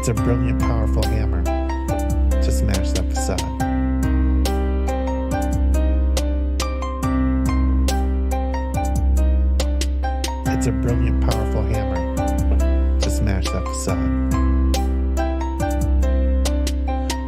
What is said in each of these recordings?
It's a brilliant, powerful hammer to smash that facade. It's a brilliant, powerful hammer to smash that facade.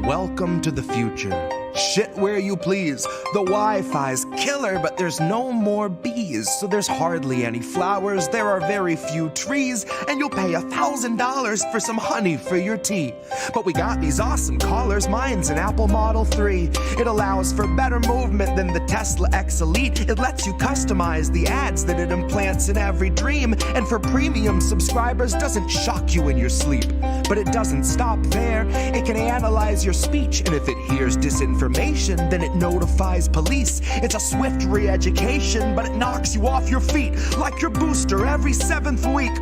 Welcome to the future. Shit where you please. The Wi-Fi's killer, but there's no more bees. So there's hardly any flowers, there are very few trees, and you'll pay $1,000 for some honey for your tea. But we got these awesome collars, mine's an Apple Model 3. It allows for better movement than the Tesla X Elite. It lets you customize the ads that it implants in every dream. And for premium subscribers, doesn't shock you in your sleep. But it doesn't stop there. It can analyze your speech, and if it hears disinformation, then it notifies police. It's a swift re-education, but it knocks you off your feet like your booster every 7th week.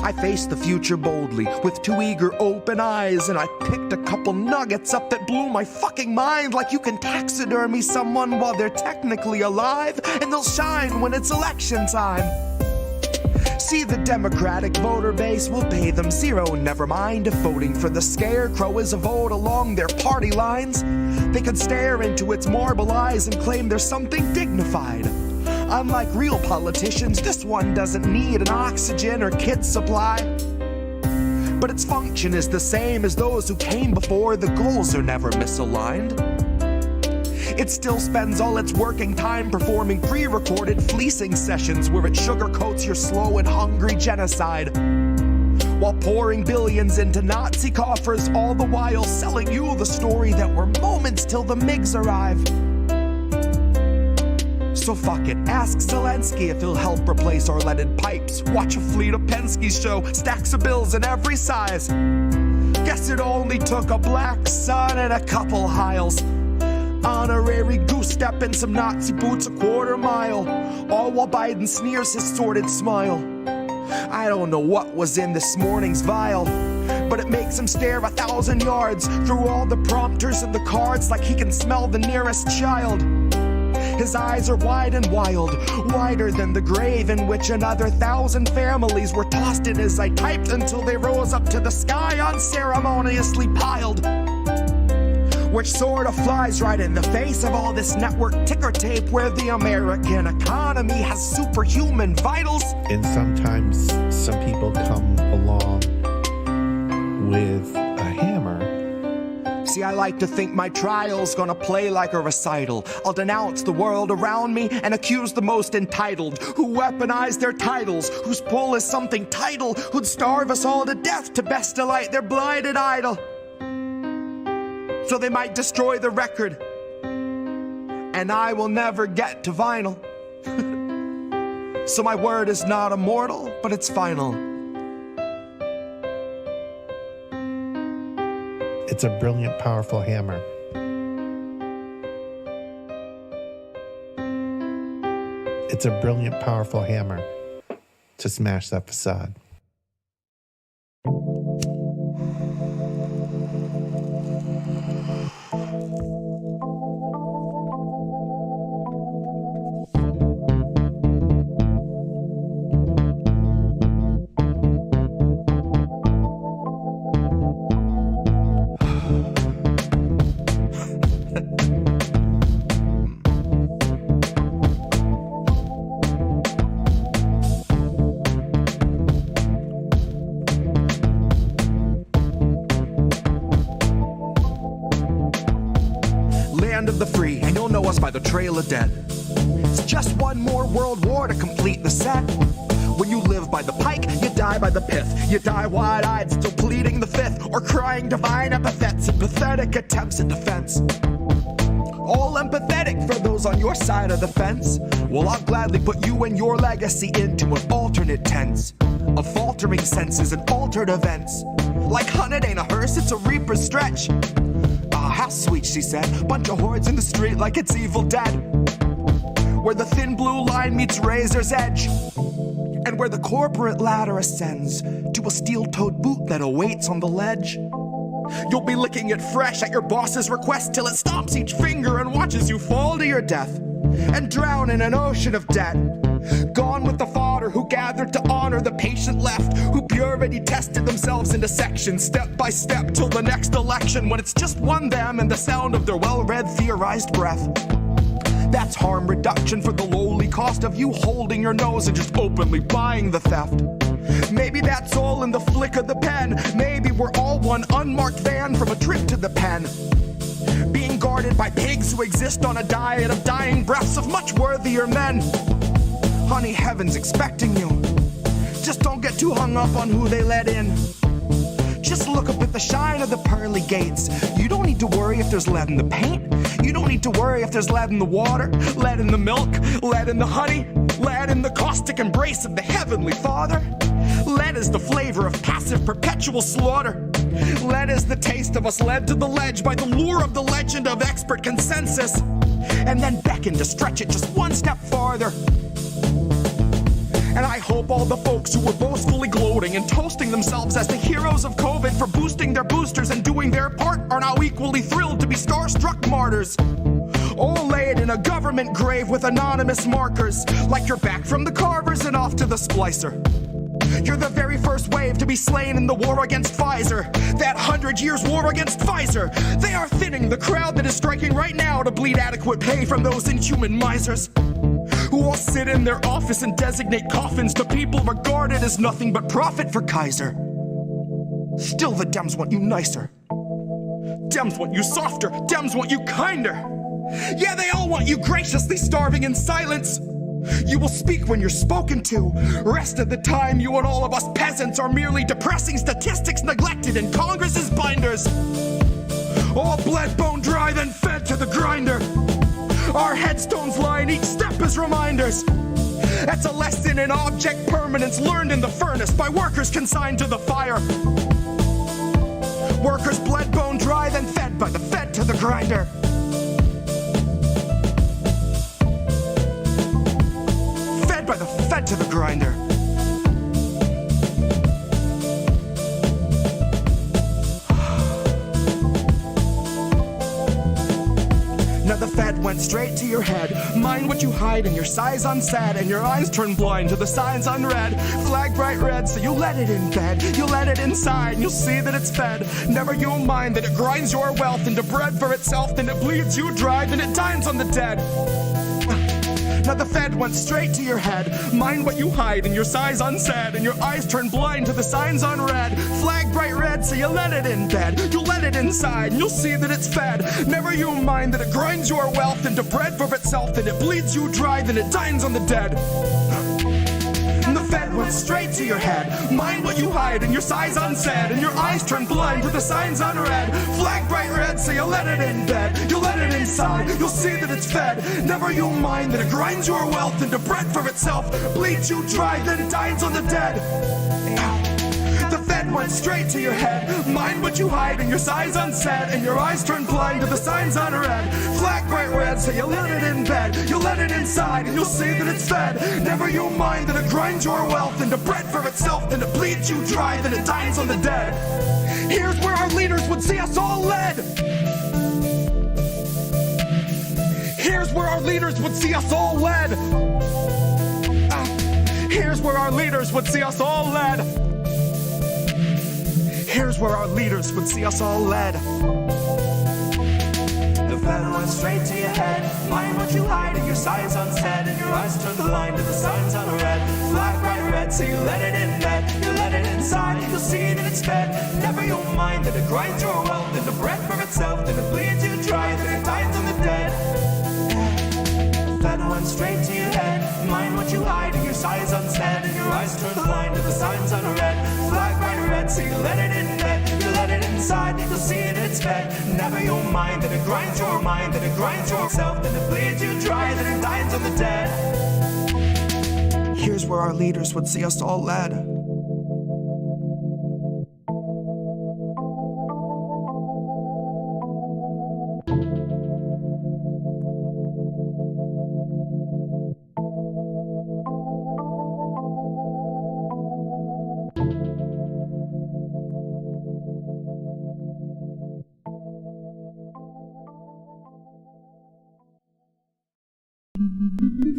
I faced the future boldly with 2 eager open eyes, and I picked a couple nuggets up that blew my fucking mind. Like you can taxidermy someone while they're technically alive, and they'll shine when it's election time. See, the Democratic voter base will pay them zero. Never mind if voting for the scarecrow is a vote along their party lines. They could stare into its marble eyes and claim there's something dignified. Unlike real politicians, this one doesn't need an oxygen or kit supply. But its function is the same as those who came before. The goals are never misaligned. It still spends all its working time performing pre-recorded fleecing sessions where it sugarcoats your slow and hungry genocide, while pouring billions into Nazi coffers, all the while selling you the story that we're moments till the MiGs arrive. So fuck it, ask Zelensky if he'll help replace our leaded pipes. Watch a fleet of Penske's show stacks of bills in every size. Guess it only took a black sun and a couple Hiles. Honorary goose step and some Nazi boots a quarter mile, all while Biden sneers his sordid smile. I don't know what was in this morning's vial, but it makes him stare 1,000 yards through all the prompters and the cards like he can smell the nearest child. His eyes are wide and wild, wider than the grave in which another 1,000 families were tossed in as I typed until they rose up to the sky unceremoniously piled. Which sort of flies right in the face of all this network ticker tape where the American economy has superhuman vitals. And sometimes some people come along with a hammer. See, I like to think my trial's gonna play like a recital. I'll denounce the world around me and accuse the most entitled, who weaponize their titles, whose pull is something title, who'd starve us all to death to best delight their blinded idol. So they might destroy the record, and I will never get to vinyl. So my word is not immortal, but it's final. It's a brilliant, powerful hammer. It's a brilliant, powerful hammer to smash that facade. Of the free, and you'll know us by the trail of dead. It's just one more world war to complete the set. When you live by the pike, you die by the pith. You die wide-eyed, still pleading the fifth, or crying divine epithets in pathetic attempts at defense. All empathetic for those on your side of the fence. Well, I'll gladly put you and your legacy into an alternate tense of faltering senses and altered events. Like hun, it ain't a hearse, it's a reaper's stretch. Ah, how sweet, she said. Bunch of hordes in the street like it's Evil Dead. Where the thin blue line meets razor's edge. And where the corporate ladder ascends to a steel-toed boot that awaits on the ledge. You'll be licking it fresh at your boss's request till it stomps each finger and watches you fall to your death and drown in an ocean of debt. Gone with the fodder who gathered to honor the patient left, who purity tested themselves into sections, step by step till the next election, when it's just one them and the sound of their well-read theorized breath. That's harm reduction for the lowly cost of you holding your nose and just openly buying the theft. Maybe that's all in the flick of the pen. Maybe we're all one unmarked van from a trip to the pen, being guarded by pigs who exist on a diet of dying breaths of much worthier men. Honey, heaven's expecting you. Just don't get too hung up on who they let in. Just look up at the shine of the pearly gates. You don't need to worry if there's lead in the paint. You don't need to worry if there's lead in the water, lead in the milk, lead in the honey, lead in the caustic embrace of the Heavenly Father. Lead is the flavor of passive perpetual slaughter. Lead is the taste of us led to the ledge by the lure of the legend of expert consensus, and then beckon to stretch it just one step farther. And I hope all the folks who were boastfully gloating and toasting themselves as the heroes of COVID for boosting their boosters and doing their part are now equally thrilled to be starstruck martyrs, all laid in a government grave with anonymous markers, like you're back from the carvers and off to the splicer. You're the very first wave to be slain in the war against Pfizer, that 100 years war against Pfizer. They are thinning the crowd that is striking right now to bleed adequate pay from those inhuman misers, who all sit in their office and designate coffins to people regarded as nothing but profit for Kaiser. Still the Dems want you nicer. Dems want you softer. Dems want you kinder. Yeah, they all want you graciously starving in silence. You will speak when you're spoken to. Rest of the time, you and all of us peasants are merely depressing statistics neglected in Congress's binders. All bled, bone dry, then fed to the grinder. Our headstones line each step as reminders. That's a lesson in object permanence learned in the furnace by workers consigned to the fire. Workers bled, bone dry, then fed by the fed to the grinder. Fed by the fed to the grinder. Now the Fed went straight to your head. Mind what you hide and your size unsaid, and your eyes turn blind to the signs unread. Flag bright red, so you let it in bed. You let it inside, and you'll see that it's fed. Never you mind that it grinds your wealth into bread for itself, then it bleeds you dry, then it dines on the dead. Now the Fed went straight to your head. Mind what you hide and your size unsaid, and your eyes turn blind to the signs unread. Flag bright red, so you let it in bed. You let it inside, and you'll see that it's fed. Never you mind that it grinds your wealth into bread for itself, then it bleeds you dry, then it dines on the dead. And the Fed went straight to your head. Mind what you hide and your size unsaid, and your eyes turn blind to the signs unread. Flag bright red, so you let it in bed. You let it inside, you'll see that it's fed. Never you mind that it grinds your wealth into bread for itself, bleeds you dry, then dines on the dead. The Fed went straight to your head. Mind what you hide and your size unsaid, and your eyes turn blind to the signs unread. Flag bright red, so you let it in bed. You let it inside, and you'll see that it's fed. Never you mind that it grinds your wealth into bread for itself, then it bleeds you dry, then it dines on the dead. Here's where our leaders would see us all led. Here's where our leaders would see us all led. Here's where our leaders would see us all led. Here's where our leaders would see us all led. The Fed went straight to your head. Mind what you hide and your size unsaid, and your eyes turn blind to the signs unread. Flag bright red, so you let it in bed. You let it inside, you'll see that it's fed. Never you'll mind that it grinds your wealth into bread for itself, then it bleeds you dry, then it dines on the dead. Fed went straight to your head. Mind what you hide and your size unsaid, and your eyes turn blind to the signs unread. Flag bright red, so you let it in bed. You let it inside, you'll see it, it's fed. Never you'll mind that it grinds your mind, that it grinds yourself, then it bleeds you dry, then it dines on the dead. Here's where our leaders would see us all led.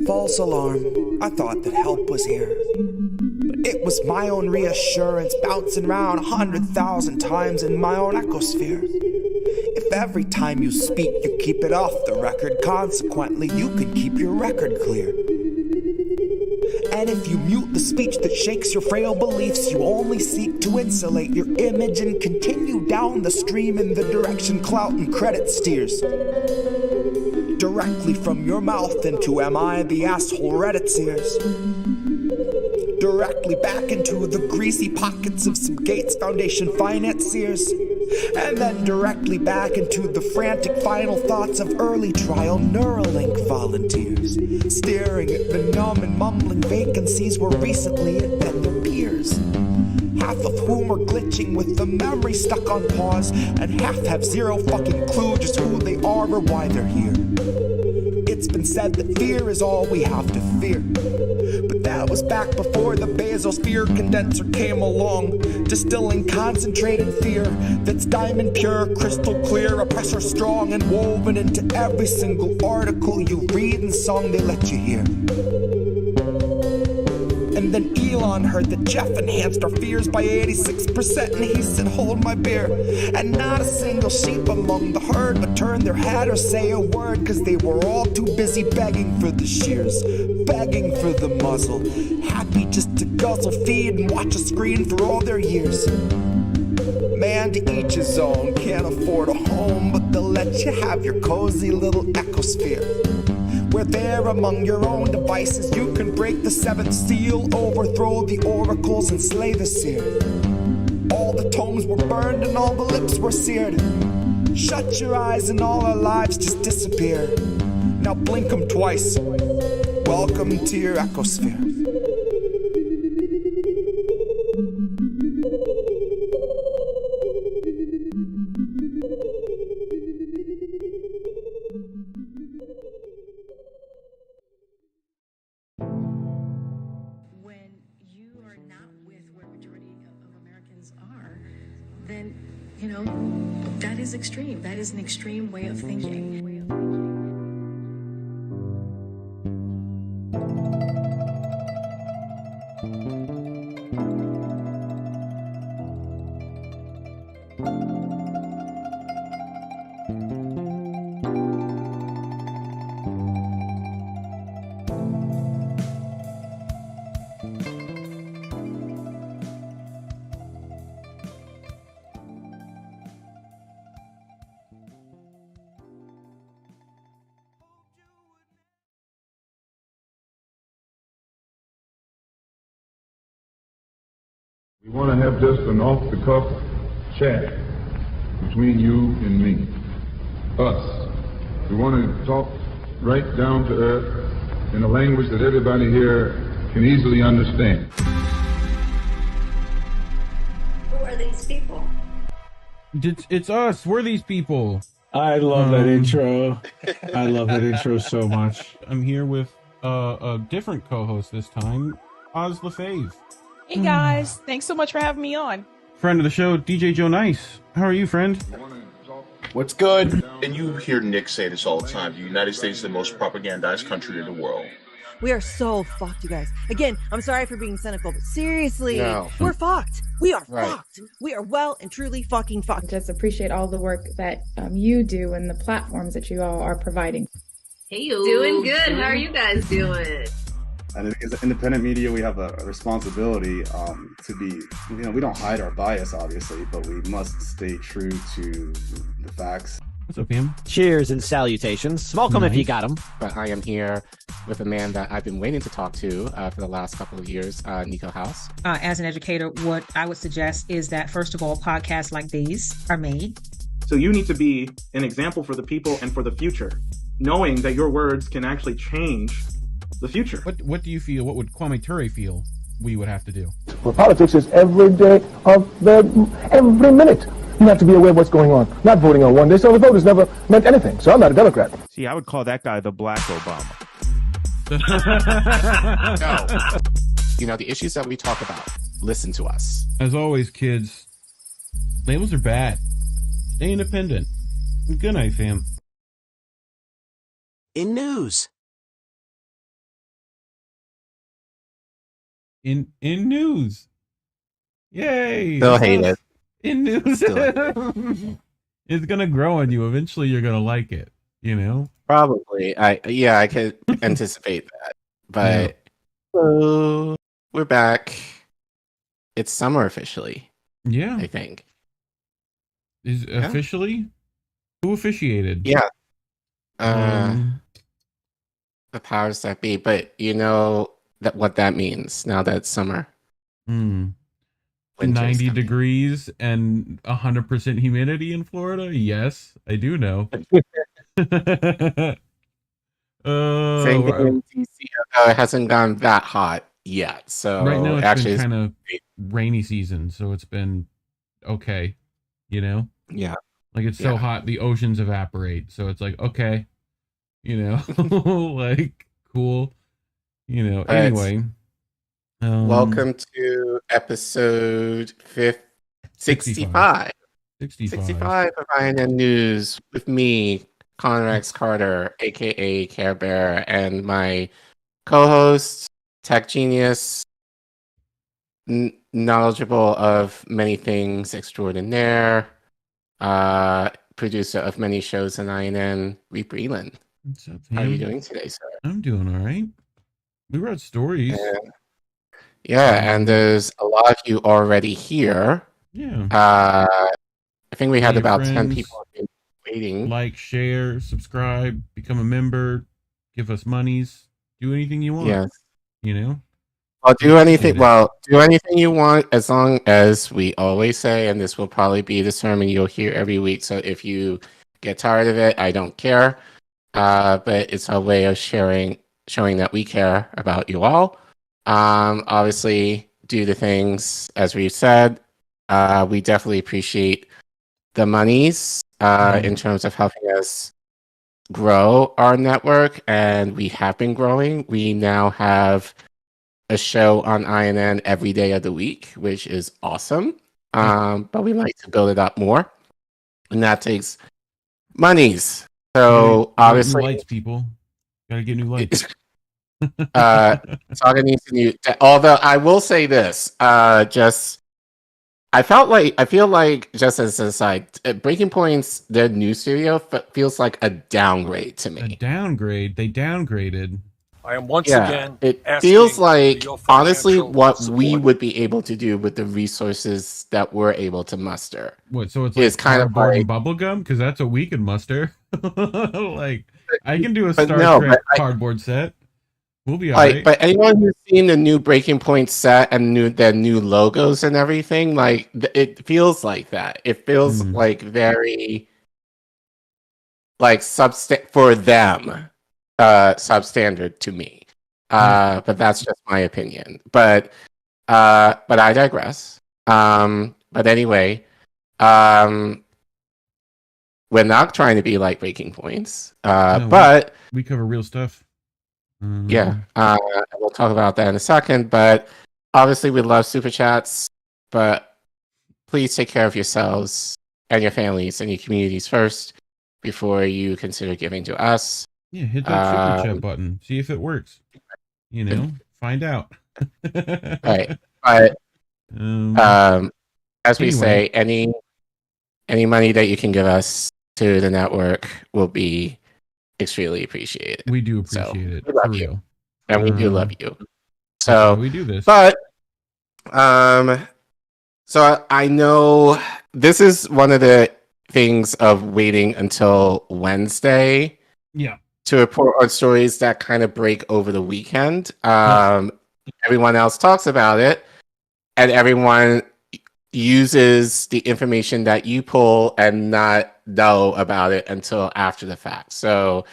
False alarm. I thought that help was here, but it was my own reassurance bouncing round 100,000 times in my own ecosphere. If every time you speak you keep it off the record, consequently you can keep your record clear. And if you mute the speech that shakes your frail beliefs, you only seek to insulate your image and continue down the stream in the direction clout and credit steers. Directly from your mouth into am I the asshole Reddit's ears. Directly back into the greasy pockets of some Gates Foundation financiers. And then directly back into the frantic final thoughts of early trial Neuralink volunteers, staring at the numb and mumbling vacancies where recently had been their peers. Half of whom are glitching with the memory stuck on pause, and half have zero fucking clue just who they are or why they're here. It's been said that fear is all we have to fear, but that was back before the basosphere condenser came along, distilling concentrated fear that's diamond pure, crystal clear, oppressor strong, and woven into every single article you read and song they let you hear. And then Elon heard that Jeff enhanced our fears by 86%, and he said, hold my beer. And not a single sheep among the herd would turn their head or say a word, cause they were all too busy begging for the shears, begging for the muzzle, happy just to guzzle, feed, and watch a screen for all their years. Man, to each his own, can't afford a home, but they'll let you have your cozy little ecosphere, where there among your own devices you can break the seventh seal, overthrow the oracles, and slay the seer. All the tomes were burned and all the lips were seared. Shut your eyes and all our lives just disappear. Now blink 'em twice. Welcome to your ecosphere. Then, you know, that is extreme. That is an extreme way of thinking. We want to have just an off-the-cuff chat between you and me, us. We want to talk right down to earth in a language that everybody here can easily understand. Who are these people? It's us. We're these people. I love that intro. I love that intro so much. I'm here with a different co-host this time, Oz LaFave. Hey guys, thanks so much for having me on. Friend of the show, DJ Joe Nice. How are you, friend? What's good? And you hear Nick say this all the time. The United States is the most propagandized country in the world. We are so fucked, you guys. Again, I'm sorry for being cynical, but seriously, we're fucked. We are fucked. We are well and truly fucking fucked. Just appreciate all the work that you do and the platforms that you all are providing. Hey, you. Doing good. How are you guys doing? And as independent media, we have a responsibility to be, we don't hide our bias, obviously, but we must stay true to the facts. What's up, Pam? Cheers and salutations. Welcome if you got them. But I am here with a man that I've been waiting to talk to for the last couple of years, Nico House. As an educator, what I would suggest is that, first of all, podcasts like these are made. So you need to be an example for the people and for the future, knowing that your words can actually change the future. What do you feel? What would Kwame Ture feel we would have to do? Well, politics is every day of every minute. You have to be aware of what's going on. Not voting on one day, so the vote has never meant anything. So I'm not a Democrat. See, I would call that guy the Black Obama. No. The issues that we talk about, listen to us. As always, kids, labels are bad. Stay independent. Good night, fam. In news. in news. Yay! Still hate it. In news. It's gonna grow on you. Eventually, you're gonna like it. You know. Probably. I could anticipate that. But so we're back. It's summer officially. Yeah. I think. Is officially? Who officiated? Yeah. The powers that be, but you know what that means now that it's summer. 90 degrees and 100% humidity in Florida? Yes, I do know. Same thing in DC, it hasn't gone that hot yet. So right now it's actually been kind of rainy season, so it's been okay. You know? Yeah. Like it's so hot the oceans evaporate. So it's like, okay. You know, like cool. You know, anyway. Welcome to episode 65. 65 of INN News with me, Collin Radix-Carter, aka Care Bear, and my co-host, tech genius, knowledgeable of many things extraordinaire, producer of many shows in INN, Reef Breland. What's up, How are you doing today, sir? I'm doing all right. We wrote stories. Yeah, and there's a lot of you already here. Yeah. I think we had Tell your about 10 friends, people waiting. Like, share, subscribe, become a member, give us monies, do anything you want. Yes. You know? Well, do anything you want, as long as we always say, and this will probably be the sermon you'll hear every week. So if you get tired of it, I don't care. But it's our way of showing that we care about you all. Obviously, do the things as we've said. We definitely appreciate the monies in terms of helping us grow our network, and we have been growing. We now have a show on INN every day of the week, which is awesome. But we like to build it up more, and that takes monies. So obviously, new lights, people gotta get new lights. Saga needs to new. Although I will say this, I feel like just as an aside, Breaking Point's their new studio feels like a downgrade to me. A downgrade? They downgraded. I am once again. It feels like honestly what we would be able to do with the resources that we're able to muster. What? So it's like kind of like bubble gum, because that's what we can muster. Like I can do a Star Trek cardboard set. We'll be alright. But anyone who's seen the new Breaking Point set and their new logos and everything, like it feels like that. It feels like very like for them, substandard to me. But that's just my opinion. But I digress. But anyway, we're not trying to be like Breaking Points. No, but we cover real stuff. Yeah, we'll talk about that in a second. But obviously, we love super chats. But please take care of yourselves and your families and your communities first before you consider giving to us. Yeah, hit that super chat button. See if it works. You know, find out. Right, but as we say, any money that you can give us to the network will be extremely appreciated. We do appreciate it. We love you. Real. And we do love you. So we do this. But so I know this is one of the things of waiting until Wednesday. Yeah. To report on stories that kind of break over the weekend. Everyone else talks about it, and everyone uses the information that you pull and not know about it until after the fact. So,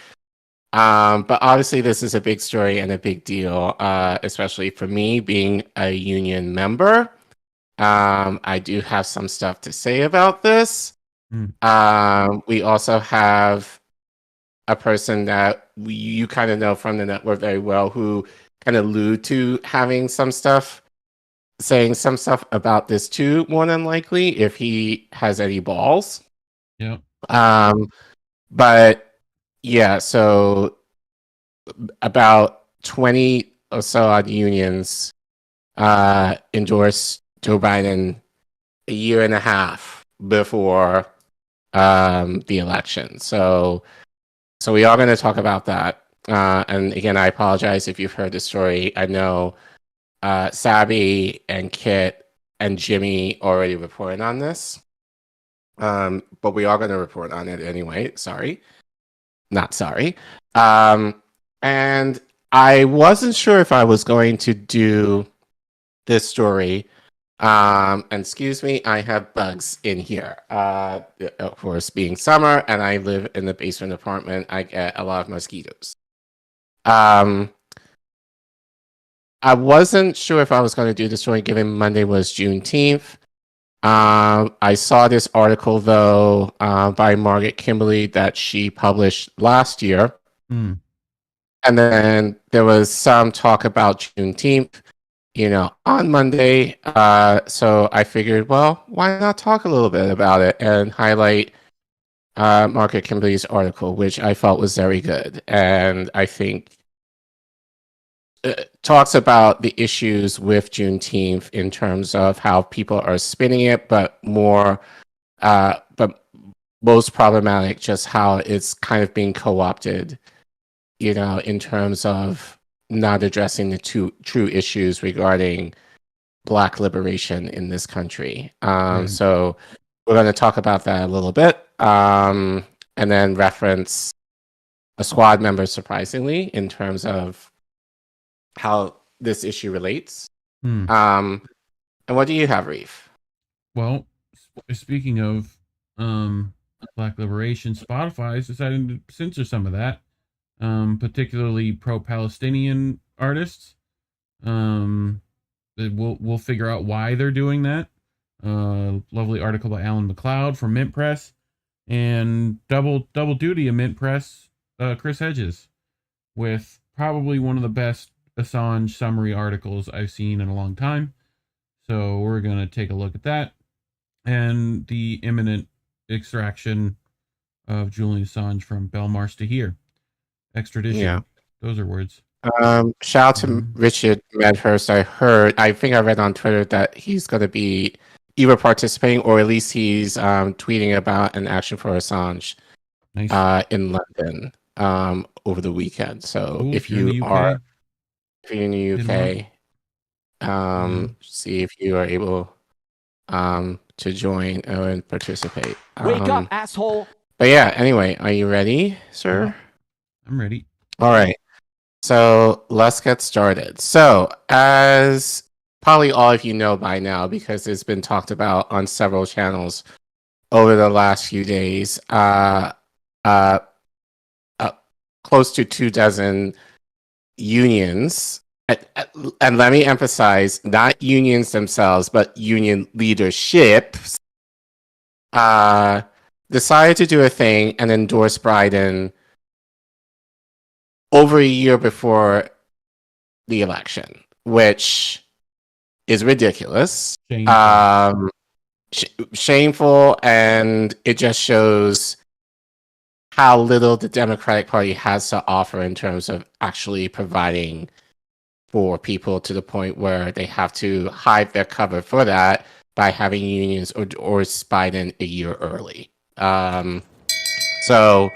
but obviously this is a big story and a big deal, especially for me being a union member. I do have some stuff to say about this. We also have a person that you kind of know from the network very well who kind of allude to having some stuff, saying some stuff about this too, more than likely, if he has any balls. Yeah. But yeah, so about 20 or so odd unions endorsed Joe Biden a year and a half before the election. So we are going to talk about that. And again, I apologize if you've heard the story. I know Sabby and Kit and Jimmy already reported on this. But we are going to report on it anyway. Sorry. Not sorry. And I wasn't sure if I was going to do this story. And excuse me, I have bugs in here. Of course, being summer and I live in the basement apartment, I get a lot of mosquitoes. I wasn't sure if I was going to do the story given Monday was Juneteenth. I saw this article, though, by Margaret Kimberly that she published last year. Mm. And then there was some talk about Juneteenth, on Monday. So I figured, well, why not talk a little bit about it and highlight Margaret Kimberly's article, which I felt was very good. And I think talks about the issues with Juneteenth in terms of how people are spinning it, but most problematic, just how it's kind of being co-opted, in terms of not addressing the true issues regarding Black liberation in this country. So we're going to talk about that a little bit, and then reference a squad member, surprisingly, in terms of how this issue relates. And what do you have, Reef? Well, speaking of Black liberation, Spotify is deciding to censor some of that, particularly pro-Palestinian artists. We'll figure out why they're doing that. Lovely article by Alan McLeod from Mint Press, and double duty of Mint Press, Chris Hedges, with probably one of the best Assange summary articles I've seen in a long time. So we're going to take a look at that, and the imminent extraction of Julian Assange from Belmarsh to here. Extradition. Yeah. Those are words. Shout out to Richard Medhurst. I think I read on Twitter that he's going to be either participating or at least he's tweeting about an action for Assange in London over the weekend. So cool. If you're in the UK, see if you are able to join and participate. Wake up, asshole! But yeah, anyway, are you ready, sir? I'm ready. All right. So let's get started. So as probably all of you know by now, because it's been talked about on several channels over the last few days, close to 24 unions, and let me emphasize, not unions themselves, but union leaderships, decided to do a thing and endorse Biden over a year before the election, which is ridiculous, shameful, and it just shows how little the Democratic Party has to offer in terms of actually providing for people, to the point where they have to hide their cover for that by having unions or Biden a year early. So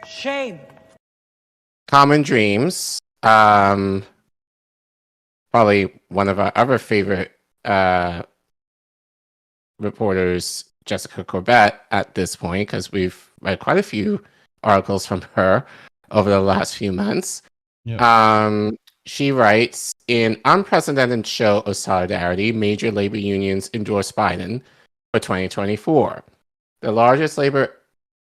shame. Common Dreams, probably one of our other favorite reporters, Jessica Corbett, at this point, because we've read quite a few articles from her over the last few months. Yep. She writes, in unprecedented show of solidarity, major labor unions endorse Biden for 2024. The largest labor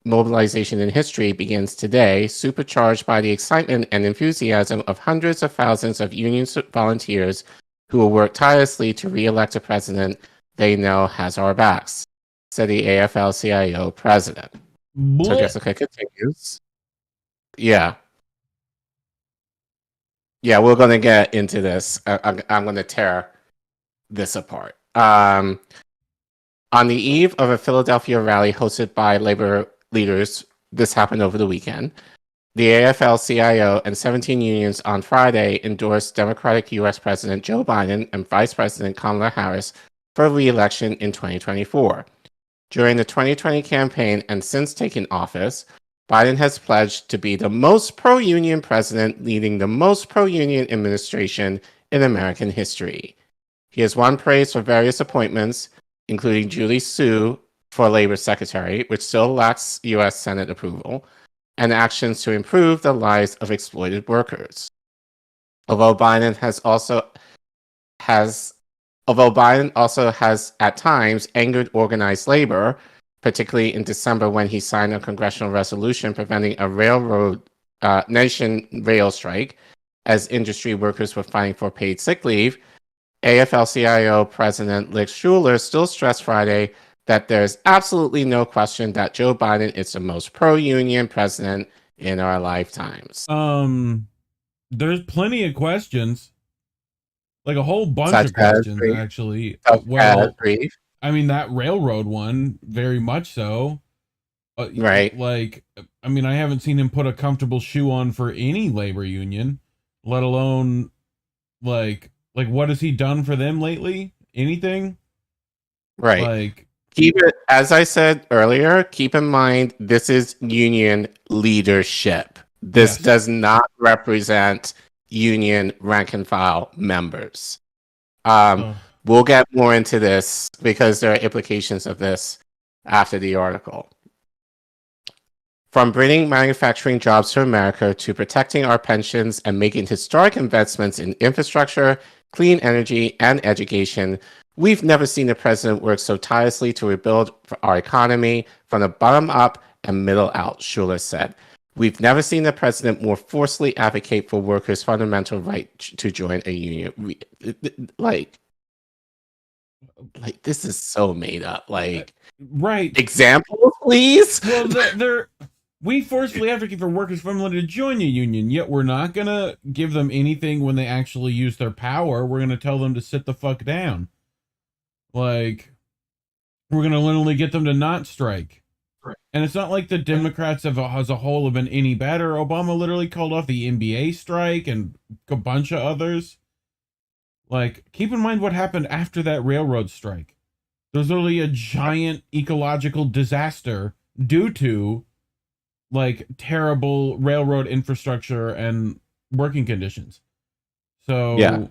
mobilization in history begins today, supercharged by the excitement and enthusiasm of hundreds of thousands of union volunteers who will work tirelessly to re-elect a president they know has our backs, said the AFL-CIO president. So Jessica continues. Yeah, we're going to get into this. I'm going to tear this apart. On the eve of a Philadelphia rally hosted by labor leaders, this happened over the weekend, the AFL-CIO and 17 unions on Friday endorsed Democratic U.S. President Joe Biden and Vice President Kamala Harris for re-election in 2024. During the 2020 campaign and since taking office, Biden has pledged to be the most pro-union president, leading the most pro-union administration in American history. He has won praise for various appointments, including Julie Su for Labor Secretary, which still lacks U.S. Senate approval, and actions to improve the lives of exploited workers. Although Biden also has at times angered organized labor, particularly in December when he signed a congressional resolution preventing a nation rail strike as industry workers were fighting for paid sick leave, AFL-CIO President Lick Schuler still stressed Friday that there's absolutely no question that Joe Biden is the most pro-union president in our lifetimes. There's plenty of questions. Like a whole bunch of questions, actually. Well, I mean, that railroad one, very much so. Right. Like, I mean, I haven't seen him put a comfortable shoe on for any labor union, let alone, like what has he done for them lately? Anything? Right. Like, as I said earlier, keep in mind, this is union leadership. This does not represent union rank and file members. We'll get more into this because there are implications of this after the article. From bringing manufacturing jobs to America to protecting our pensions and making historic investments in infrastructure, clean energy, and education, we've never seen a president work so tirelessly to rebuild our economy from the bottom up and middle out, Schuler said. We've never seen a president more forcefully advocate for workers' fundamental right to join a union. Like this is so made up. Like, right? Examples, please. Well, we forcefully advocate for workers' fundamental to join a union, yet we're not gonna give them anything when they actually use their power. We're gonna tell them to sit the fuck down. Like, we're gonna literally get them to not strike. And it's not like the Democrats as a whole have been any better. Obama literally called off the NBA strike and a bunch of others. Like, keep in mind what happened after that railroad strike. There's literally a giant ecological disaster due to, like, terrible railroad infrastructure and working conditions. So, yeah.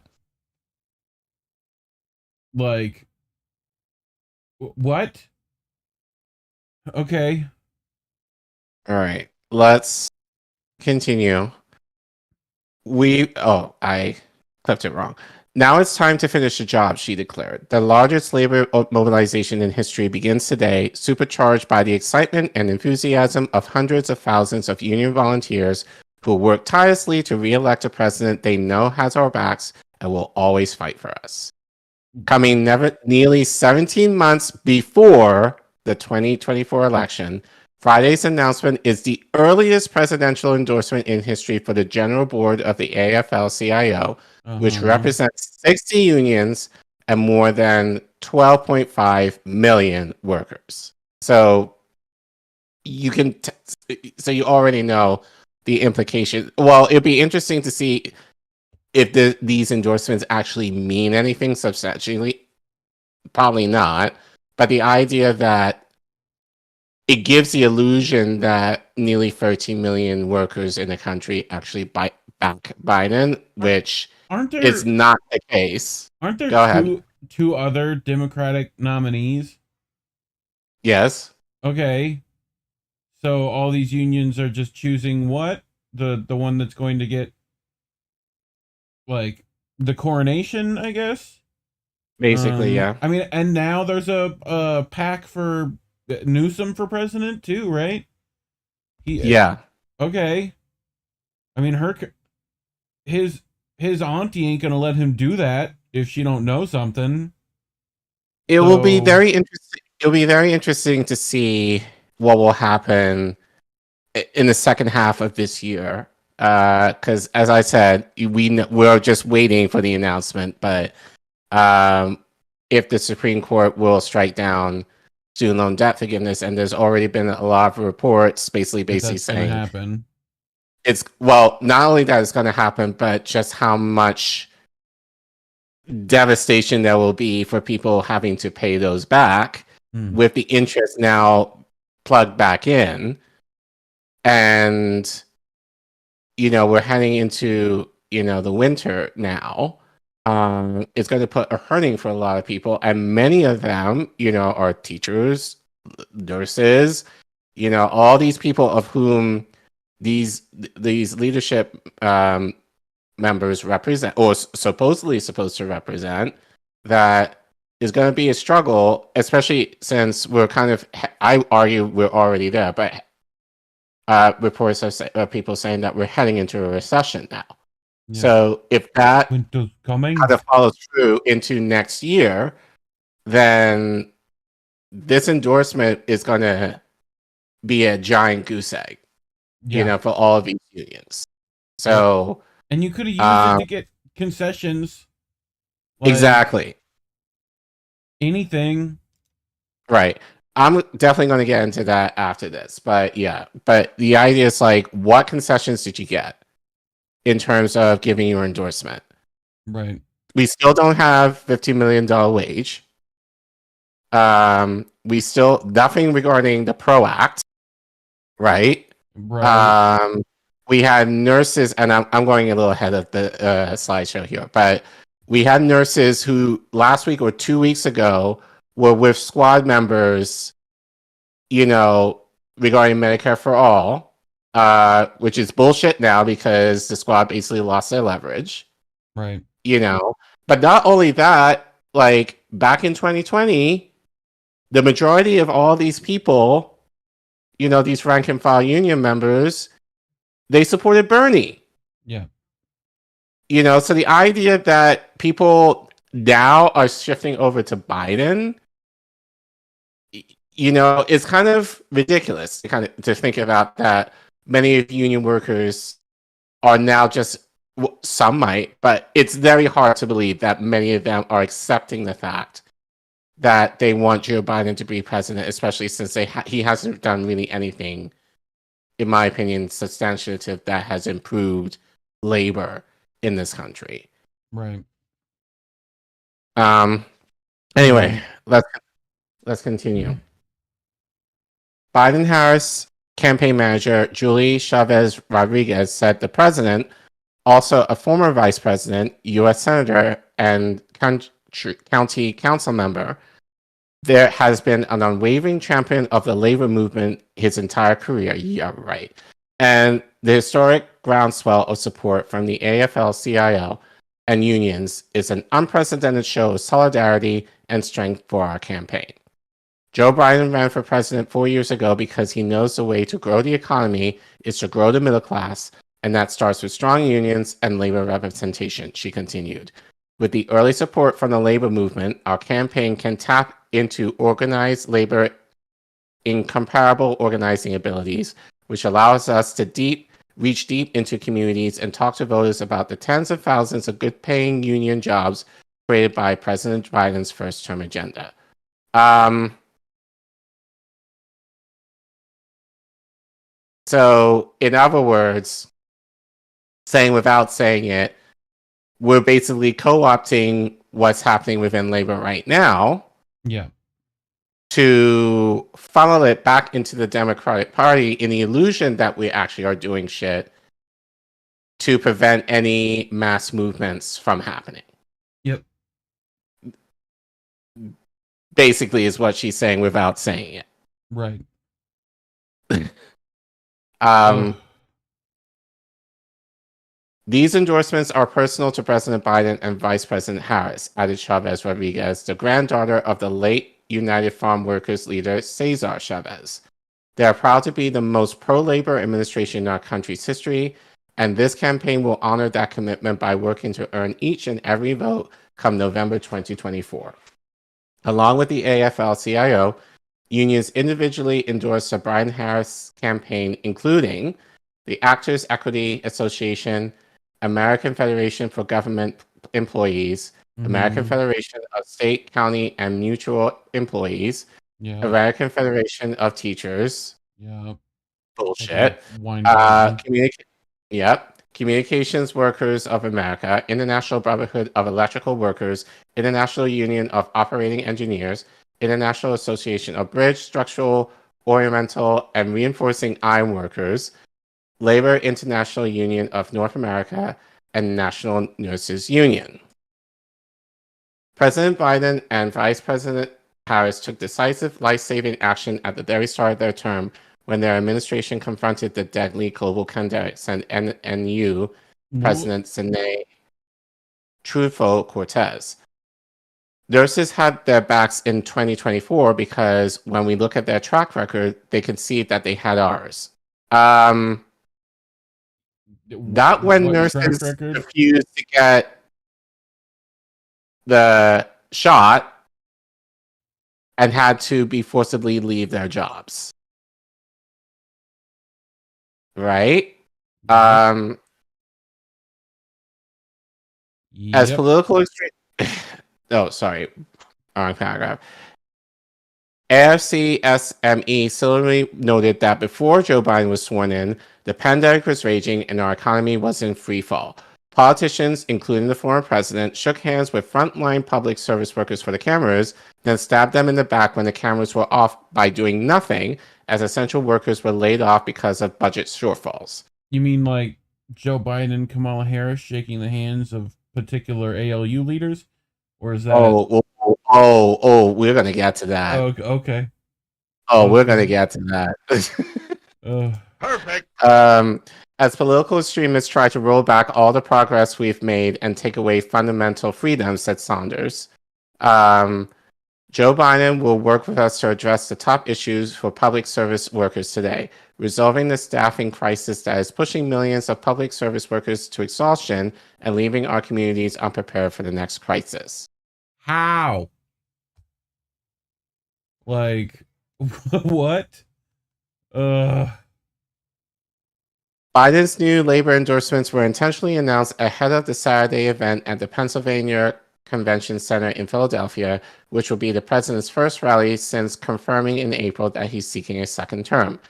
Like, what? Okay. All right. Let's continue. I clipped it wrong. Now it's time to finish the job, she declared. The largest labor mobilization in history begins today, supercharged by the excitement and enthusiasm of hundreds of thousands of union volunteers who work tirelessly to re-elect a president they know has our backs and will always fight for us. Coming nearly 17 months before the 2024 election, Friday's announcement is the earliest presidential endorsement in history for the General Board of the AFL-CIO, which represents 60 unions and more than 12.5 million workers. So you you already know the implication. Well, it'd be interesting to see if these endorsements actually mean anything substantially. Probably not. But the idea that it gives the illusion that nearly 13 million workers in the country actually back Biden, which is not the case. Aren't there two other Democratic nominees? Yes. Okay. So all these unions are just choosing what? The one that's going to get, like, the coronation, I guess? Basically, yeah. I mean, and now there's a pack for Newsom for president too, right? Yeah. Okay. I mean, his auntie ain't gonna let him do that if she don't know something. Will be very interesting. It'll be very interesting to see what will happen in the second half of this year. Because, as I said, we're just waiting for the announcement, but. If the Supreme Court will strike down student loan debt forgiveness, and there's already been a lot of reports basically saying happen. it's, well, not only that it's going to happen, but just how much devastation there will be for people having to pay those back with the interest now plugged back in. And, we're heading into, the winter now. It's going to put a hurting for a lot of people. And many of them, are teachers, nurses, all these people of whom these leadership members represent, or supposedly supposed to represent, that is going to be a struggle, especially since we're I argue we're already there, but reports are people saying that we're heading into a recession now. Yeah. So if that kind of follows through into next year, then this endorsement is going to be a giant goose egg, for all of these unions. So, and you could have used it to get concessions. Exactly. Anything. Right. I'm definitely going to get into that after this, but the idea is what concessions did you get in terms of giving your endorsement? Right. We still don't have $50 million wage. We still, nothing regarding the PRO Act, right? Right. We had nurses, and I'm going a little ahead of the slideshow here, but we had nurses who last week or 2 weeks ago were with squad members, regarding Medicare for All, which is bullshit now because the squad basically lost their leverage. Right. But not only that, back in 2020, the majority of all these people, these rank and file union members, they supported Bernie. Yeah. So the idea that people now are shifting over to Biden, is kind of ridiculous to think about that many of union workers are now just, some might, but it's very hard to believe that many of them are accepting the fact that they want Joe Biden to be president, especially since he hasn't done really anything, in my opinion, substantive that has improved labor in this country. Right. Anyway, let's continue. Biden-Harris campaign manager Julie Chavez Rodriguez said the president, also a former vice president, U.S. senator, and county council member, there has been an unwavering champion of the labor movement his entire career. Yeah, right. And the historic groundswell of support from the AFL-CIO and unions is an unprecedented show of solidarity and strength for our campaign. Joe Biden ran for president 4 years ago because he knows the way to grow the economy is to grow the middle class, and that starts with strong unions and labor representation, she continued. With the early support from the labor movement, our campaign can tap into organized labor incomparable organizing abilities, which allows us to reach deep into communities and talk to voters about the tens of thousands of good-paying union jobs created by President Biden's first-term agenda. So, in other words, saying without saying it, we're basically co-opting what's happening within labor right now. Yeah. To funnel it back into the Democratic Party in the illusion that we actually are doing shit to prevent any mass movements from happening. Yep. Basically is what she's saying without saying it. Right. These endorsements are personal to President Biden and Vice President Harris, added Chavez Rodriguez, the granddaughter of the late United Farm Workers leader Cesar Chavez. They are proud to be the most pro-labor administration in our country's history, and this campaign will honor that commitment by working to earn each and every vote come November 2024. Along with the AFL-CIO, unions individually endorsed the Biden-Harris campaign, including the Actors Equity Association, American Federation for Government Employees, American Federation of State, County, and Mutual Employees, American Federation of Teachers, bullshit, Yep. Communications Workers of America, International Brotherhood of Electrical Workers, International Union of Operating Engineers, International Association of Bridge, Structural, Ornamental, and Reinforcing Iron Workers, Labor International Union of North America, and National Nurses Union. President Biden and Vice President Harris took decisive life-saving action at the very start of their term when their administration confronted the deadly global pandemic, said NU President Sine Truffaut-Cortez. Nurses had their backs in 2024 because when we look at their track record, they can see that they had ours. Not when nurses refused to get the shot and had to be forcibly leave their jobs. Right? As political extreme... Oh, sorry. Wrong paragraph. AFC-SME similarly noted that before Joe Biden was sworn in, the pandemic was raging and our economy was in free fall. Politicians, including the former president, shook hands with frontline public service workers for the cameras, then stabbed them in the back when the cameras were off by doing nothing, as essential workers were laid off because of budget shortfalls. You mean like Joe Biden and Kamala Harris shaking the hands of particular ALU leaders? Or is that... we're going to get to that. Oh, okay. We're going to get to that. Perfect. As political extremists try to roll back all the progress we've made and take away fundamental freedoms, said Saunders, Joe Biden will work with us to address the top issues for public service workers today, resolving the staffing crisis that is pushing millions of public service workers to exhaustion and leaving our communities unprepared for the next crisis. How? Like, what? Biden's new labor endorsements were intentionally announced ahead of the Saturday event at the Pennsylvania Convention Center in Philadelphia, which will be the president's first rally since confirming in April that he's seeking a second term.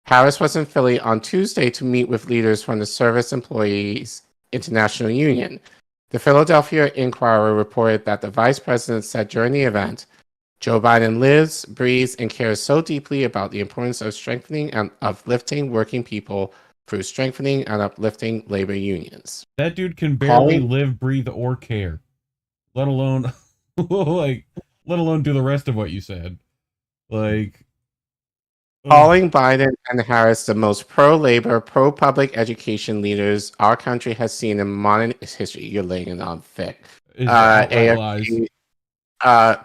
Harris was in Philly on Tuesday to meet with leaders from the Service Employees International Union. The Philadelphia Inquirer reported that the vice president said during the event, Joe Biden lives, breathes, and cares so deeply about the importance of strengthening and uplifting working people through strengthening and uplifting labor unions. That dude can barely live, breathe, or care, let alone let alone do the rest of what you said. Like, calling Biden and Harris the most pro-labor, pro-public education leaders our country has seen in modern history. You're laying it on thick. AFP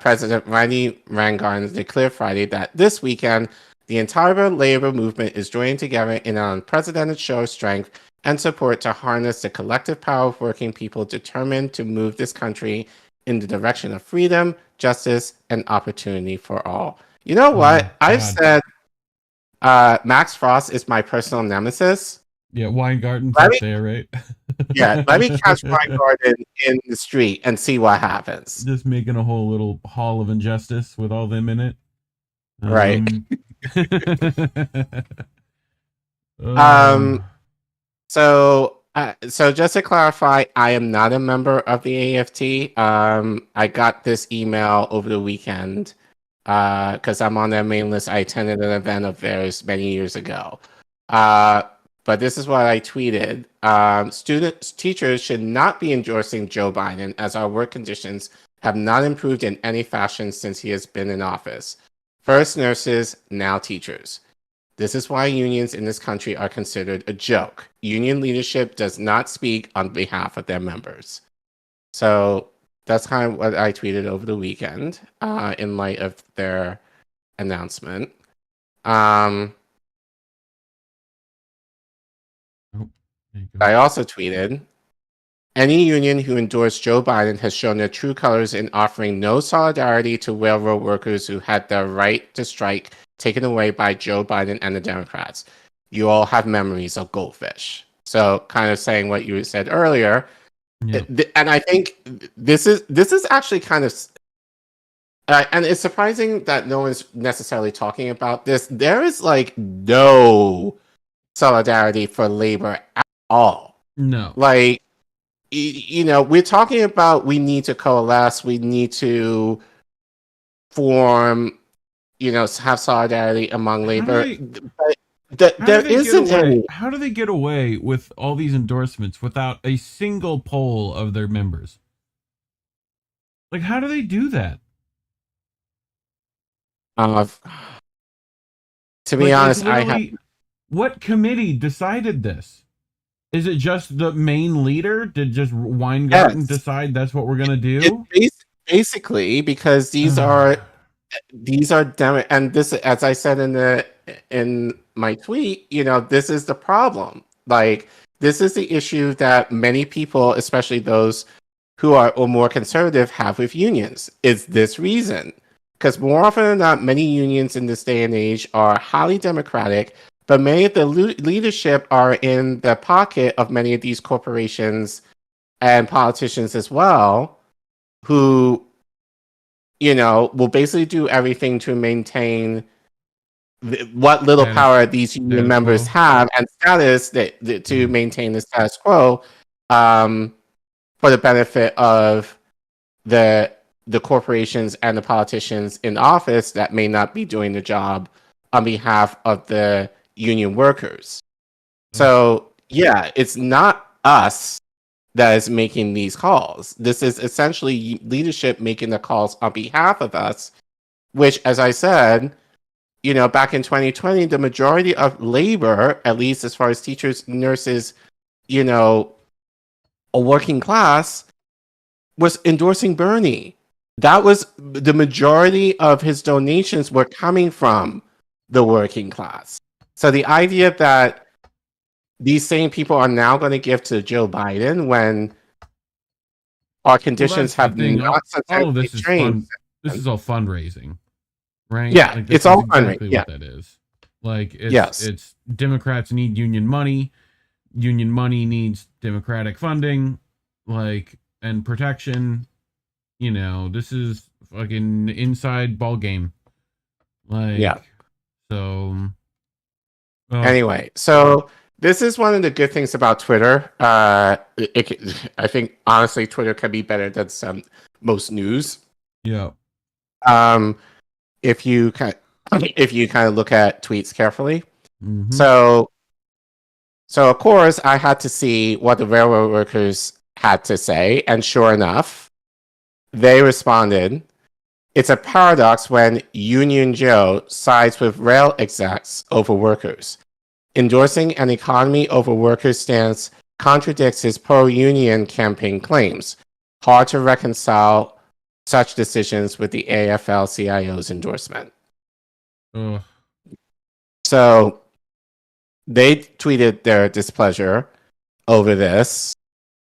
President Randy Rangarn declared Friday that this weekend, the entire labor movement is joining together in an unprecedented show of strength and support to harness the collective power of working people determined to move this country in the direction of freedom, justice, and opportunity for all. You know what? I've said Max Frost is my personal nemesis. Yeah, Weingarten's up there, right? Yeah, let me catch Weingarten in the street and see what happens. Just making a whole little hall of injustice with all them in it. Right. So just to clarify, I am not a member of the AFT. I got this email over the weekend because I'm on their main list. I attended an event of theirs many years ago. But this is what I tweeted. Teachers should not be endorsing Joe Biden as our work conditions have not improved in any fashion since he has been in office. First nurses, now teachers. This is why unions in this country are considered a joke. Union leadership does not speak on behalf of their members. So that's kind of what I tweeted over the weekend in light of their announcement. I also tweeted, any union who endorsed Joe Biden has shown their true colors in offering no solidarity to railroad workers who had their right to strike taken away by Joe Biden and the Democrats. You all have memories of goldfish. So kind of saying what you said earlier. Yeah. And I think this is actually kind of, and it's surprising that no one's necessarily talking about this. There is like no solidarity for labor at all. No. Like, we're talking about we need to coalesce, we need to form, have solidarity among labor. But there isn't any. How do they get away with all these endorsements without a single poll of their members? Like, how do they do that? To be honest, what committee decided this? Is it just the main leader? Did just Weingarten decide that's what we're gonna do? Basically, because these are and this, as I said in my tweet, this is the problem. Like, this is the issue that many people, especially those who are more conservative, have with unions. Is this reason? Because more often than not, many unions in this day and age are highly democratic, but many of the leadership are in the pocket of many of these corporations and politicians as well, who, will basically do everything to maintain what little power these union members have and status to maintain the status quo for the benefit of the corporations and the politicians in office that may not be doing the job on behalf of the union workers. So, yeah, it's not us that is making these calls. This is essentially leadership making the calls on behalf of us, which, as I said, back in 2020, the majority of labor, at least as far as teachers, nurses, a working class, was endorsing Bernie. That was the majority of his donations were coming from the working class. So the idea that these same people are now going to give to Joe Biden when our conditions have not all of this changed. This is all fundraising, right? Yeah, like, it's all exactly fundraising. Yeah. What that is. Like, it's Democrats need union money. Union money needs Democratic funding, like, and protection. This is fucking inside ball game. Like, yeah. So, anyway, so this is one of the good things about Twitter. I think honestly, Twitter can be better than most news. Yeah. If you kind of look at tweets carefully. Mm-hmm. So of course, I had to see what the railroad workers had to say, and sure enough, they responded. It's a paradox when Union Joe sides with rail execs over workers. Endorsing an economy over workers stance contradicts his pro-union campaign claims. Hard to reconcile such decisions with the AFL-CIO's endorsement. So they tweeted their displeasure over this.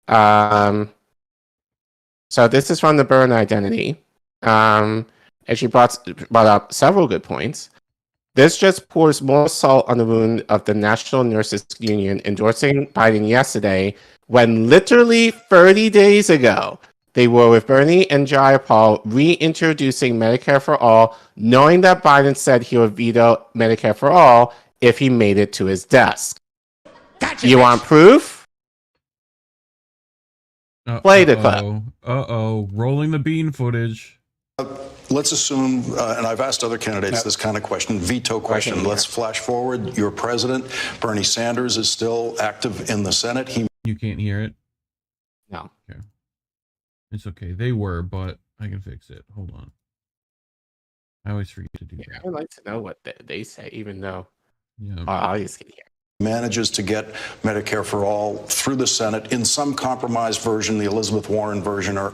So this is from the Burn Identity. And she brought up several good points. This just pours more salt on the wound of the National Nurses Union endorsing Biden yesterday, when literally 30 days ago, they were with Bernie and Jayapal reintroducing Medicare for All, knowing that Biden said he would veto Medicare for All if he made it to his desk. Gotcha, you want proof? Play the clip. Rolling the bean footage. Let's assume, and I've asked other candidates this kind of question, veto question. Let's flash forward. Your president, Bernie Sanders, is still active in the Senate. You can't hear it? No. Okay. It's okay. They were, but I can fix it. Hold on. I always forget to do that. I would like to know what they say, even though our audience can hear. Manages to get Medicare for All through the Senate in some compromised version, the Elizabeth Warren version or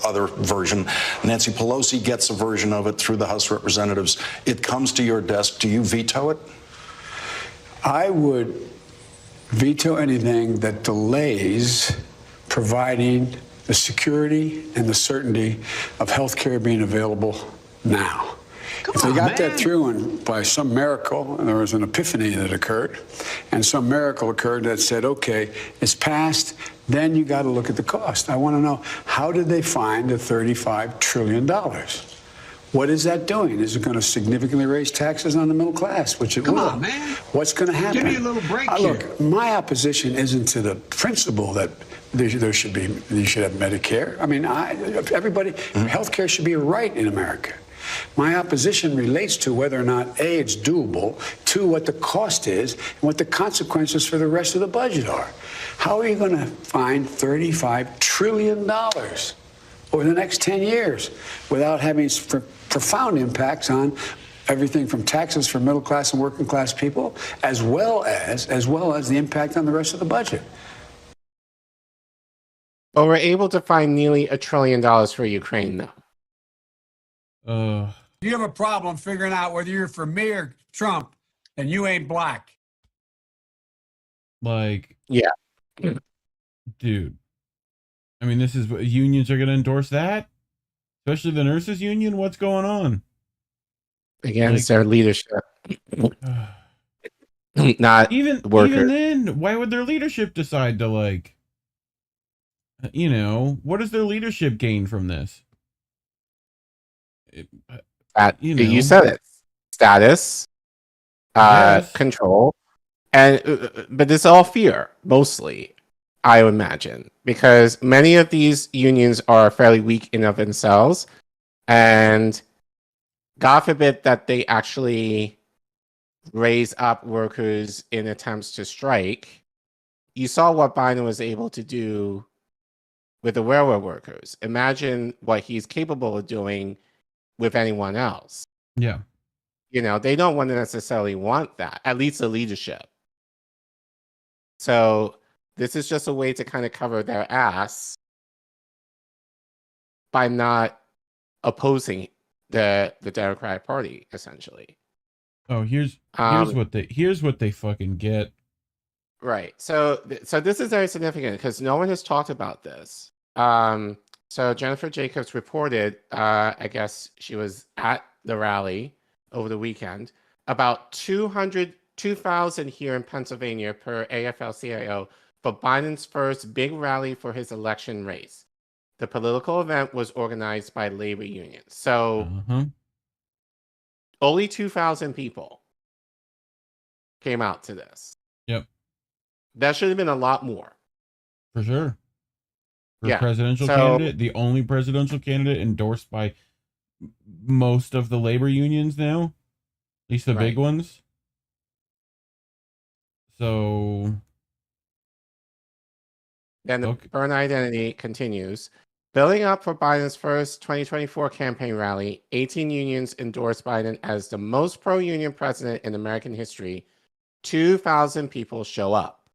other version. Nancy Pelosi gets a version of it through the House of Representatives. It comes to your desk. Do you veto it? I would veto anything that delays providing the security and the certainty of health care being available now. If they got that through and by some miracle, and there was an epiphany that occurred, and some miracle occurred that said, okay, it's passed, then you got to look at the cost. I want to know, how did they find the $35 trillion? What is that doing? Is it going to significantly raise taxes on the middle class, which it will? Come on, man. What's going to happen? Give me a little break here. Look, my opposition isn't to the principle that you should have Medicare. I mean, everybody, healthcare should be a right in America. My opposition relates to whether or not, A, it's doable, two, what the cost is, and what the consequences for the rest of the budget are. How are you going to find $35 trillion over the next 10 years without having profound impacts on everything from taxes for middle class and working class people, as well as the impact on the rest of the budget? But we're able to find nearly $1 trillion for Ukraine, though. You have a problem figuring out whether you're for me or Trump, and you ain't black. Like, yeah, dude. I mean, this is what unions are going to endorse that, especially the nurses union. What's going on? Against their leadership, not even workers. Even then, why would their leadership decide to what does their leadership gain from this? You said it. Status, control, but this is all fear, mostly, I would imagine, because many of these unions are fairly weak in of themselves, and God forbid that they actually raise up workers in attempts to strike. You saw what Biden was able to do with the railroad workers. Imagine what he's capable of doing with anyone else. Yeah. They don't want to necessarily want that, at least the leadership. So this is just a way to kind of cover their ass by not opposing the Democratic Party, essentially. Oh, here's what they fucking get. Right. So this is very significant because no one has talked about this. So Jennifer Jacobs reported, I guess she was at the rally over the weekend, about 2,000 here in Pennsylvania per AFL-CIO for Biden's first big rally for his election race. The political event was organized by labor unions. So only 2,000 people came out to this. Yep. That should have been a lot more. For sure. Presidential candidate, the only presidential candidate endorsed by most of the labor unions now, at least the big ones. So then the burn identity continues. Building up for Biden's first 2024 campaign rally, 18 unions endorsed Biden as the most pro-union president in American history. 2,000 people show up.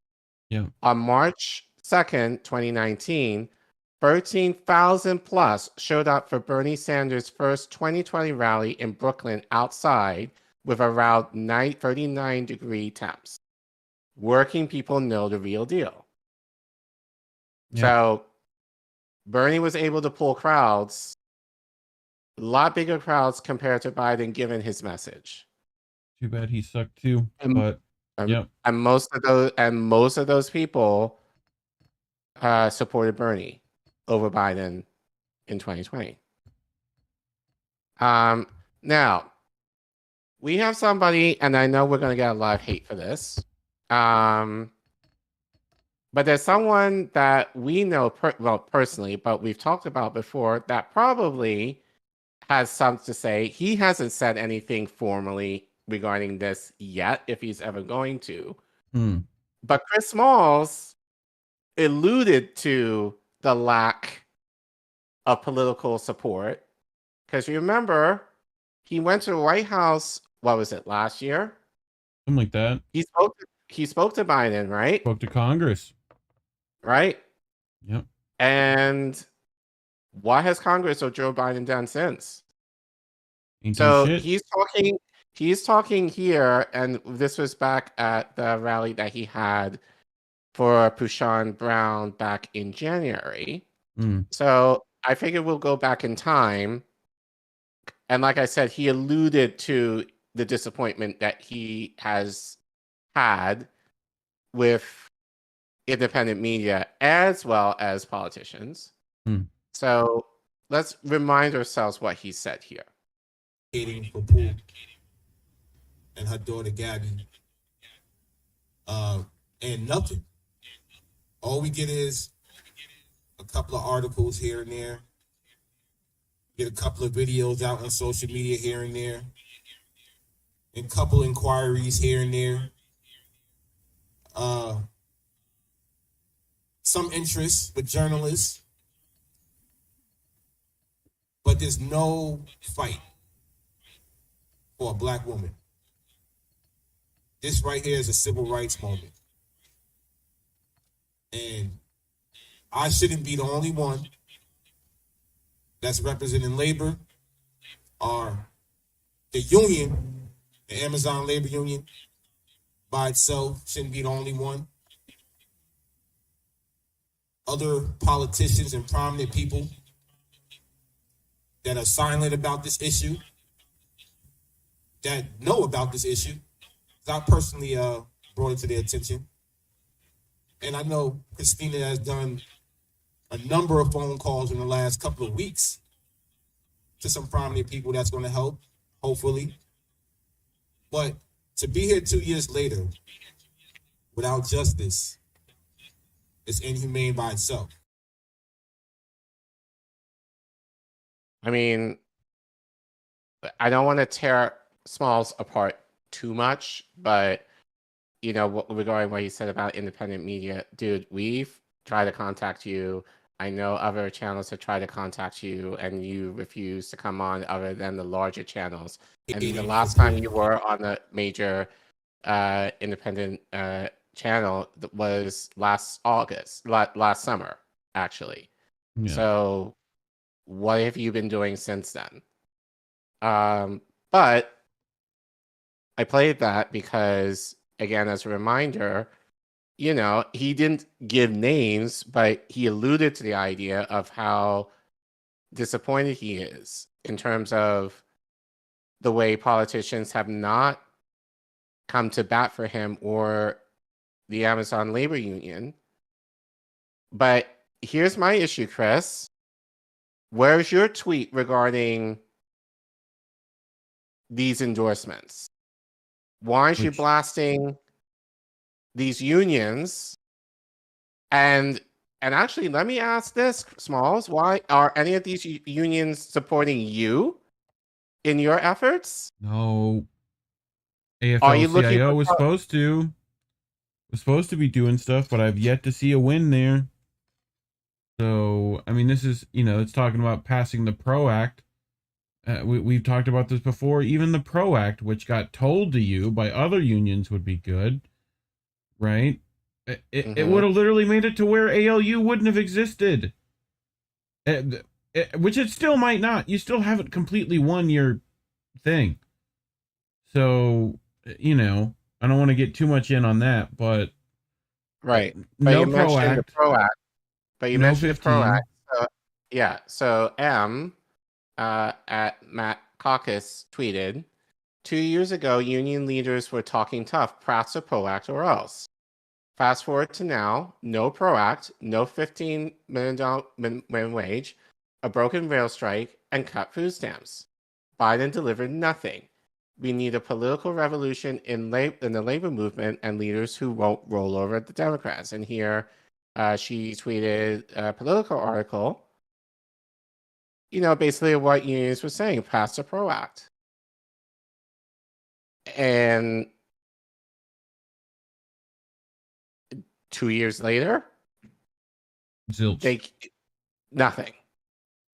Yeah. On March 2nd, 2019, 13,000 plus showed up for Bernie Sanders' first 2020 rally in Brooklyn outside with around 39-degree temps. Working people know the real deal. Yeah. So Bernie was able to pull crowds, a lot bigger crowds compared to Biden, given his message. Too bad he sucked too. But and most of those people supported Bernie over Biden in 2020. Now, we have somebody, and I know we're going to get a lot of hate for this, but there's someone that we know, personally, but we've talked about before, that probably has something to say. He hasn't said anything formally regarding this yet, if he's ever going to. But Chris Smalls alluded to the lack of political support, because remember, he went to the White House, what was it, last year? Something like that. He spoke to Biden, right? Spoke to Congress. Right? Yep. And what has Congress or Joe Biden done since? So he's talking here, and this was back at the rally that he had for Pushan Brown back in January. So I figured we'll go back in time. And like I said, he alluded to the disappointment that he has had with independent media as well as politicians. So let's remind ourselves what he said here. advocating for Pooh and her daughter Gabby, and nothing. All we get is a couple of articles here and there, get a couple of videos out on social media here and there, and a couple inquiries here and there. Some interest with journalists, but there's no fight for a black woman. This right here is a civil rights moment. And I shouldn't be the only one that's representing labor or the union, the Amazon Labor Union by itself shouldn't be the only one. Other politicians and prominent people that are silent about this issue, that know about this issue. I personally brought it to their attention. And I know Christina has done a number of phone calls in the last couple of weeks to some prominent people that's going to help, hopefully. But to be here 2 years later without justice is inhumane by itself. I mean, I don't want to tear Smalls apart too much, but you know, regarding what you said about independent media, dude, we've tried to contact you. I know other channels have tried to contact you, and you refuse to come on other than the larger channels. And the last time you were on a major independent channel was last summer, actually. Yeah. So what have you been doing since then? But I played that because, again, as a reminder, you know, he didn't give names, but he alluded to the idea of how disappointed he is in terms of the way politicians have not come to bat for him or the Amazon Labor Union. But here's my issue, Chris. Where's your tweet regarding these endorsements? Why aren't you blasting these unions? And actually, let me ask this, Smalls. Why are any of these unions supporting you in your efforts? No. AFL-CIO was supposed to be doing stuff, but I've yet to see a win there. So, I mean, this is, you know, it's talking about passing the PRO Act. We've talked about this before. Even the PRO Act, which got told to you by other unions would be good, right? It would have literally made it to where ALU wouldn't have existed. Which it still might not. You still haven't completely won your thing. So, you know, I don't want to get too much in on that, but... Right. But no you PRO mentioned Act. the PRO Act. But you No mentioned 15. the PRO Act. So, yeah. So M at Matt Caucus tweeted, 2 years ago, union leaders were talking tough, pass a PRO Act or else. Fast forward to now, no PRO Act, no $15 minimum wage, a broken rail strike, and cut food stamps. Biden delivered nothing. We need a political revolution in the labor movement and leaders who won't roll over the Democrats. And here she tweeted a political article, you know, basically what unions were saying, pass the PRO Act. And 2 years later, zilch. Nothing.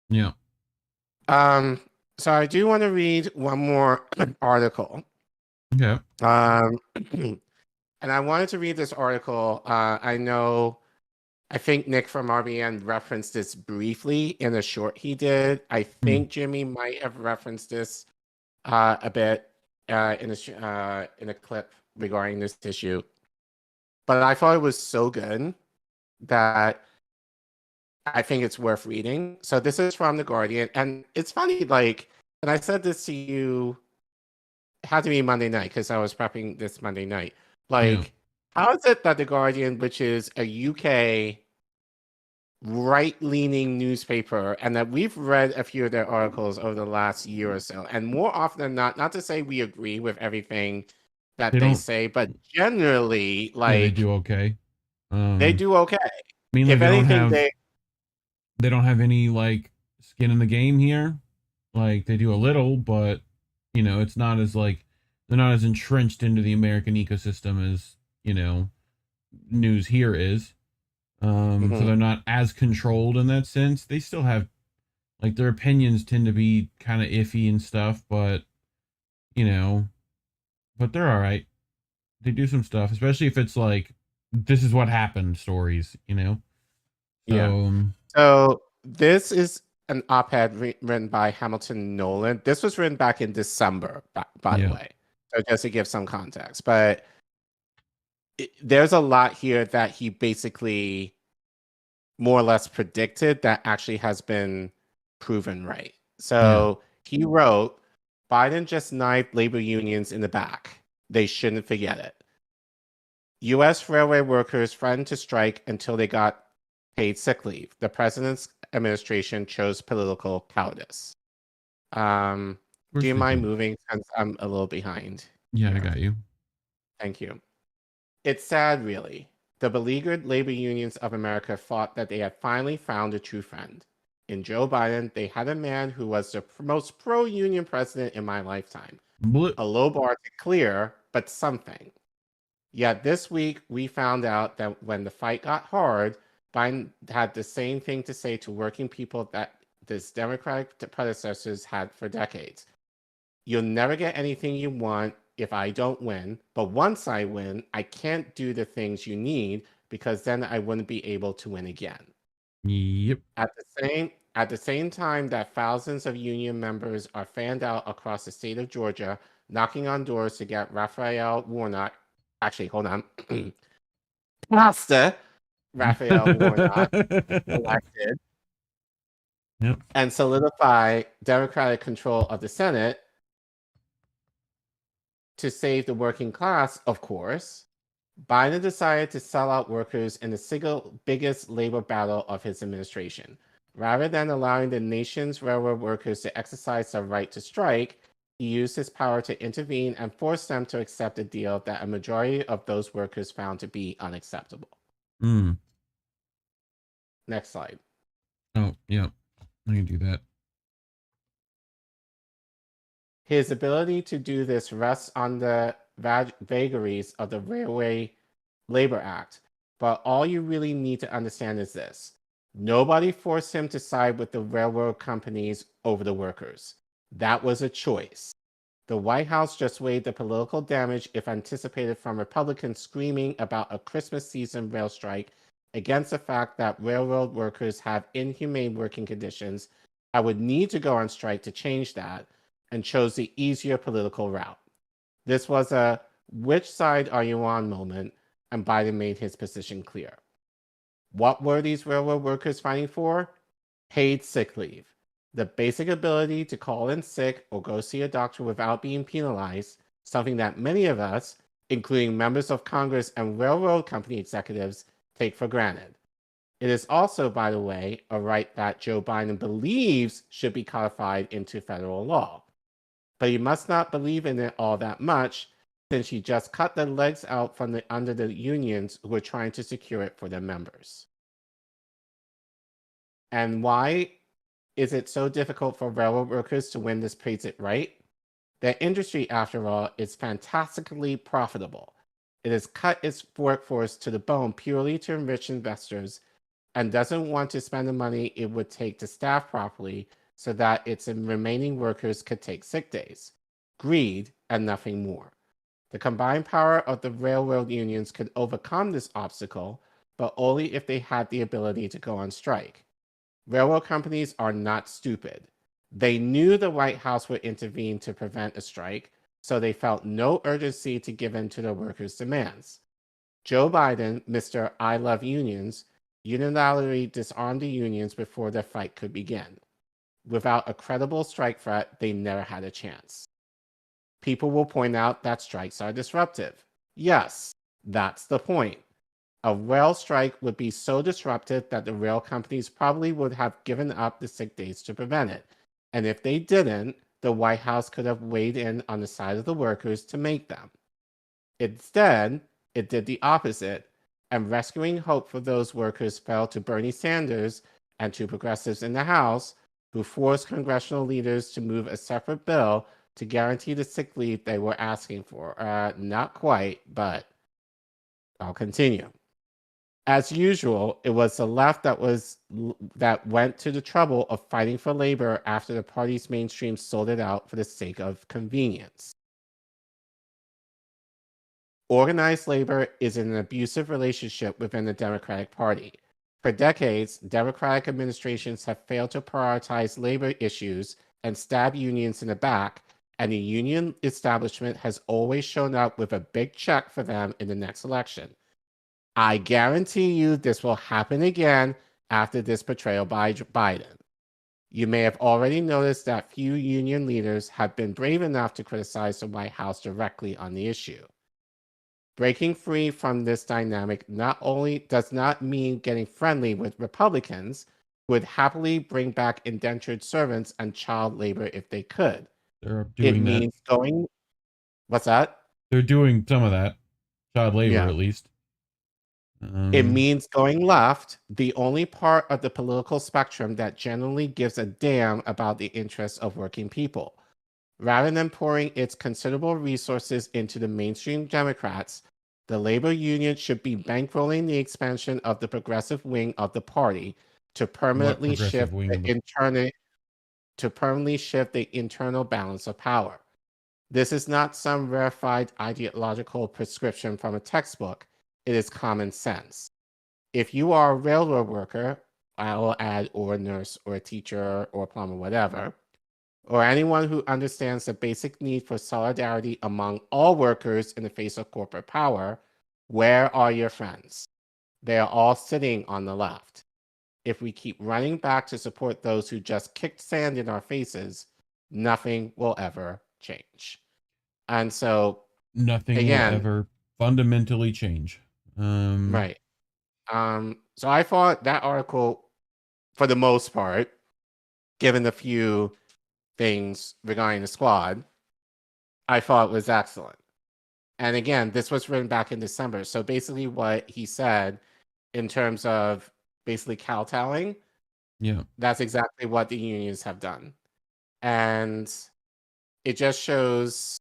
Yeah. So I do want to read one more article. Okay. And I wanted to read this article. I think Nick from RBN referenced this briefly in a short he did. I think Jimmy might have referenced this a bit in a clip regarding this issue. But I thought it was so good that I think it's worth reading. So this is from The Guardian. And it's funny, like, and I said this to you, it had to be Monday night because I was prepping this Monday night. Like, how is it that The Guardian, which is a UK right-leaning newspaper, and that we've read a few of their articles over the last year or so, and more often than not to say we agree with everything that they say, but generally, like, they do okay. They do okay. I mean, like, if anything, they don't have any like skin in the game here. Like, they do a little, but you know, it's not as like they're not as entrenched into the American ecosystem as, you know, news here is. So they're not as controlled in that sense. They still have, like, their opinions tend to be kind of iffy and stuff, but you know, but they're all right. They do some stuff, especially if it's like, this is what happened stories, you know? So this is an op-ed written by Hamilton Nolan. This was written back in December, by the way. So just to give some context. But there's a lot here that he basically more or less predicted that actually has been proven right. So he wrote, Biden just knifed labor unions in the back. They shouldn't forget it. U.S. railway workers threatened to strike until they got paid sick leave. The president's administration chose political cowardice. Do you mind moving since I'm a little behind? Yeah, I got you. Thank you. It's sad, really. The beleaguered labor unions of America thought that they had finally found a true friend. In Joe Biden, they had a man who was the most pro-union president in my lifetime. A low bar to clear, but something. Yet this week, we found out that when the fight got hard, Biden had the same thing to say to working people that his Democratic predecessors had for decades. You'll never get anything you want if I don't win, but once I win, I can't do the things you need because then I wouldn't be able to win again. Yep. At the same time that thousands of union members are fanned out across the state of Georgia, knocking on doors to get Raphael Warnock. Actually, hold on. Pastor Raphael Warnock elected and solidify Democratic control of the Senate to save the working class, of course. Biden decided to sell out workers in the single biggest labor battle of his administration. Rather than allowing the nation's railroad workers to exercise their right to strike, he used his power to intervene and force them to accept a deal that a majority of those workers found to be unacceptable. Next slide. Oh, yeah. I can do that. His ability to do this rests on the vagaries of the Railway Labor Act, but all you really need to understand is this. Nobody forced him to side with the railroad companies over the workers. That was a choice. The White House just weighed the political damage if anticipated from Republicans screaming about a Christmas season rail strike against the fact that railroad workers have inhumane working conditions and would need to go on strike to change that, and chose the easier political route. This was a which side are you on moment, and Biden made his position clear. What were these railroad workers fighting for? Paid sick leave. The basic ability to call in sick or go see a doctor without being penalized, something that many of us, including members of Congress and railroad company executives, take for granted. It is also, by the way, a right that Joe Biden believes should be codified into federal law. But he must not believe in it all that much, since he just cut the legs out from under the unions who were trying to secure it for their members. And why is it so difficult for railroad workers to win this paid right? Their industry, after all, is fantastically profitable. It has cut its workforce to the bone purely to enrich investors and doesn't want to spend the money it would take to staff properly so that its remaining workers could take sick days. Greed and nothing more. The combined power of the railroad unions could overcome this obstacle, but only if they had the ability to go on strike. Railroad companies are not stupid. They knew the White House would intervene to prevent a strike, so they felt no urgency to give in to the workers' demands. Joe Biden, Mr. I Love Unions, unilaterally disarmed the unions before the fight could begin. Without a credible strike threat, they never had a chance. People will point out that strikes are disruptive. Yes, that's the point. A rail strike would be so disruptive that the rail companies probably would have given up the sick days to prevent it. And if they didn't, the White House could have weighed in on the side of the workers to make them. Instead, it did the opposite, and rescuing hope for those workers fell to Bernie Sanders and to progressives in the House, who forced congressional leaders to move a separate bill to guarantee the sick leave they were asking for. Not quite, but I'll continue. As usual, it was the left that went to the trouble of fighting for labor after the party's mainstream sold it out for the sake of convenience. Organized labor is in an abusive relationship within the Democratic Party. For decades, Democratic administrations have failed to prioritize labor issues and stab unions in the back, and the union establishment has always shown up with a big check for them in the next election. I guarantee you this will happen again after this betrayal by Biden. You may have already noticed that few union leaders have been brave enough to criticize the White House directly on the issue. Breaking free from this dynamic not only does not mean getting friendly with Republicans, who would happily bring back indentured servants and child labor if they could. They're doing that. Going. What's that? They're doing some of that. Child labor, at least. It means going left, the only part of the political spectrum that generally gives a damn about the interests of working people. Rather than pouring its considerable resources into the mainstream Democrats, the labor union should be bankrolling the expansion of the progressive wing of the party to permanently shift the internal balance of power. This is not some rarefied ideological prescription from a textbook. It is common sense. If you are a railroad worker, I will add, or a nurse, or a teacher, or a plumber, whatever, or anyone who understands the basic need for solidarity among all workers in the face of corporate power, where are your friends? They are all sitting on the left. If we keep running back to support those who just kicked sand in our faces, nothing will ever change. And so, nothing will ever fundamentally change. Right. So I thought that article, for the most part, given the few things regarding the squad, I thought was excellent. And again, this was written back in December. So basically what he said in terms of basically kowtowing, that's exactly what the unions have done. And it just shows,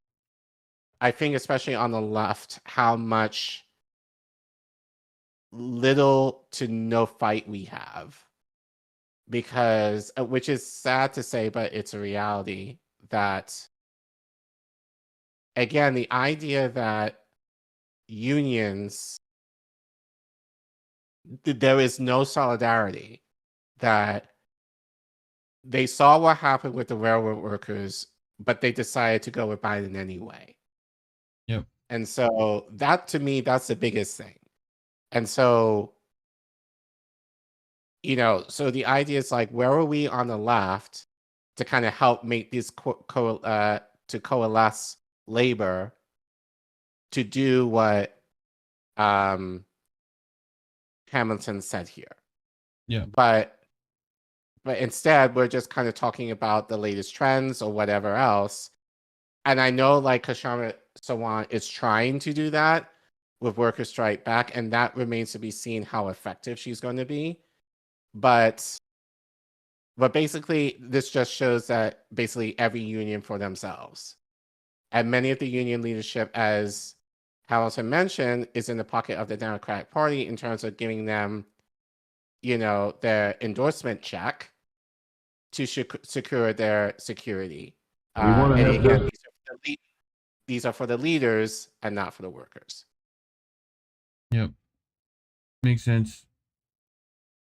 I think, especially on the left, how much little to no fight we have. Because, which is sad to say, but it's a reality that, again, the idea that unions, there is no solidarity, that they saw what happened with the railroad workers, but they decided to go with Biden anyway. Yep. And so that, to me, that's the biggest thing. And so, so the idea is like, where are we on the left to kind of help make these to coalesce labor to do what Hamilton said here? Yeah. But instead, we're just kind of talking about the latest trends or whatever else. And I know like Kashana Sawan is trying to do that with Workers Strike Back, and that remains to be seen how effective she's going to be. But basically, this just shows that basically every union for themselves. And many of the union leadership, as Hamilton mentioned, is in the pocket of the Democratic Party in terms of giving them, their endorsement check to secure their security. And again, these are for the leaders and not for the workers. Yep. Makes sense.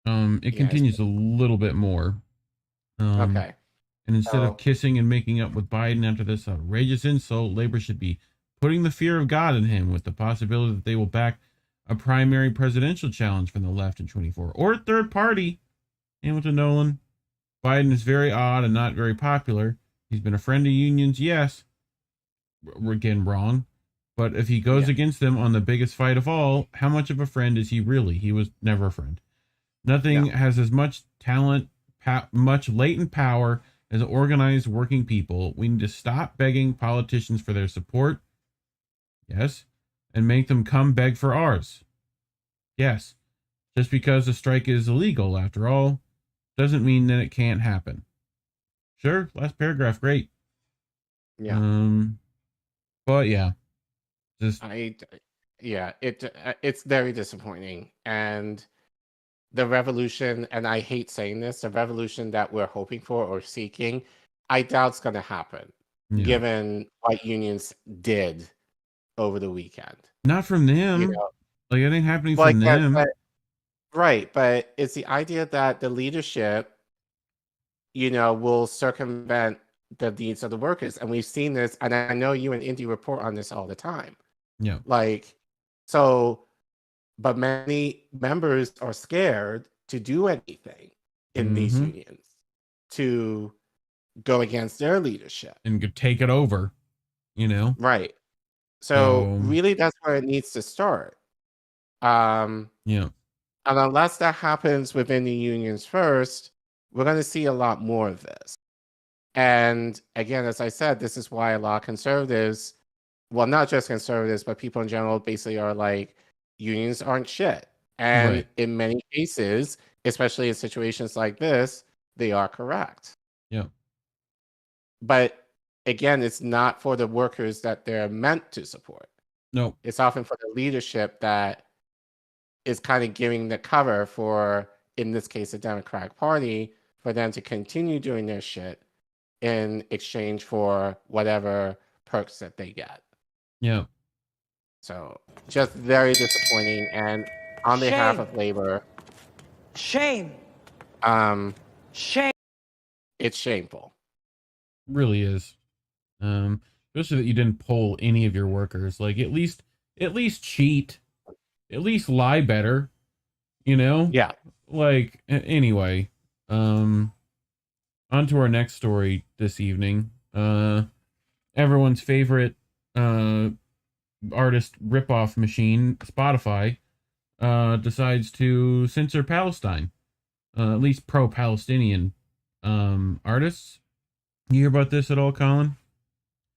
It continues a little bit more. Okay. And instead of kissing and making up with Biden after this outrageous insult, labor should be putting the fear of God in him with the possibility that they will back a primary presidential challenge from the left in 24 or a third party. Hamilton Nolan. Biden is very odd and not very popular. He's been a friend of unions, yes. Again, wrong. But if he goes against them on the biggest fight of all, how much of a friend is he really? He was never a friend. Nothing has as much talent, much latent power as organized working people. We need to stop begging politicians for their support. Yes. And make them come beg for ours. Yes. Just because a strike is illegal, after all, doesn't mean that it can't happen. Sure, last paragraph, great. Yeah. But yeah. It's very disappointing. And the revolution, and I hate saying this, the revolution that we're hoping for or seeking, I doubt it's going to happen, given what unions did over the weekend. Not from them. Like, it ain't happening from them. But it's the idea that the leadership, will circumvent the needs of the workers. And we've seen this, and I know you and Indy report on this all the time. Yeah. But many members are scared to do anything in these unions, to go against their leadership. And take it over, Right. So really that's where it needs to start. And unless that happens within the unions first, we're going to see a lot more of this. And again, as I said, this is why a lot of conservatives, well, not just conservatives, but people in general basically are like, unions aren't shit. And in many cases, especially in situations like this, they are correct. Yeah. But again, it's not for the workers that they're meant to support. No. It's often for the leadership that is kind of giving the cover for, in this case, the Democratic Party, for them to continue doing their shit in exchange for whatever perks that they get. Yeah. So just very disappointing. And on behalf of labor, shame. Shame. It's shameful. Really is. Especially that you didn't poll any of your workers. Like, at least cheat. At least lie better. Yeah. Like, anyway. On to our next story this evening. Everyone's favorite artist ripoff machine, Spotify, decides to censor Palestine. At least pro-Palestinian artists. You hear about this at all, Collin?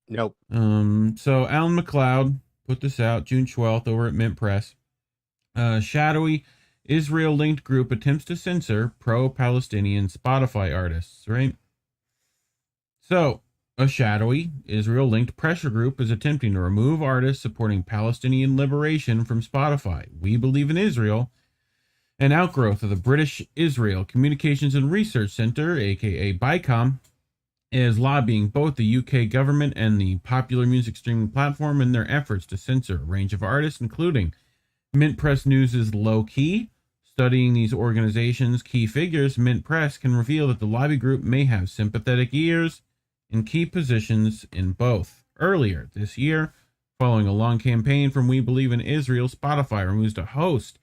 Nope. So Alan McLeod put this out June 12th over at Mint Press. Shadowy Israel-linked group attempts to censor pro-Palestinian Spotify artists, right? So, a shadowy Israel-linked pressure group is attempting to remove artists supporting Palestinian liberation from Spotify. We Believe in Israel, an outgrowth of the British Israel Communications and Research Center, aka BICOM, is lobbying both the UK government and the popular music streaming platform in their efforts to censor a range of artists, including Mint Press News' Low Key. Studying these organizations' key figures, Mint Press can reveal that the lobby group may have sympathetic ears in key positions in both. Earlier this year, following a long campaign from We Believe in Israel, Spotify removed a host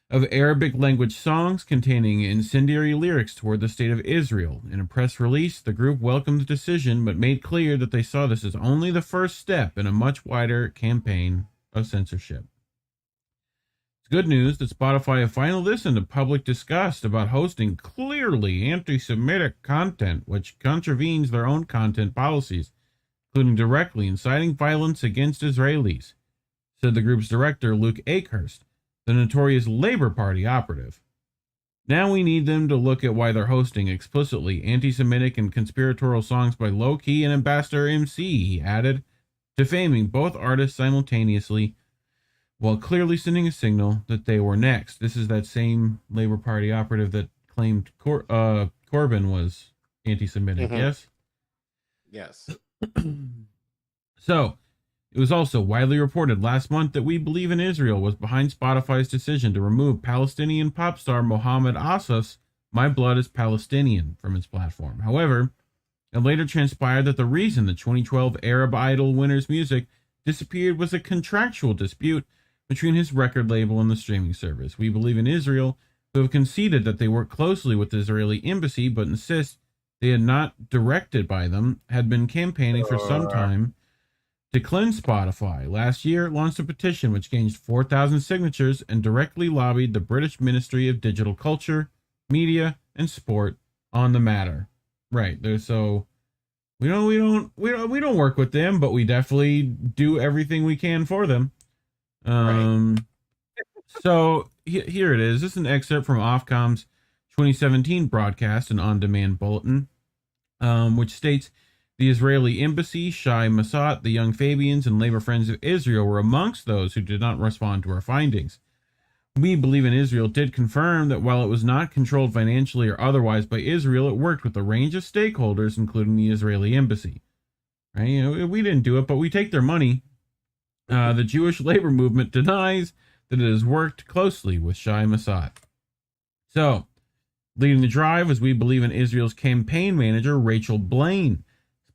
of Arabic language songs containing incendiary lyrics toward the state of Israel. In a press release, the group welcomed the decision, but made clear that they saw this as only the first step in a much wider campaign of censorship. It's good news that Spotify have finally listened to public disgust about hosting clearly anti-Semitic content, which contravenes their own content policies, including directly inciting violence against Israelis, said the group's director, Luke Akehurst, the notorious Labour Party operative. Now we need them to look at why they're hosting explicitly anti-Semitic and conspiratorial songs by Low Key and Ambassador MC, he added, defaming both artists simultaneously, while clearly sending a signal that they were next. This is that same Labour Party operative that claimed Corbyn was anti-Semitic, yes? Yes. So, it was also widely reported last month that We Believe in Israel was behind Spotify's decision to remove Palestinian pop star Mohammed Asaf's My Blood is Palestinian from its platform. However, it later transpired that the reason the 2012 Arab Idol winner's music disappeared was a contractual dispute between his record label and the streaming service. We Believe in Israel, who have conceded that they work closely with the Israeli embassy but insist they had not directed by them, had been campaigning for some time to cleanse Spotify. Last year, it launched a petition which gained 4,000 signatures and directly lobbied the British Ministry of Digital Culture, Media, and Sport on the matter. Right. So we don't work with them, but we definitely do everything we can for them. So here it is. This is an excerpt from Ofcom's 2017 broadcast and on-demand bulletin, which states the Israeli embassy, Shai Massat, the Young Fabians, and Labor Friends of Israel were amongst those who did not respond to our findings. We Believe in Israel did confirm that while it was not controlled financially or otherwise by Israel, it worked with a range of stakeholders, including the Israeli embassy. Right? You know, we didn't do it, but we take their money. The Jewish labor movement denies that it has worked closely with Shai Massat. So, leading the drive was We Believe in Israel's campaign manager, Rachel Blaine.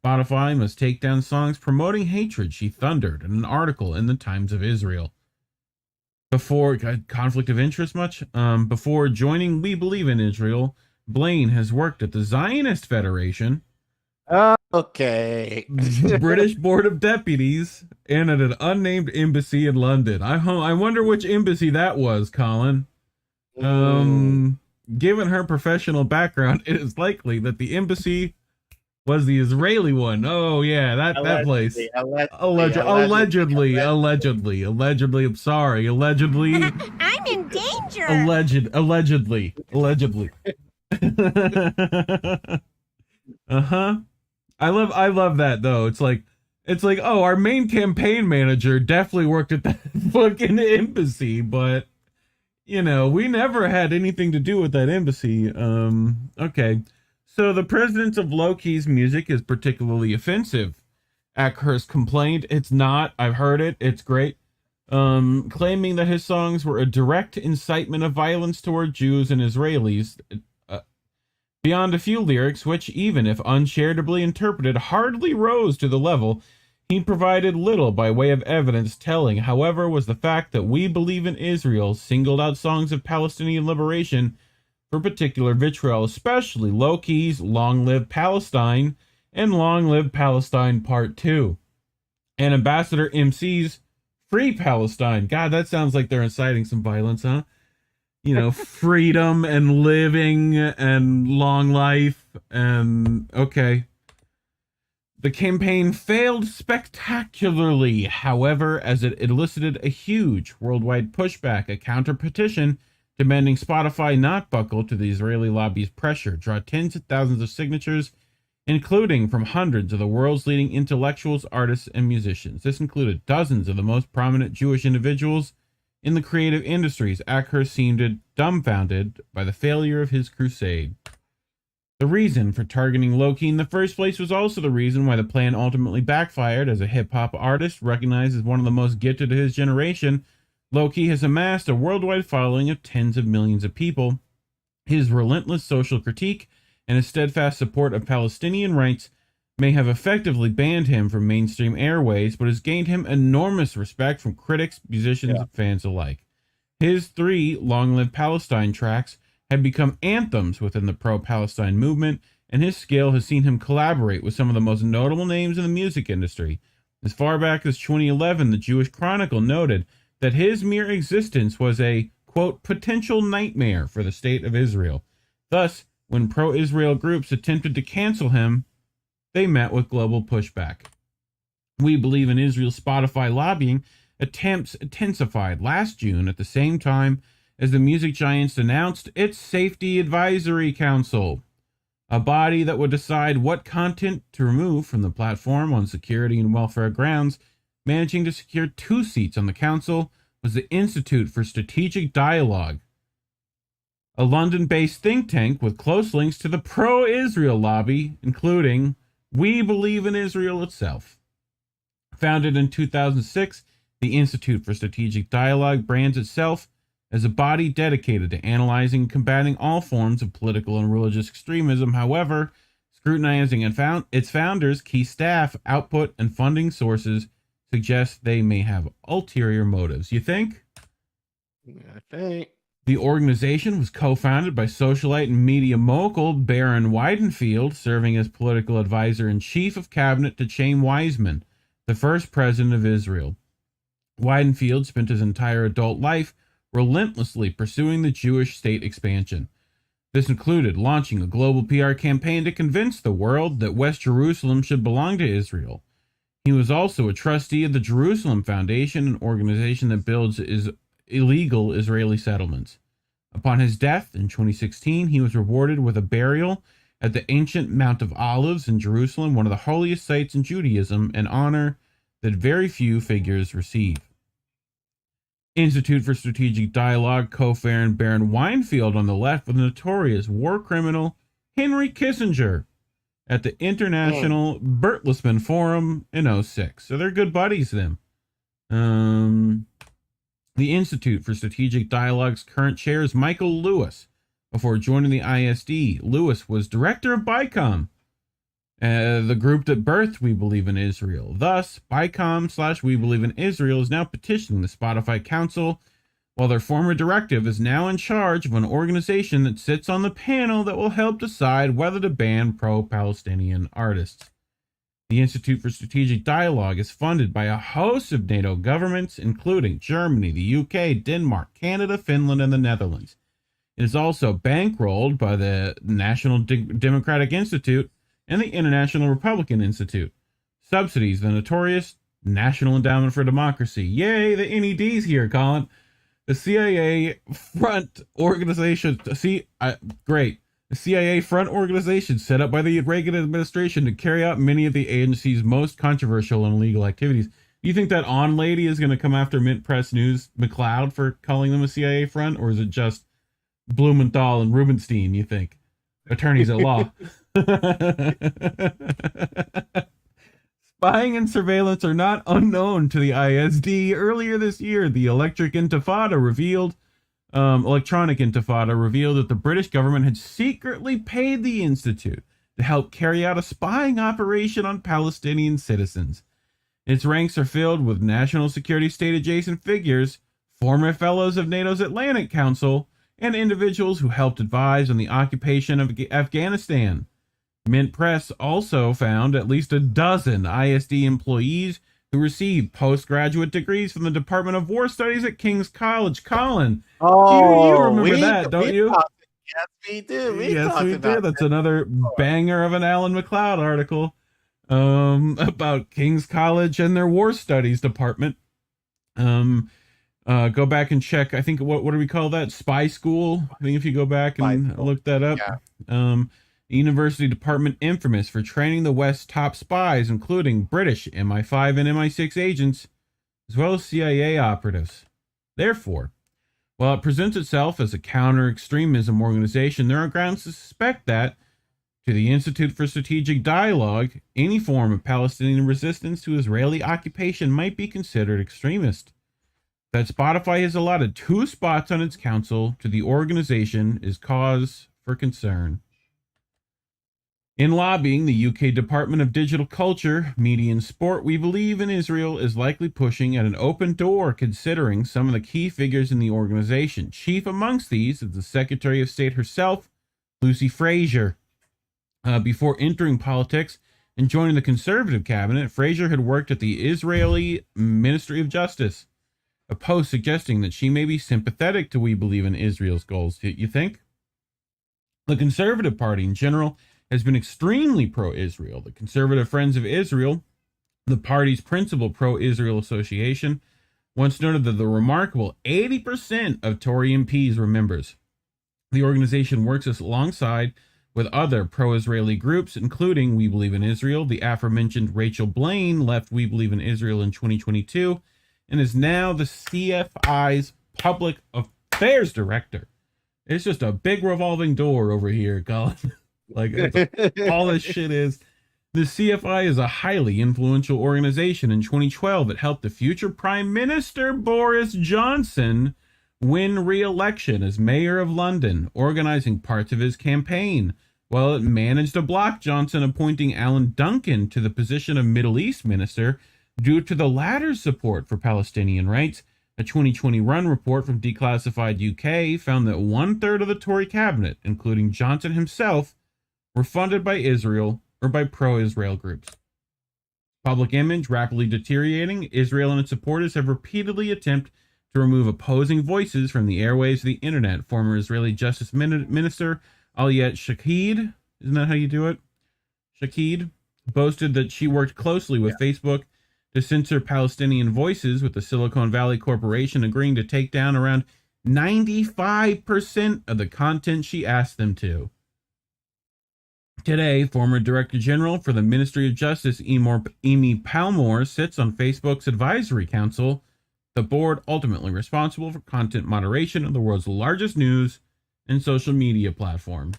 Spotify must take down songs promoting hatred, she thundered in an article in the Times of Israel. Before conflict of interest much? Before joining We Believe in Israel, Blaine has worked at the Zionist Federation, Okay. British Board of Deputies, and at an unnamed embassy in London. I wonder which embassy that was, Collin. Given her professional background, it is likely that the embassy was the Israeli one. Oh yeah, that place. Allegedly. I'm sorry. Allegedly. I'm in danger. Allegedly. I love that though. It's like, oh, our main campaign manager definitely worked at that fucking embassy, but you know, we never had anything to do with that embassy. Okay. So the president of Loki's music is particularly offensive. Ackhurst complained. It's not. I've heard it. It's great. Claiming that his songs were a direct incitement of violence toward Jews and Israelis. Beyond a few lyrics, which, even if uncharitably interpreted, hardly rose to the level, he provided little by way of evidence. Telling, however, was the fact that We Believe in Israel singled out songs of Palestinian liberation for particular vitriol, especially Loki's Long Live Palestine and Long Live Palestine Part 2. And Ambassador MC's Free Palestine. God, that sounds like they're inciting some violence, huh? You know, freedom and living and long life and okay. The campaign failed spectacularly, however, as it elicited a huge worldwide pushback. A counter petition demanding Spotify not buckle to the Israeli lobby's pressure draw tens of thousands of signatures, including from hundreds of the world's leading intellectuals, artists, and musicians. This included dozens of the most prominent Jewish individuals in the creative industries. Ackhurst seemed dumbfounded by the failure of his crusade. The reason for targeting Loki in the first place was also the reason why the plan ultimately backfired. As a hip-hop artist recognized as one of the most gifted of his generation, Loki has amassed a worldwide following of tens of millions of people. His relentless social critique and his steadfast support of Palestinian rights may have effectively banned him from mainstream airways, but has gained him enormous respect from critics, musicians, and fans alike. His 3 Long Live Palestine tracks have become anthems within the pro-Palestine movement, and his skill has seen him collaborate with some of the most notable names in the music industry. As far back as 2011, the Jewish Chronicle noted that his mere existence was a, quote, potential nightmare for the state of Israel. Thus, when pro-Israel groups attempted to cancel him, they met with global pushback. We Believe in Israel's Spotify lobbying attempts intensified last June at the same time as the music giants announced its Safety Advisory Council, a body that would decide what content to remove from the platform on security and welfare grounds. Managing to secure 2 seats on the council was the Institute for Strategic Dialogue, a London-based think tank with close links to the pro-Israel lobby, including We Believe in Israel itself. Founded in 2006, the Institute for Strategic Dialogue brands itself as a body dedicated to analyzing and combating all forms of political and religious extremism. However, scrutinizing its founders, key staff, output, and funding sources suggest they may have ulterior motives. You think? I think. The organization was co-founded by socialite and media mogul Baron Weidenfeld, serving as political advisor and chief of cabinet to Chaim Weizmann. the first president of Israel. Weidenfeld spent his entire adult life relentlessly pursuing the Jewish state expansion. This included launching a global PR campaign to convince the world that West Jerusalem should belong to Israel. He was also a trustee of the Jerusalem Foundation, an organization that builds illegal Israeli settlements. Upon his death in 2016, he was rewarded with a burial at the ancient Mount of Olives in Jerusalem, one of the holiest sites in Judaism, an honor that very few figures receive. Institute for Strategic Dialogue co-founder Baron Weinfeld on the left with the notorious war criminal Henry Kissinger at the International Bertelsmann Forum in 2006. So they're good buddies, them. The Institute for Strategic Dialogue's current chair is Michael Lewis. Before joining the ISD, Lewis was director of BICOM, the group that birthed We Believe in Israel. Thus, BICOM/We Believe in Israel is now petitioning the Spotify Council, while their former directive is now in charge of an organization that sits on the panel that will help decide whether to ban pro-Palestinian artists. The Institute for Strategic Dialogue is funded by a host of NATO governments, including Germany, the UK, Denmark, Canada, Finland, and the Netherlands. It is also bankrolled by the National Democratic Institute and the International Republican Institute. Subsidies the notorious National Endowment for Democracy. Yay, the NED's here, Collin. The CIA front organization. Great. The CIA front organization set up by the Reagan administration to carry out many of the agency's most controversial and illegal activities. Do you think that On lady is going to come after Mint Press News McLeod for calling them a CIA front, or is it just Blumenthal and Rubenstein, you think? Attorneys at law. Spying and surveillance are not unknown to the ISD. Earlier this year, the Electronic Intifada revealed that the British government had secretly paid the Institute to help carry out a spying operation on Palestinian citizens. Its ranks are filled with national security state-adjacent figures, former fellows of NATO's Atlantic Council, and individuals who helped advise on the occupation of Afghanistan. Mint Press also found at least a dozen ISD employees who received postgraduate degrees from the Department of War Studies at King's College. Collin, you remember that, don't you? Yes, we do. Yes, we do. That's another banger of an Alan McLeod article about King's College and their War Studies department. Go back and check. I think what do we call that? Spy school. I think if you go back and look that up. Yeah. The University Department infamous for training the West's top spies, including British MI5 and MI6 agents, as well as CIA operatives. Therefore, while it presents itself as a counter-extremism organization, there are grounds to suspect that, to the Institute for Strategic Dialogue, any form of Palestinian resistance to Israeli occupation might be considered extremist. That Spotify has allotted 2 spots on its council to the organization is cause for concern. In lobbying the UK Department of Digital Culture, Media and Sport, We Believe in Israel is likely pushing at an open door considering some of the key figures in the organization. Chief amongst these is the Secretary of State herself, Lucy Fraser. Before entering politics and joining the Conservative cabinet, Fraser had worked at the Israeli Ministry of Justice, a post suggesting that she may be sympathetic to We Believe in Israel's goals. You think? The Conservative Party in general has been extremely pro-Israel. The Conservative Friends of Israel, the party's principal pro-Israel association, once noted that the remarkable 80% of Tory MPs were members. The organization works alongside with other pro-Israeli groups, including We Believe in Israel. The aforementioned Rachel Blaine left We Believe in Israel in 2022 and is now the CFI's Public Affairs Director. It's just a big revolving door over here, Collin. Like, all this shit is. The CFI is a highly influential organization. In 2012, it helped the future Prime Minister Boris Johnson win re-election as mayor of London, organizing parts of his campaign, while it managed to block Johnson appointing Alan Duncan to the position of Middle East Minister due to the latter's support for Palestinian rights. A 2020 Run report from Declassified UK found that 1/3 of the Tory cabinet, including Johnson himself, were funded by Israel or by pro-Israel groups. Public image rapidly deteriorating. Israel and its supporters have repeatedly attempted to remove opposing voices from the airwaves of the internet. Former Israeli Justice Minister Aliyat Shaked, isn't that how you do it? Shaked boasted that she worked closely with Facebook to censor Palestinian voices, with the Silicon Valley Corporation agreeing to take down around 95% of the content she asked them to. Today, former Director General for the Ministry of Justice Amy Palmore sits on Facebook's advisory council, the board ultimately responsible for content moderation of the world's largest news and social media platform.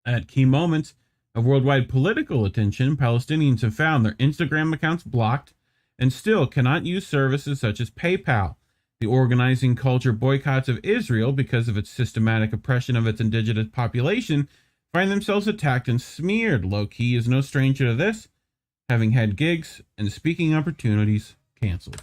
At key moments of worldwide political attention, Palestinians have found their Instagram accounts blocked and still cannot use services such as PayPal. The organizing culture boycotts of Israel, because of its systematic oppression of its indigenous population, find themselves attacked and smeared. Low-key is no stranger to this, having had gigs and speaking opportunities canceled.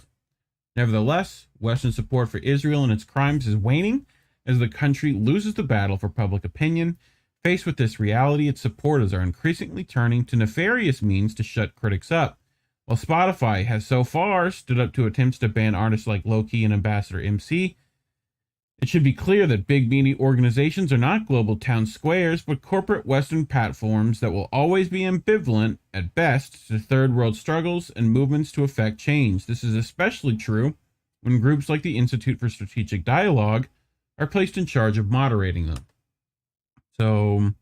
Nevertheless, Western support for Israel and its crimes is waning as the country loses the battle for public opinion. Faced with this reality, its supporters are increasingly turning to nefarious means to shut critics up. While Spotify has so far stood up to attempts to ban artists like Low-key and Ambassador MC, it should be clear that big media organizations are not global town squares, but corporate Western platforms that will always be ambivalent, at best, to third world struggles and movements to effect change. This is especially true when groups like the Institute for Strategic Dialogue are placed in charge of moderating them. So,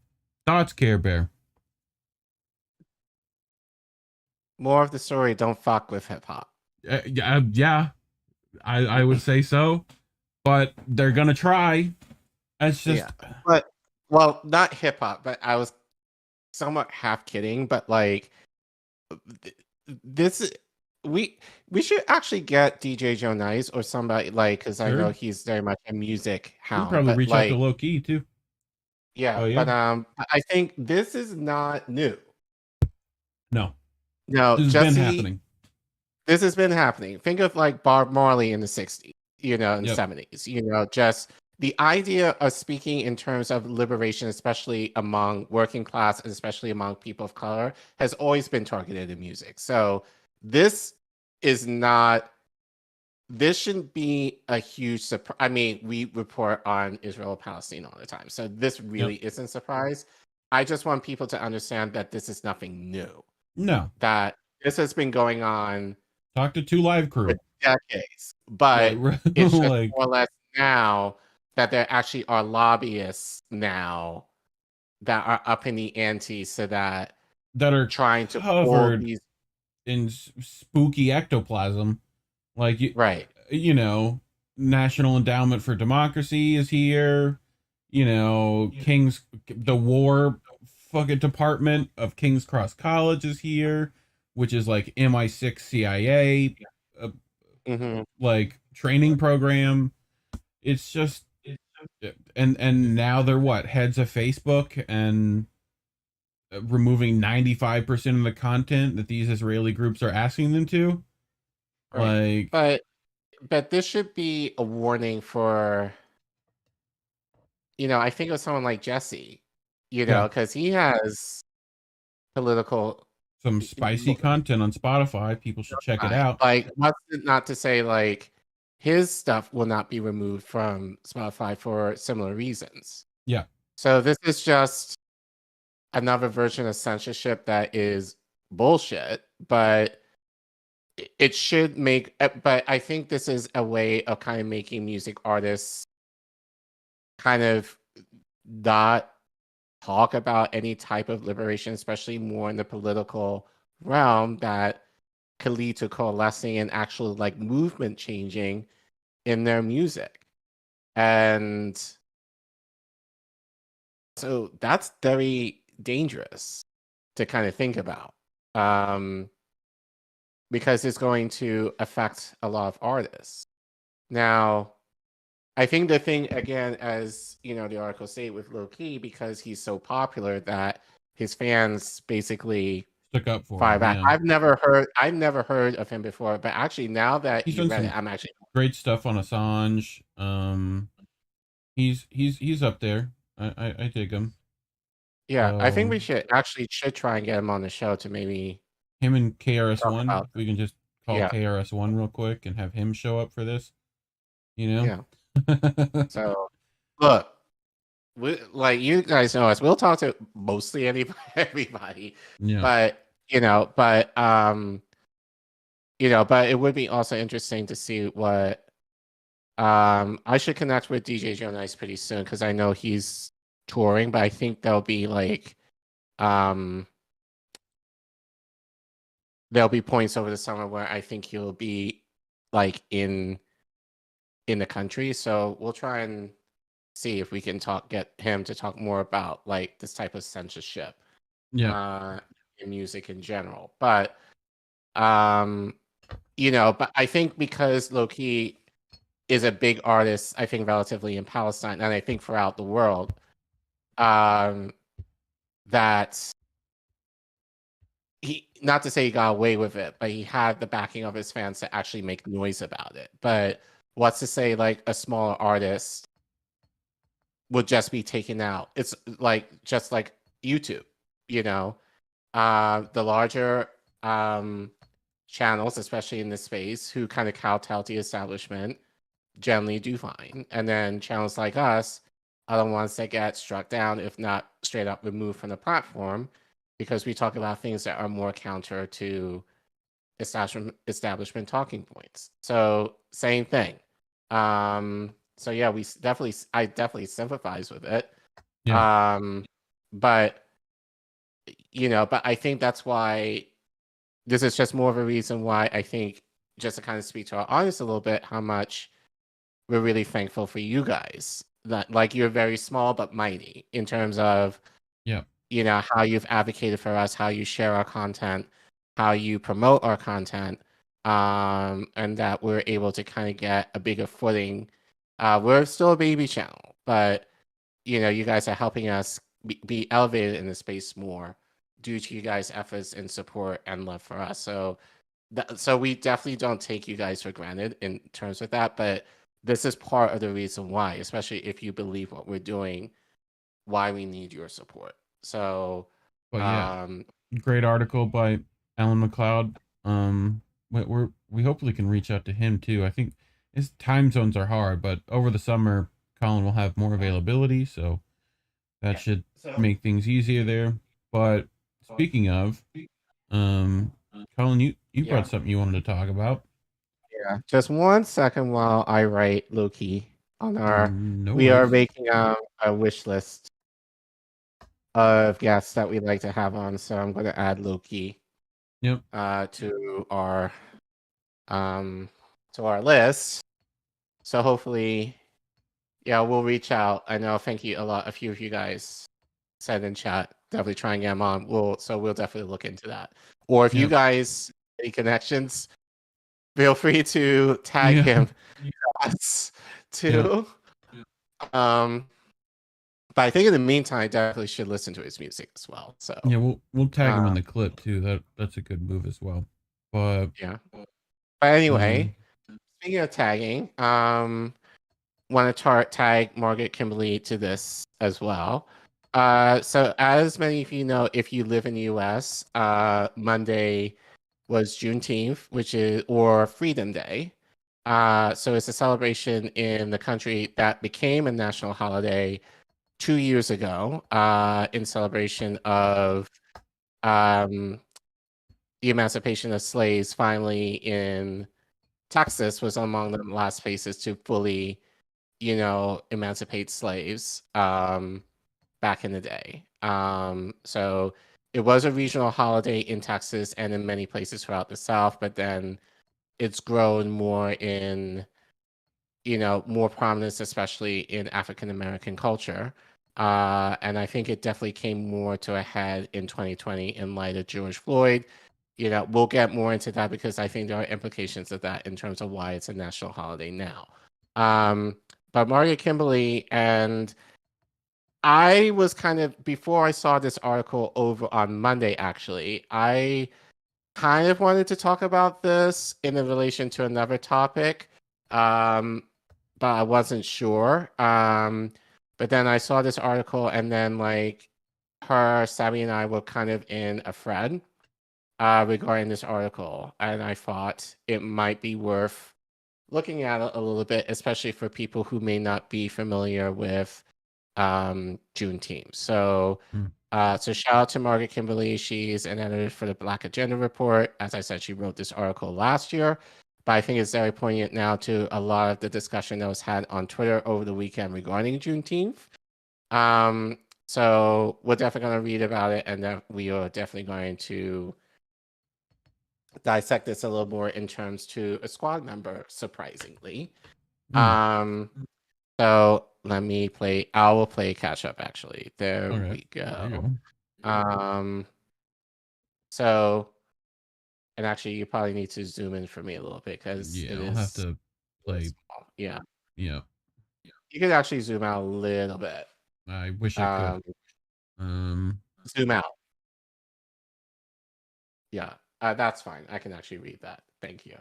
thoughts, Care Bear? More of the story, don't fuck with hip-hop. Yeah, I would say so. But they're gonna try. It's just, but well, not hip hop. But I was somewhat half kidding. But like, this we should actually get DJ Joe Nice or somebody, like, because I know he's very much a music hound. We'll probably reach like, out to Low-key too. Yeah, but I think this is not new. No, this has been happening. This has been happening. Think of like Bob Marley in the 60s. In the 70s, just the idea of speaking in terms of liberation, especially among working class and especially among people of color, has always been targeted in music. So this shouldn't be a huge surprise. I mean, we report on Israel Palestine all the time, so this really isn't a surprise. I just want people to understand that this is nothing new. No, that this has been going on. Talk to 2 Live Crew. Decades, but it's just like, more or less now that there actually are lobbyists now that are up in the ante, so that are trying to covered these in spooky ectoplasm, like National Endowment for Democracy is here, the War fucking Department of King's Cross College is here, which is like MI6 CIA. Like training program. It's just, and now they're heads of Facebook and removing 95% of the content that these Israeli groups are asking them to. Like, but this should be a warning for, I think of someone like Jesse, because he has political. Some spicy content on Spotify. People should check it out. Like, not to say like his stuff will not be removed from Spotify for similar reasons. Yeah. So this is just another version of censorship that is bullshit, but it should make. But I think this is a way of kind of making music artists kind of not talk about any type of liberation, especially more in the political realm, that could lead to coalescing and actual like movement changing in their music. And so that's very dangerous to kind of think about, because it's going to affect a lot of artists. Now, I think the thing, again, as the article say with Low-key, because he's so popular that his fans basically stuck up for him. Yeah. I've never heard of him before, but actually now that he's you done read it, I'm actually great stuff on Assange. He's up there. I dig him. Yeah, I think we should try and get him on the show to maybe him and KRS-One. about We can just call yeah. KRS-One real quick and have him show up for this. You know? Yeah. So, look, like you guys know us, we'll talk to mostly everybody. Yeah. But but it would be also interesting to see what. I should connect with DJ Joe Nice pretty soon because I know he's touring, but I think there'll be like, there'll be points over the summer where I think he'll be like in the country. So we'll try and see if we can get him to talk more about like this type of censorship, in music in general. But but I think because Low-Key is a big artist, I think relatively in Palestine, and I think throughout the world, that he, not to say he got away with it, but he had the backing of his fans to actually make noise about it. But what's to say like a smaller artist would just be taken out? It's like just like YouTube, the larger channels, especially in this space, who kind of kowtow to the establishment, generally do fine. And then channels like us are the ones that get struck down, if not straight up removed from the platform, because we talk about things that are more counter to establishment talking points. So same thing. So yeah, I definitely sympathize with it. Yeah. But I think that's why this is just more of a reason why I think, just to kind of speak to our audience a little bit, how much we're really thankful for you guys. That like you're very small but mighty in terms of how you've advocated for us, how you share our content, how you promote our content, and that we're able to kind of get a bigger footing. We're still a baby channel, but you guys are helping us be elevated in the space more due to you guys' efforts and support and love for us. So we definitely don't take you guys for granted in terms of that, but this is part of the reason why, especially if you believe what we're doing, why we need your support. So, great article by Alan McLeod. We hopefully can reach out to him too. I think his time zones are hard, but over the summer, Collin will have more availability, so that should make things easier there. But speaking of, Collin, you brought something you wanted to talk about. Yeah, just 1 second while I write Low-Key on our. We are making a wish list of guests that we'd like to have on, so I'm going to add Low-Key. Yep. To our list. So hopefully, we'll reach out. I know. Thank you a few of you guys said in chat. Definitely try and get him on. We'll definitely look into that. Or if you guys any connections, feel free to tag him us too. But I think in the meantime, I definitely should listen to his music as well. So we'll tag him in the clip too. That's a good move as well. But But anyway, speaking of tagging, want to tag Margaret Kimberly to this as well. So as many of you know, if you live in the US, Monday was Juneteenth, or Freedom Day. So it's a celebration in the country that became a national holiday 2 years ago, in celebration of the emancipation of slaves. Finally in Texas was among the last places to fully, emancipate slaves back in the day. So it was a regional holiday in Texas and in many places throughout the South, but then it's grown more in, more prominence, especially in African American culture. And I think it definitely came more to a head in 2020 in light of George Floyd. We'll get more into that because I think there are implications of that in terms of why it's a national holiday now. But Margaret Kimberly, and I was before I saw this article over on Monday, actually, I kind of wanted to talk about this in relation to another topic, but I wasn't sure. But then I saw this article, and then Sabby and I were kind of in a thread regarding this article, and I thought it might be worth looking at it a little bit, especially for people who may not be familiar with Juneteenth. So, so shout out to Margaret Kimberly. She's an editor for the Black Agenda Report. As I said, she wrote this article last year, but I think it's very poignant now to a lot of the discussion that was had on Twitter over the weekend regarding Juneteenth. So we're definitely going to read about it, and then we are definitely going to dissect this a little more in terms to a squad member, surprisingly. So let me play. I will play catch up. Actually, there we go. So, and actually, you probably need to zoom in for me a little bit because I'll have to play. Yeah. Yeah. You could actually zoom out a little bit. I wish I could. Zoom out. Yeah, that's fine. I can actually read that. Thank you.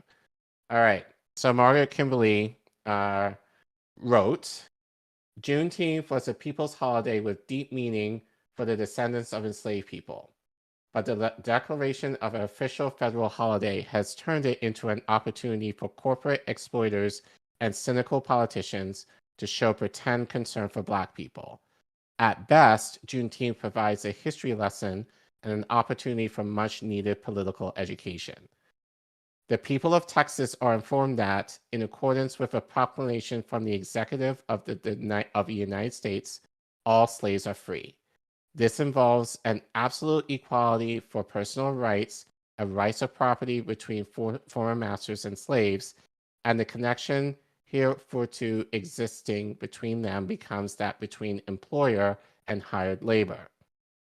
All right. So Margaret Kimberly wrote, Juneteenth was a people's holiday with deep meaning for the descendants of enslaved people. But the declaration of an official federal holiday has turned it into an opportunity for corporate exploiters and cynical politicians to show pretend concern for Black people. At best, Juneteenth provides a history lesson and an opportunity for much-needed political education. The people of Texas are informed that, in accordance with a proclamation from the executive of the United States, all slaves are free. This involves an absolute equality for personal rights and rights of property between former masters and slaves, and the connection hereforto existing between them becomes that between employer and hired labor.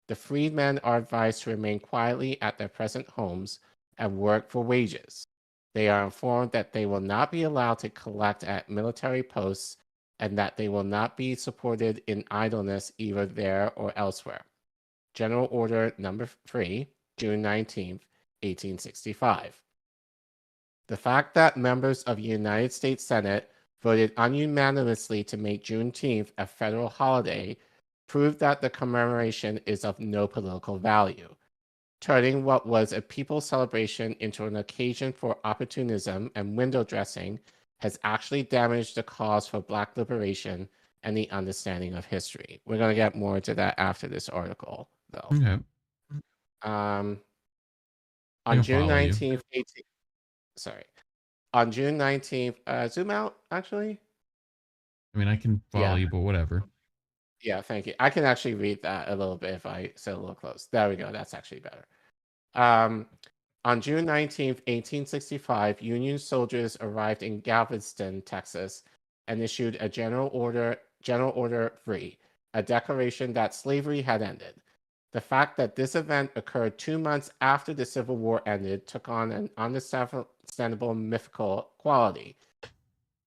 The freedmen are advised to remain quietly at their present homes and work for wages. They are informed that they will not be allowed to collect at military posts and that they will not be supported in idleness either there or elsewhere. General Order Number 3, June 19th, 1865. The fact that members of the United States Senate voted ununanimously to make Juneteenth a federal holiday proved that the commemoration is of no political value, turning what was a people's celebration into an occasion for opportunism and window dressing has actually damaged the cause for Black liberation and the understanding of history. We're going to get more into that after this article, though. Okay. On June 19th, on June 19th, zoom out, actually. I mean, I can follow you, but whatever. Yeah, thank you. I can actually read that a little bit if I sit a little close. There we go. That's actually better. On June 19th, 1865, Union soldiers arrived in Galveston, Texas, and issued a General Order 3, a declaration that slavery had ended. The fact that this event occurred 2 months after the Civil War ended took on an understandable mythical quality,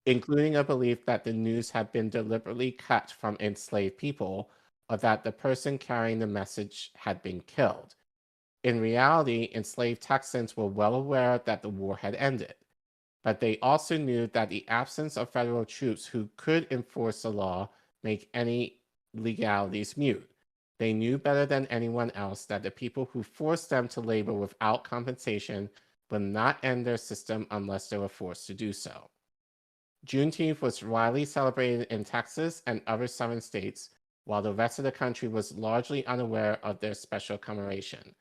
including a belief that the news had been deliberately cut from enslaved people or that the person carrying the message had been killed. In reality, enslaved Texans were well aware that the war had ended, but they also knew that the absence of federal troops who could enforce the law make any legalities mute. They knew better than anyone else that the people who forced them to labor without compensation would not end their system unless they were forced to do so. Juneteenth was widely celebrated in Texas and other southern states, while the rest of the country was largely unaware of their special commemoration.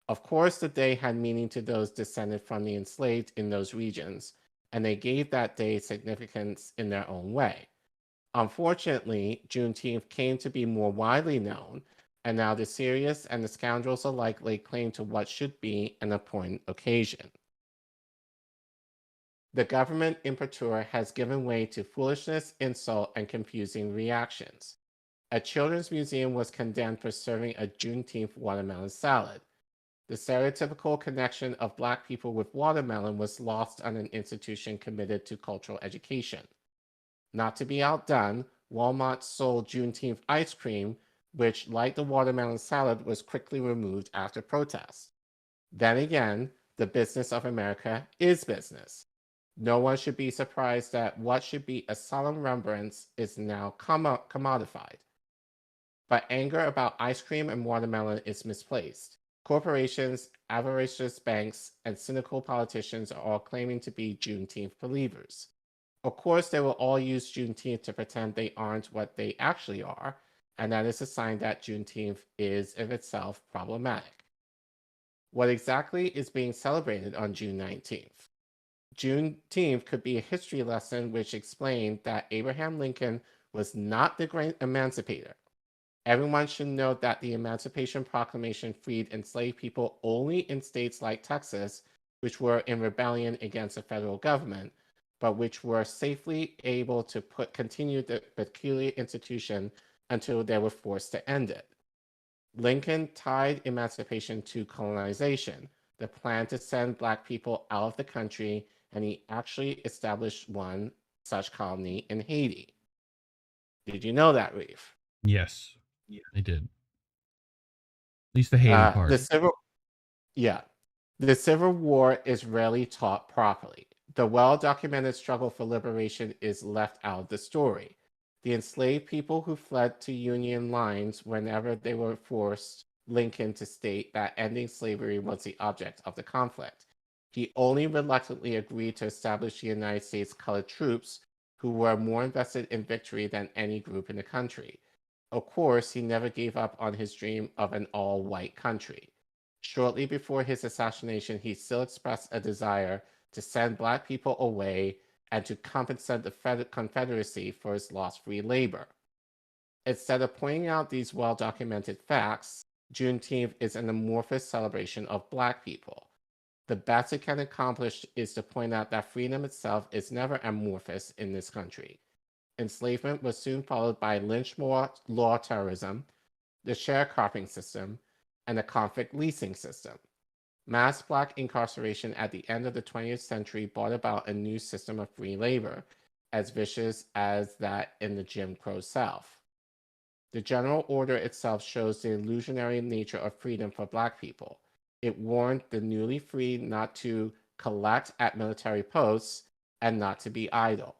Of course, the day had meaning to those descended from the enslaved in those regions, and they gave that day significance in their own way. Unfortunately, Juneteenth came to be more widely known, and now the serious and the scoundrels alike lay claim to what should be an important occasion. The government imprimatur has given way to foolishness, insult, and confusing reactions. A children's museum was condemned for serving a Juneteenth watermelon salad. The stereotypical connection of Black people with watermelon was lost on an institution committed to cultural education. Not to be outdone, Walmart sold Juneteenth ice cream, which, like the watermelon salad, was quickly removed after protests. Then again, the business of America is business. No one should be surprised that what should be a solemn remembrance is now commodified. But anger about ice cream and watermelon is misplaced. Corporations, avaricious banks, and cynical politicians are all claiming to be Juneteenth believers. Of course, they will all use Juneteenth to pretend they aren't what they actually are, and that is a sign that Juneteenth is of itself problematic. What exactly is being celebrated on June 19th? Juneteenth could be a history lesson which explained that Abraham Lincoln was not the great emancipator. Everyone should note that the Emancipation Proclamation freed enslaved people only in states like Texas, which were in rebellion against the federal government, but which were safely able to continue the peculiar institution until they were forced to end it. Lincoln tied emancipation to colonization, the plan to send Black people out of the country, and he actually established one such colony in Haiti. Did you know that, Reef? Yes, they did. At least the Haiti part. The Civil War is rarely taught properly. The well-documented struggle for liberation is left out of the story. The enslaved people who fled to Union lines whenever they were forced Lincoln to state that ending slavery was the object of the conflict. He only reluctantly agreed to establish the United States colored troops, who were more invested in victory than any group in the country. Of course, he never gave up on his dream of an all-white country. Shortly before his assassination, he still expressed a desire to send Black people away and to compensate the Confederacy for its lost free labor. Instead of pointing out these well-documented facts, Juneteenth is an amorphous celebration of Black people. The best it can accomplish is to point out that freedom itself is never amorphous in this country. Enslavement was soon followed by lynch law terrorism, the sharecropping system, and the convict leasing system. Mass Black incarceration at the end of the 20th century brought about a new system of free labor, as vicious as that in the Jim Crow South. The General Order itself shows the illusionary nature of freedom for Black people. It warned the newly freed not to collect at military posts and not to be idle.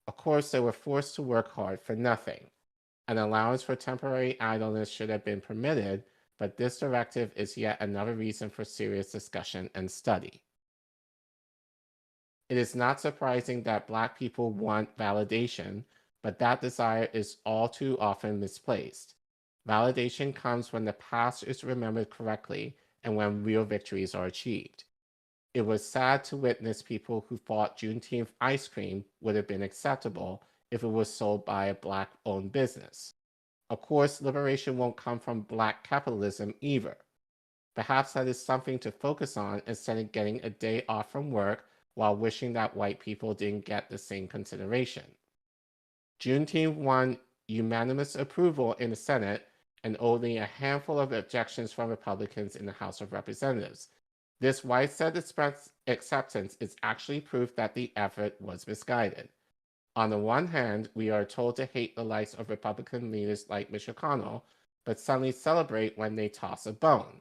Of course, they were forced to work hard for nothing. An allowance for temporary idleness should have been permitted, but this directive is yet another reason for serious discussion and study. It is not surprising that Black people want validation, but that desire is all too often misplaced. Validation comes when the past is remembered correctly and when real victories are achieved. It was sad to witness people who thought Juneteenth ice cream would have been acceptable if it was sold by a Black-owned business. Of course, liberation won't come from Black capitalism either. Perhaps that is something to focus on instead of getting a day off from work while wishing that white people didn't get the same consideration. Juneteenth won unanimous approval in the Senate and only a handful of objections from Republicans in the House of Representatives. This widespread acceptance is actually proof that the effort was misguided. On the one hand, we are told to hate the likes of Republican leaders like Mitch McConnell, but suddenly celebrate when they toss a bone.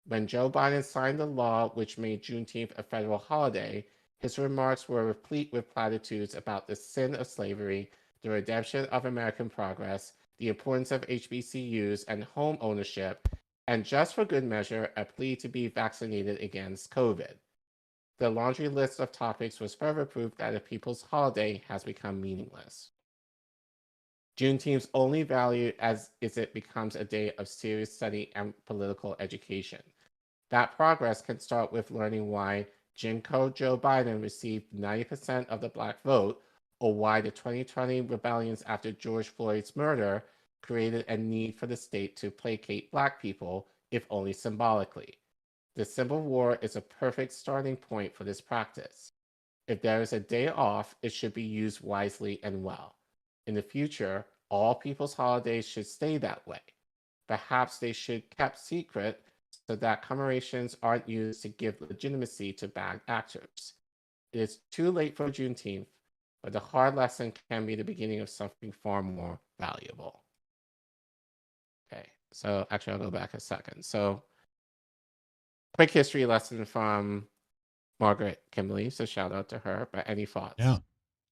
When Joe Biden signed the law which made Juneteenth a federal holiday, his remarks were replete with platitudes about the sin of slavery, the redemption of American progress, the importance of HBCUs and home ownership, and just for good measure, a plea to be vaccinated against COVID. The laundry list of topics was further proof that a people's holiday has become meaningless. Juneteenth's only value is it becomes a day of serious study and political education. That progress can start with learning why Jim Crow Joe Biden received 90% of the Black vote, or why the 2020 rebellions after George Floyd's murder created a need for the state to placate Black people, if only symbolically. The Civil War is a perfect starting point for this practice. If there is a day off, it should be used wisely and well. In the future, all people's holidays should stay that way. Perhaps they should be kept secret so that commemorations aren't used to give legitimacy to bad actors. It is too late for Juneteenth, but the hard lesson can be the beginning of something far more valuable. Okay, so actually I'll go back a second. So quick history lesson from Margaret Kimberly, so shout out to her. But any thoughts? Yeah.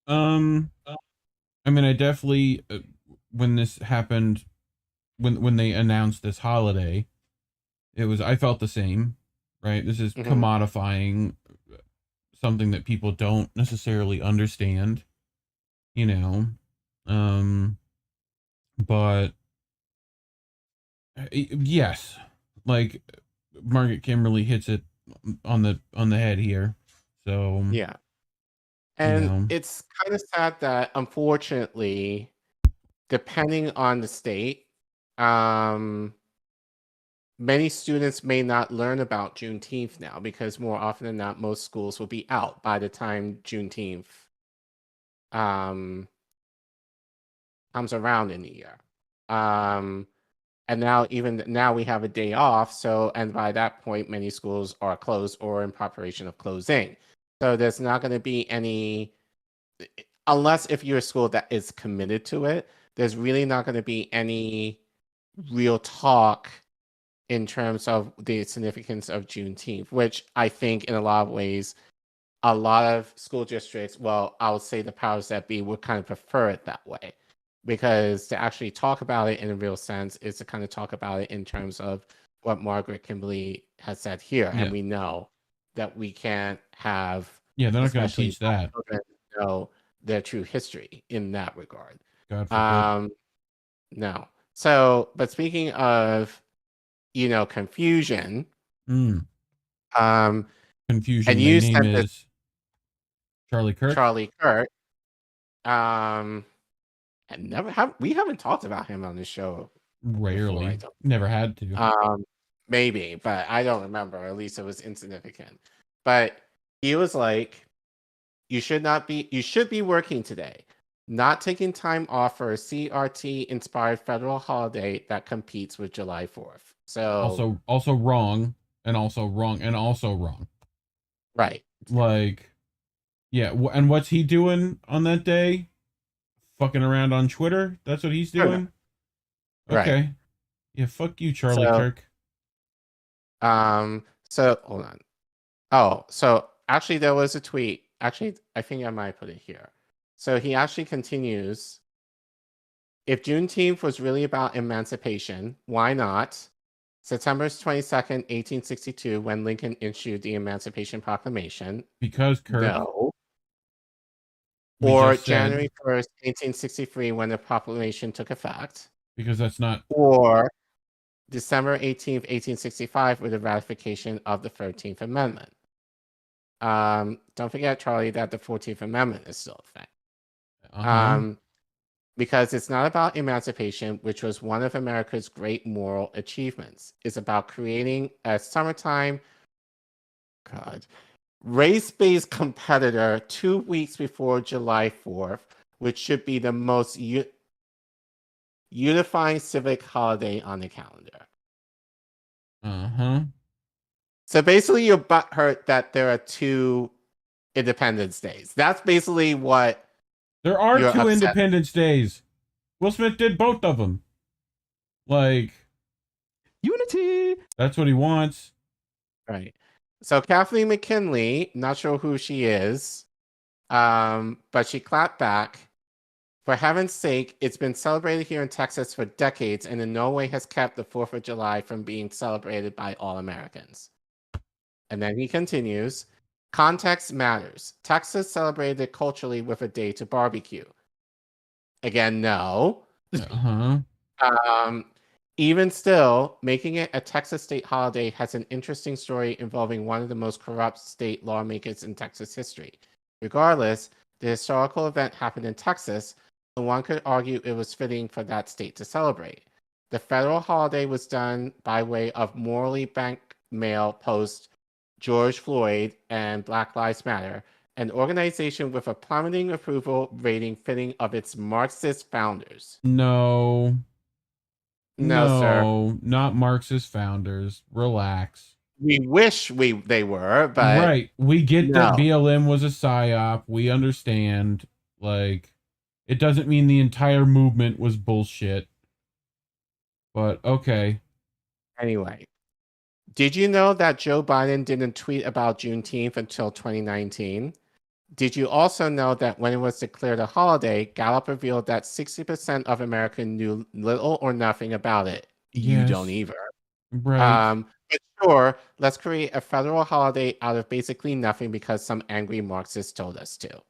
I mean, I definitely, when this happened, when they announced this holiday, I felt the same, right? This is commodifying something that people don't necessarily understand, you know. But yes, like Margaret Kimberly hits it on the head here. So yeah. And you know. it's kind of sad that, unfortunately, depending on the state, many students may not learn about Juneteenth now, because more often than not, most schools will be out by the time Juneteenth comes around in the year. And now we have a day off. So, and by that point, many schools are closed or in preparation of closing. So there's not going to be any, unless if you're a school that is committed to it, there's really not going to be any real talk in terms of the significance of Juneteenth, which I think in a lot of ways, a lot of school districts, well, I would say the powers that be would kind of prefer it that way, because to actually talk about it in a real sense is to kind of talk about it in terms of what Margaret Kimberly has said here. Yeah. And we know that we can't have, they're not going to teach that. Know their true history in that regard. God forbid. No. So, but speaking of, confusion. Confusion. And you said name is Charlie Kirk. Charlie Kirk. And we haven't talked about him on the show. Rarely. Never had to. Maybe, but I don't remember. At least it was insignificant. But he was like, you should be working today. Not taking time off for a CRT-inspired federal holiday that competes with July 4th. So also wrong, and also wrong, and also wrong. Right. Like, yeah. And what's he doing on that day? Fucking around on Twitter? That's what he's doing? Okay. Right. Yeah, fuck you, Charlie Kirk. So, hold on. Oh, so actually there was a tweet. Actually, I think I might put it here. So he actually continues, if Juneteenth was really about emancipation, why not? September 22nd, 1862, when Lincoln issued the Emancipation Proclamation. Because Kirk. No. Or January 1st, 1863, when the proclamation took effect. Because that's not. Or December 18th, 1865, with the ratification of the 13th Amendment. Don't forget, Charlie, that the 14th Amendment is still a thing. Because it's not about emancipation, which was one of America's great moral achievements. It's about creating a summertime, race-based competitor 2 weeks before July 4th, which should be the most unifying civic holiday on the calendar. So basically, you're butthurt that there are 2 Independence Days. That's basically what. There are 2 Independence Days. Will Smith did both of them. Like, unity. That's what he wants. Right. So Kathleen McKinley, not sure who she is, but she clapped back. For heaven's sake, it's been celebrated here in Texas for decades, and in no way has kept the 4th of July from being celebrated by all Americans. And then he continues, context matters. Texas celebrated it culturally with a day to barbecue. Again, no. Even still, making it a Texas state holiday has an interesting story involving one of the most corrupt state lawmakers in Texas history. Regardless, the historical event happened in Texas, so one could argue it was fitting for that state to celebrate. The federal holiday was done by way of morally blackmail post George Floyd and Black Lives Matter, an organization with a plummeting approval rating fitting of its Marxist founders. No, sir. Not Marxist founders. Relax. We wish they were, but right. We get that BLM was a psyop. We understand. Like, it doesn't mean the entire movement was bullshit. But okay. Anyway, did you know that Joe Biden didn't tweet about Juneteenth until 2019? Did you also know that when it was declared a holiday, Gallup revealed that 60% of Americans knew little or nothing about it? Yes. You don't either. Right. Sure, let's create a federal holiday out of basically nothing because some angry Marxists told us to.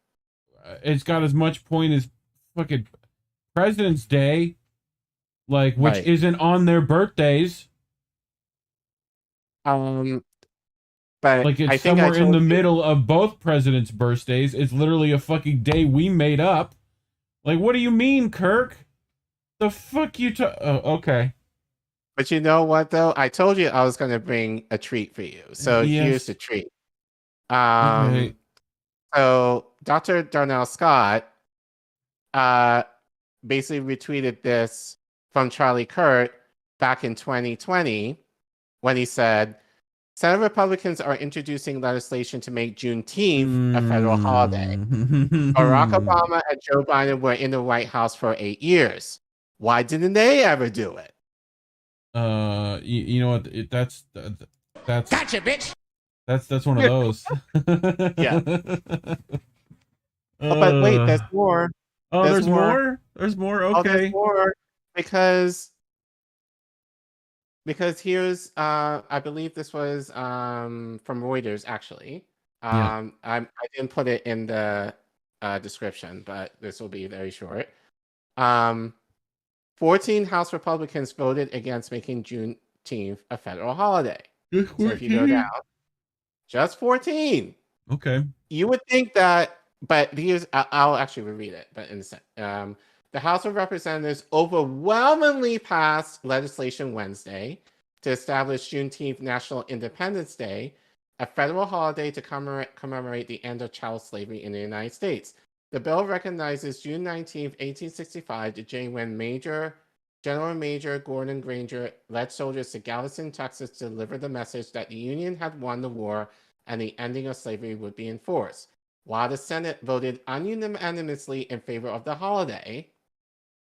It's got as much point as fucking President's Day, like, which Right. isn't on their birthdays. But like, it's I think somewhere in the you- middle of both presidents' birthdays. It's literally a fucking day we made up. Like, what do you mean, Kirk? The fuck you oh, okay. But you know what, though? I told you I was going to bring a treat for you. So Yes. here's the treat. Okay. So Dr. Darnell Scott basically retweeted this from Charlie Kirk back in 2020 when he said, Senate Republicans are introducing legislation to make Juneteenth a federal holiday. Barack Obama and Joe Biden were in the White House for 8 years. Why didn't they ever do it? You know what? That's Gotcha, bitch. That's one of those. Yeah. But wait, there's more. Oh, there's more? There's more? Oh, Okay. there's more because here's I believe this was from Reuters actually. Yeah. I didn't put it in the description, but this will be very short. 14 House Republicans voted against making Juneteenth a federal holiday. So if you go down, just 14. Okay. You would think that, but here's, I'll actually reread it, but in a sec. The House of Representatives overwhelmingly passed legislation Wednesday to establish Juneteenth National Independence Day, a federal holiday to commemorate the end of chattel slavery in the United States. The bill recognizes June 19th, 1865, the day when General Major Gordon Granger led soldiers to Galveston, Texas to deliver the message that the Union had won the war and the ending of slavery would be enforced. While the Senate voted unanimously in favor of the holiday,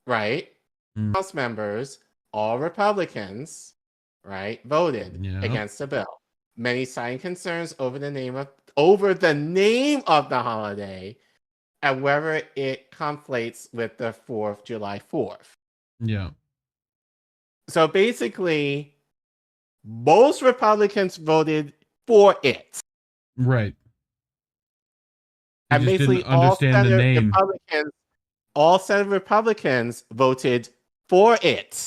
right? House members, all Republicans, right, voted against the bill. Many citing concerns over the name of the holiday and whether it conflates with the July 4th. Yeah. So basically, most Republicans voted for it. Right. And just basically didn't understand the name. all Senate Republicans voted for it,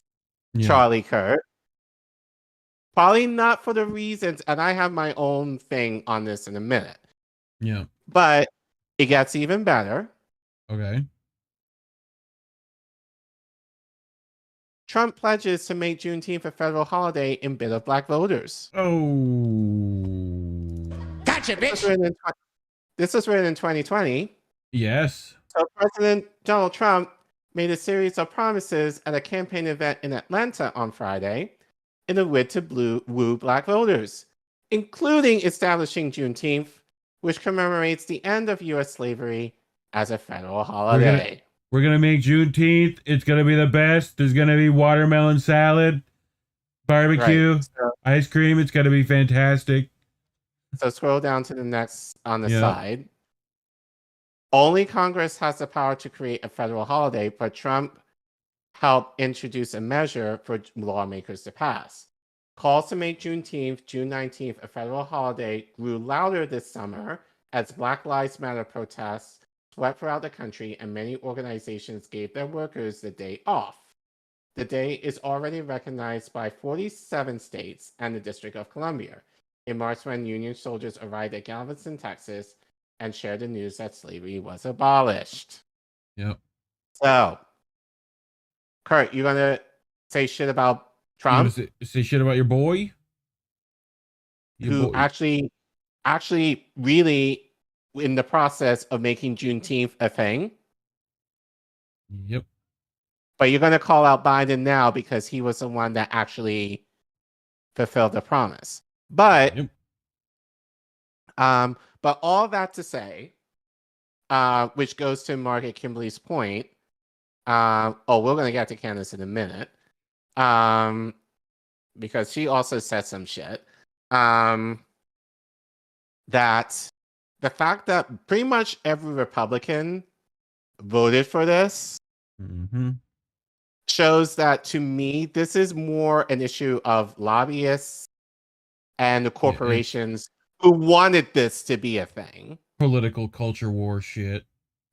Charlie Kirk. Probably not for the reasons, and I have my own thing on this in a minute. Yeah. But it gets even better. Okay. Trump pledges to make Juneteenth a federal holiday in bid of black voters. Oh. Gotcha, bitch! This was written in 2020. Yes. So President Donald Trump made a series of promises at a campaign event in Atlanta on Friday in a bid to woo black voters, including establishing Juneteenth, which commemorates the end of U.S. slavery as a federal holiday. We're gonna make Juneteenth. It's gonna be the best. There's gonna be watermelon salad, barbecue, ice cream. It's gonna be fantastic. So scroll down to the next on the side. Only Congress has the power to create a federal holiday, but Trump helped introduce a measure for lawmakers to pass. Calls to make Juneteenth, June 19th, a federal holiday grew louder this summer as Black Lives Matter protests swept throughout the country and many organizations gave their workers the day off. The day is already recognized by 47 states and the District of Columbia. In March, when Union soldiers arrived at Galveston, Texas, and shared the news that slavery was abolished. Yep. So, Kurt, you gonna say shit about Trump? You say shit about your boy? Who actually really in the process of making Juneteenth a thing? Yep. But you're gonna call out Biden now because he was the one that actually fulfilled the promise. But but all that to say, which goes to Margaret Kimberly's point. We're gonna get to Candace in a minute. Because she also said some shit. That the fact that pretty much every Republican voted for this shows that, to me, this is more an issue of lobbyists and the corporations who wanted this to be a thing. Political culture war shit.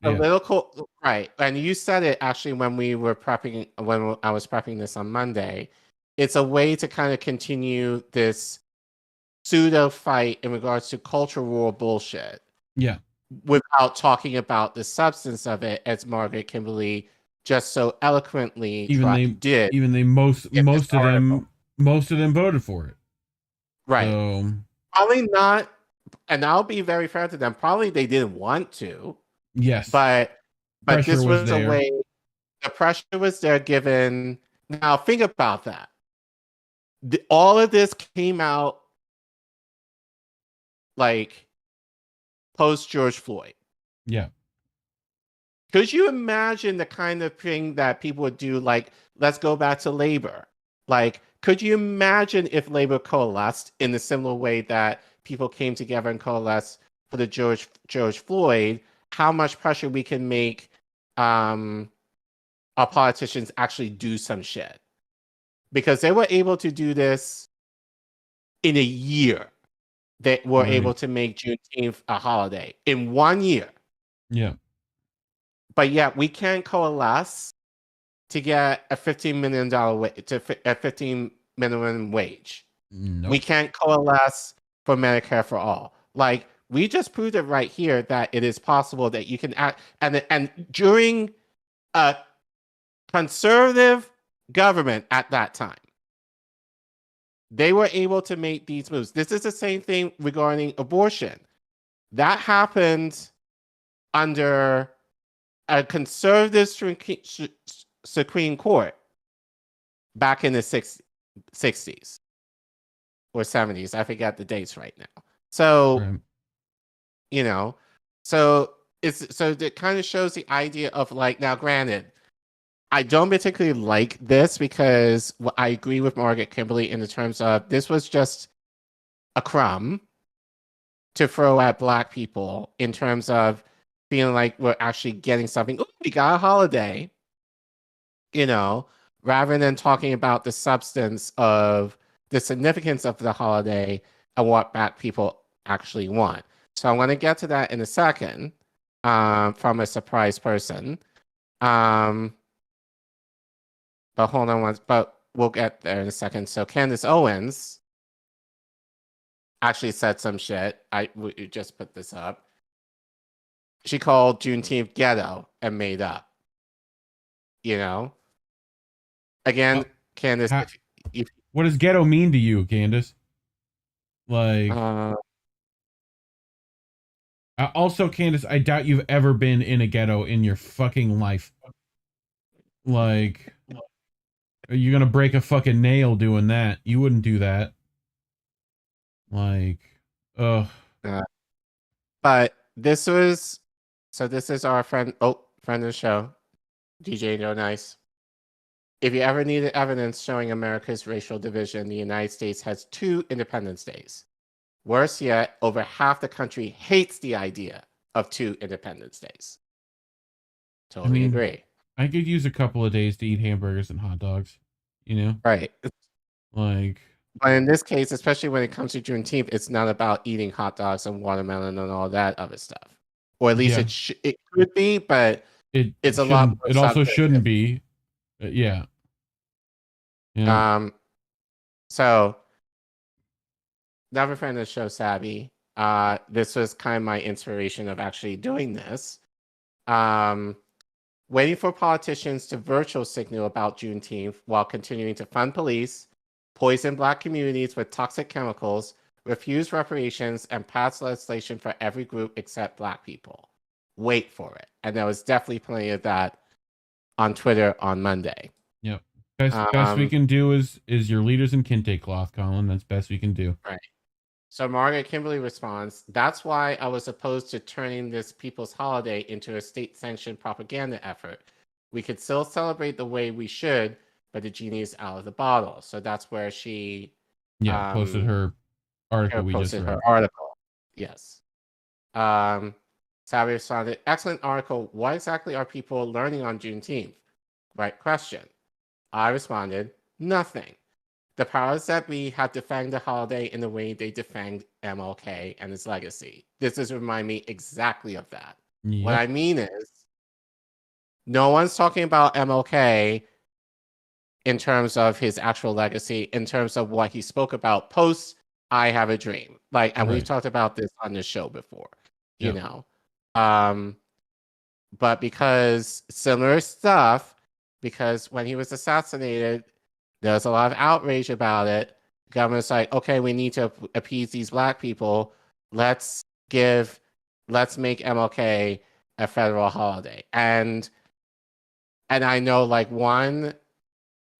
Political, right? And you said it actually when we were prepping, when I was prepping this on Monday. It's a way to kind of continue this pseudo fight in regards to culture war bullshit. Yeah. Without talking about the substance of it, as Margaret Kimberly just so eloquently did. Even they most of them voted for it. Right. So, probably not, and I'll be very fair to them. Probably they didn't want to. Yes. But Pressure this was there. a way. The pressure was there. Given now, think about that. All of this came out like post George Floyd. Yeah. Could you imagine the kind of thing that people would do? Like, let's go back to labor. Like, could you imagine if labor coalesced in the similar way that people came together and coalesced for the George Floyd? How much pressure we can make our politicians actually do some shit? Because they were able to do this in a year. They were able to make Juneteenth a holiday in 1 year. Yeah. But yet we can't coalesce to get a $15 million a 15 minimum wage. Nope. We can't coalesce for Medicare for all. Like, we just proved it right here that it is possible that you can act, and during a conservative government at that time, they were able to make these moves. This is the same thing regarding abortion. That happened under a conservative Supreme Court back in the 60s or 70s. I forget the dates right now. So, you know, so it kind of shows the idea of, like, now granted, I don't particularly like this because I agree with Margaret Kimberly in the terms of this was just a crumb to throw at Black people in terms of feeling like we're actually getting something. Ooh, we got a holiday, you know, rather than talking about the substance of the significance of the holiday and what Black people actually want. So I'm going to get to that in a second from a surprise person. But hold on but we'll get there in a second. So Candace Owens actually said some shit. We just put this up. She called Juneteenth ghetto and made up. You know? Again, Candace, what does ghetto mean to you, Candace? Like, also, Candace, I doubt you've ever been in a ghetto in your fucking life. Like, are you gonna break a fucking nail doing that? You wouldn't do that. Like, ugh. But this is our friend of the show, DJ No Nice. If you ever needed evidence showing America's racial division, the United States has 2 Independence Days. Worse yet, over half the country hates the idea of 2 Independence Days. Totally agree. I could use a couple of days to eat hamburgers and hot dogs, you know? Right. Like, but in this case, especially when it comes to Juneteenth, it's not about eating hot dogs and watermelon and all that other stuff. Or at least it could be, but it's a lot more. It also shouldn't be. Yeah. So, another friend of the show, Savvy, this was kind of my inspiration of actually doing this. Waiting for politicians to virtual signal about Juneteenth while continuing to fund police, poison Black communities with toxic chemicals, refuse reparations, and pass legislation for every group except Black people. Wait for it. And there was definitely plenty of that on Twitter on Monday. Yep. Best we can do is your leaders in kente cloth, Collin. That's best we can do. Right. So Margaret Kimberly responds, that's why I was opposed to turning this people's holiday into a state-sanctioned propaganda effort. We could still celebrate the way we should, but the genie is out of the bottle. So that's where she posted her article. Her article. Yes. Savvy responded, excellent article. What exactly are people learning on Juneteenth? Right question. I responded, nothing. the powers that be have defined the holiday in the way they defined MLK and its legacy. This is remind me exactly of that. What Yep. I mean is, no one's talking about MLK in terms of his actual legacy, in terms of what he spoke about post I Have a Dream. Like, and we've Right. talked about this on the show before, you Yep. know. But because similar stuff, because when he was assassinated, there was a lot of outrage about it. The government's like, okay, we need to appease these black people. Let's make MLK a federal holiday. And I know like one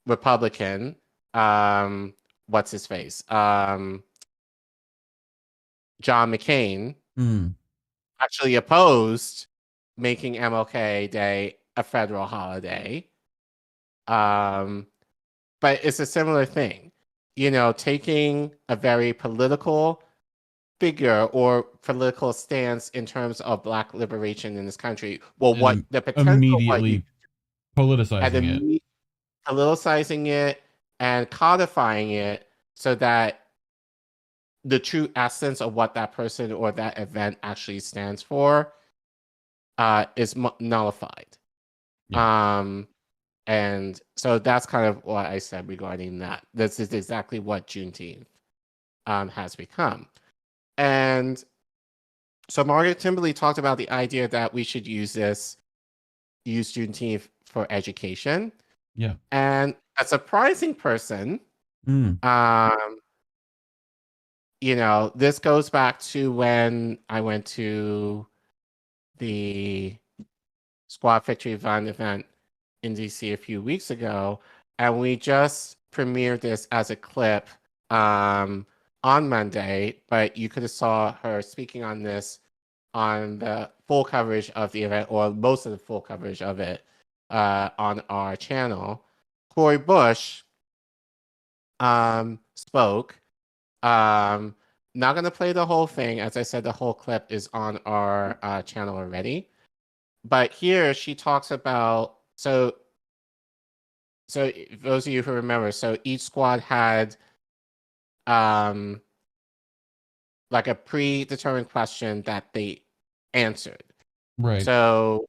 Republican, what's his face? John McCain actually opposed making MLK Day a federal holiday. But it's a similar thing, you know, taking a very political figure or political stance in terms of black liberation in this country. Well, And what the potential immediately politicizing it. politicizing it and codifying it so that the true essence of what that person or that event actually stands for is nullified. And so that's kind of what I said regarding that. This is exactly what Juneteenth has become. And so Margaret Timberly talked about the idea that we should use Juneteenth for education. Yeah. And a surprising person, you know, this goes back to when I went to the Squad Victory event in DC a few weeks ago, and we just premiered this as a clip on Monday, but you could have saw her speaking on this on the full coverage of the event, or most of the full coverage of it on our channel. Cori Bush spoke. Not going to play the whole thing. As I said, the whole clip is on our channel already. But here she talks about, so those of you who remember, so each squad had like a predetermined question that they answered. Right. So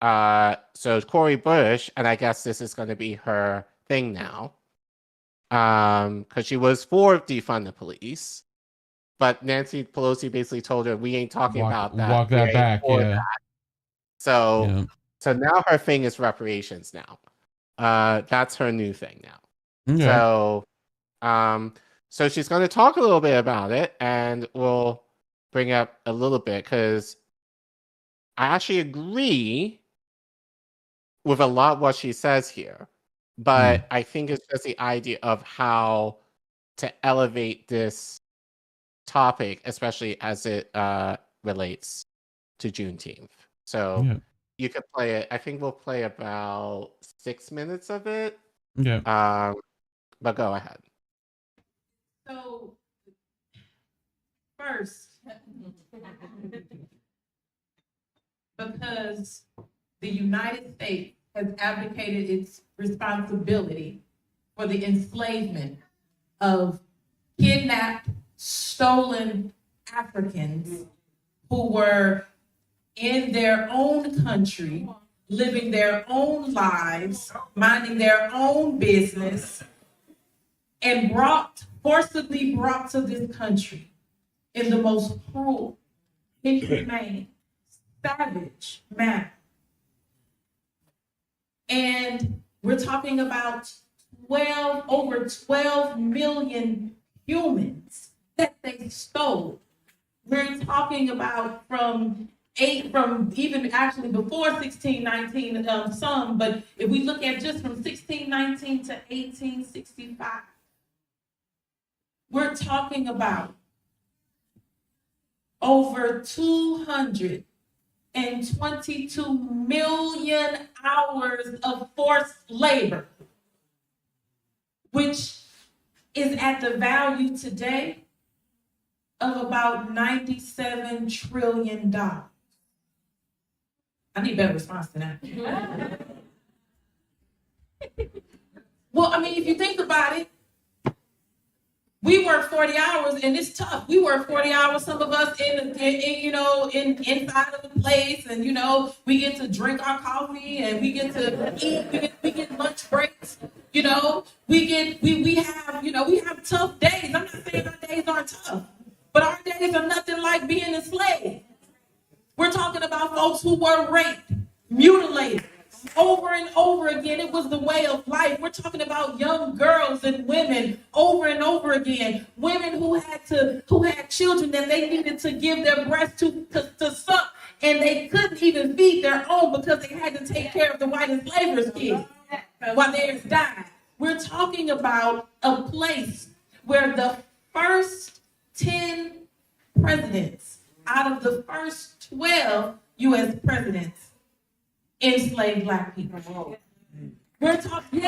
Cori Bush, and I guess this is going to be her thing now, because she was for defund the police, but Nancy Pelosi basically told her, we ain't talking about that. Walk that back, yeah. That. So now her thing is reparations now. That's her new thing now. Okay. So she's going to talk a little bit about it, and we'll bring up a little bit, because I actually agree with a lot what she says here, but I think it's just the idea of how to elevate this topic, especially as it relates to Juneteenth. So you could play it. I think we'll play about 6 minutes of it. Yeah. But go ahead. So, first, because the United States has abdicated its responsibility for the enslavement of kidnapped, stolen Africans who were in their own country, living their own lives, minding their own business, and forcibly brought to this country in the most cruel, inhumane, savage manner. And we're talking about over 12 million humans that they stole. We're talking about from even actually before 1619, some, but if we look at just from 1619 to 1865, we're talking about over 222 million hours of forced labor, which is at the value today of about $97 trillion. I need a better response than that. Well, I mean, if you think about it, We work 40 hours and it's tough. We work 40 hours, some of us inside of the place, and we get to drink our coffee and we get to eat, we get lunch breaks, we have tough days. I'm not saying our days aren't tough, but our days are nothing like being enslaved. We're talking about folks who were raped, mutilated, over and over again. It was the way of life. We're talking about young girls and women over and over again. Women who had children that they needed to give their breast to suck, and they couldn't even feed their own because they had to take care of the white enslavers' kids while theirs died. We're talking about a place where the first 10 presidents out of the first 12 U.S. presidents enslaved Black people. We're talking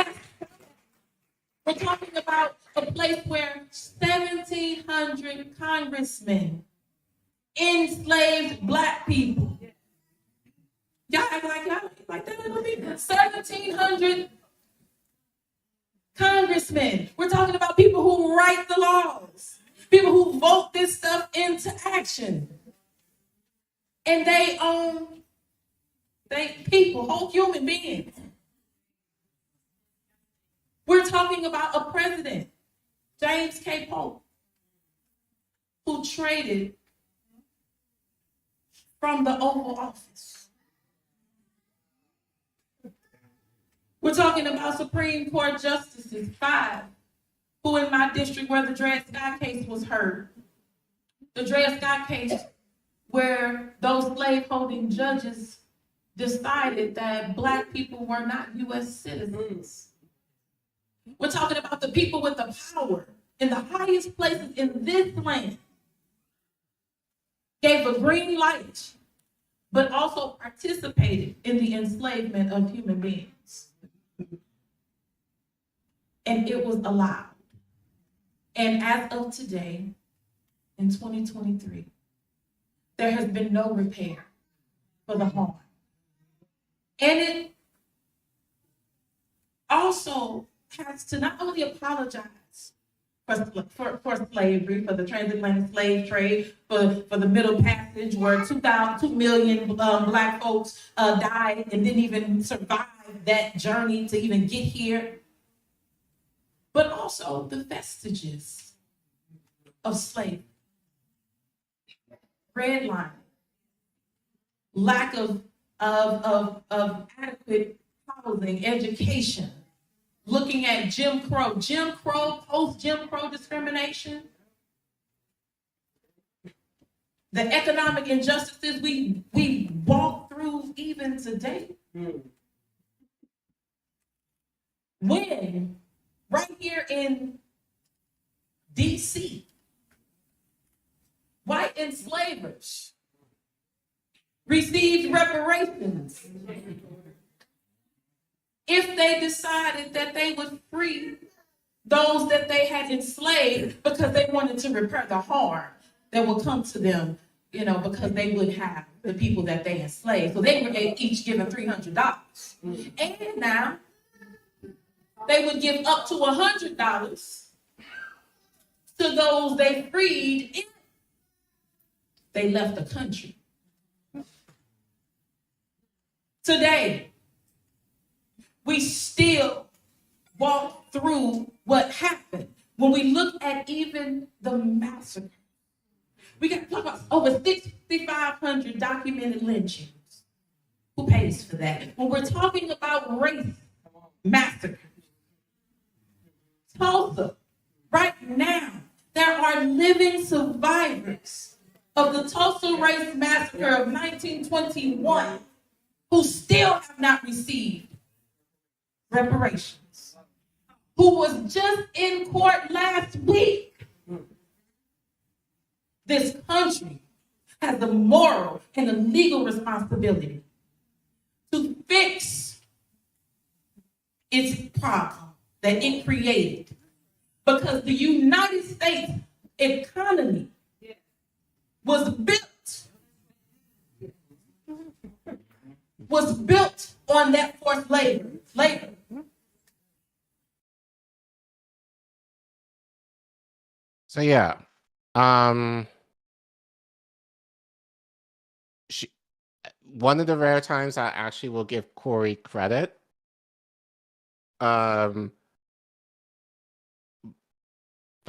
about a place where 1,700 congressmen enslaved Black people. Y'all act like that. 1,700 congressmen. We're talking about people who write the laws, people who vote this stuff into action, and they own. People, whole human beings. We're talking about a president, James K. Polk, who traded from the Oval Office. We're talking about Supreme Court justices, 5, who in my district where the Dred Scott case was heard. The Dred Scott case where those slave-holding judges decided that Black people were not U.S. citizens. We're talking about the people with the power in the highest places in this land gave a green light, but also participated in the enslavement of human beings. And it was allowed. And as of today, in 2023, there has been no repair for the harm. And it also has to not only apologize for slavery, for the transatlantic slave trade, for the Middle Passage, where 2 million Black folks died and didn't even survive that journey to even get here, but also the vestiges of slavery, redlining, lack of adequate housing, education, looking at Jim Crow, post-Jim Crow discrimination, the economic injustices we walk through even today. When right here in D.C., white enslavers received reparations if they decided that they would free those that they had enslaved because they wanted to repair the harm that would come to them, because they would have the people that they enslaved. So they were each given $300. And now they would give up to $100 to those they freed if they left the country. Today, we still walk through what happened. When we look at even the massacre, we got to talk about over 6,500 documented lynchings. Who pays for that? When we're talking about race massacre, Tulsa, right now, there are living survivors of the Tulsa race massacre of 1921 who still have not received reparations, who was just in court last week. This country has the moral and the legal responsibility to fix its problem that it created, because the United States economy was built on that forced labor. So yeah, um, she, one of the rare times I actually will give Corey credit. But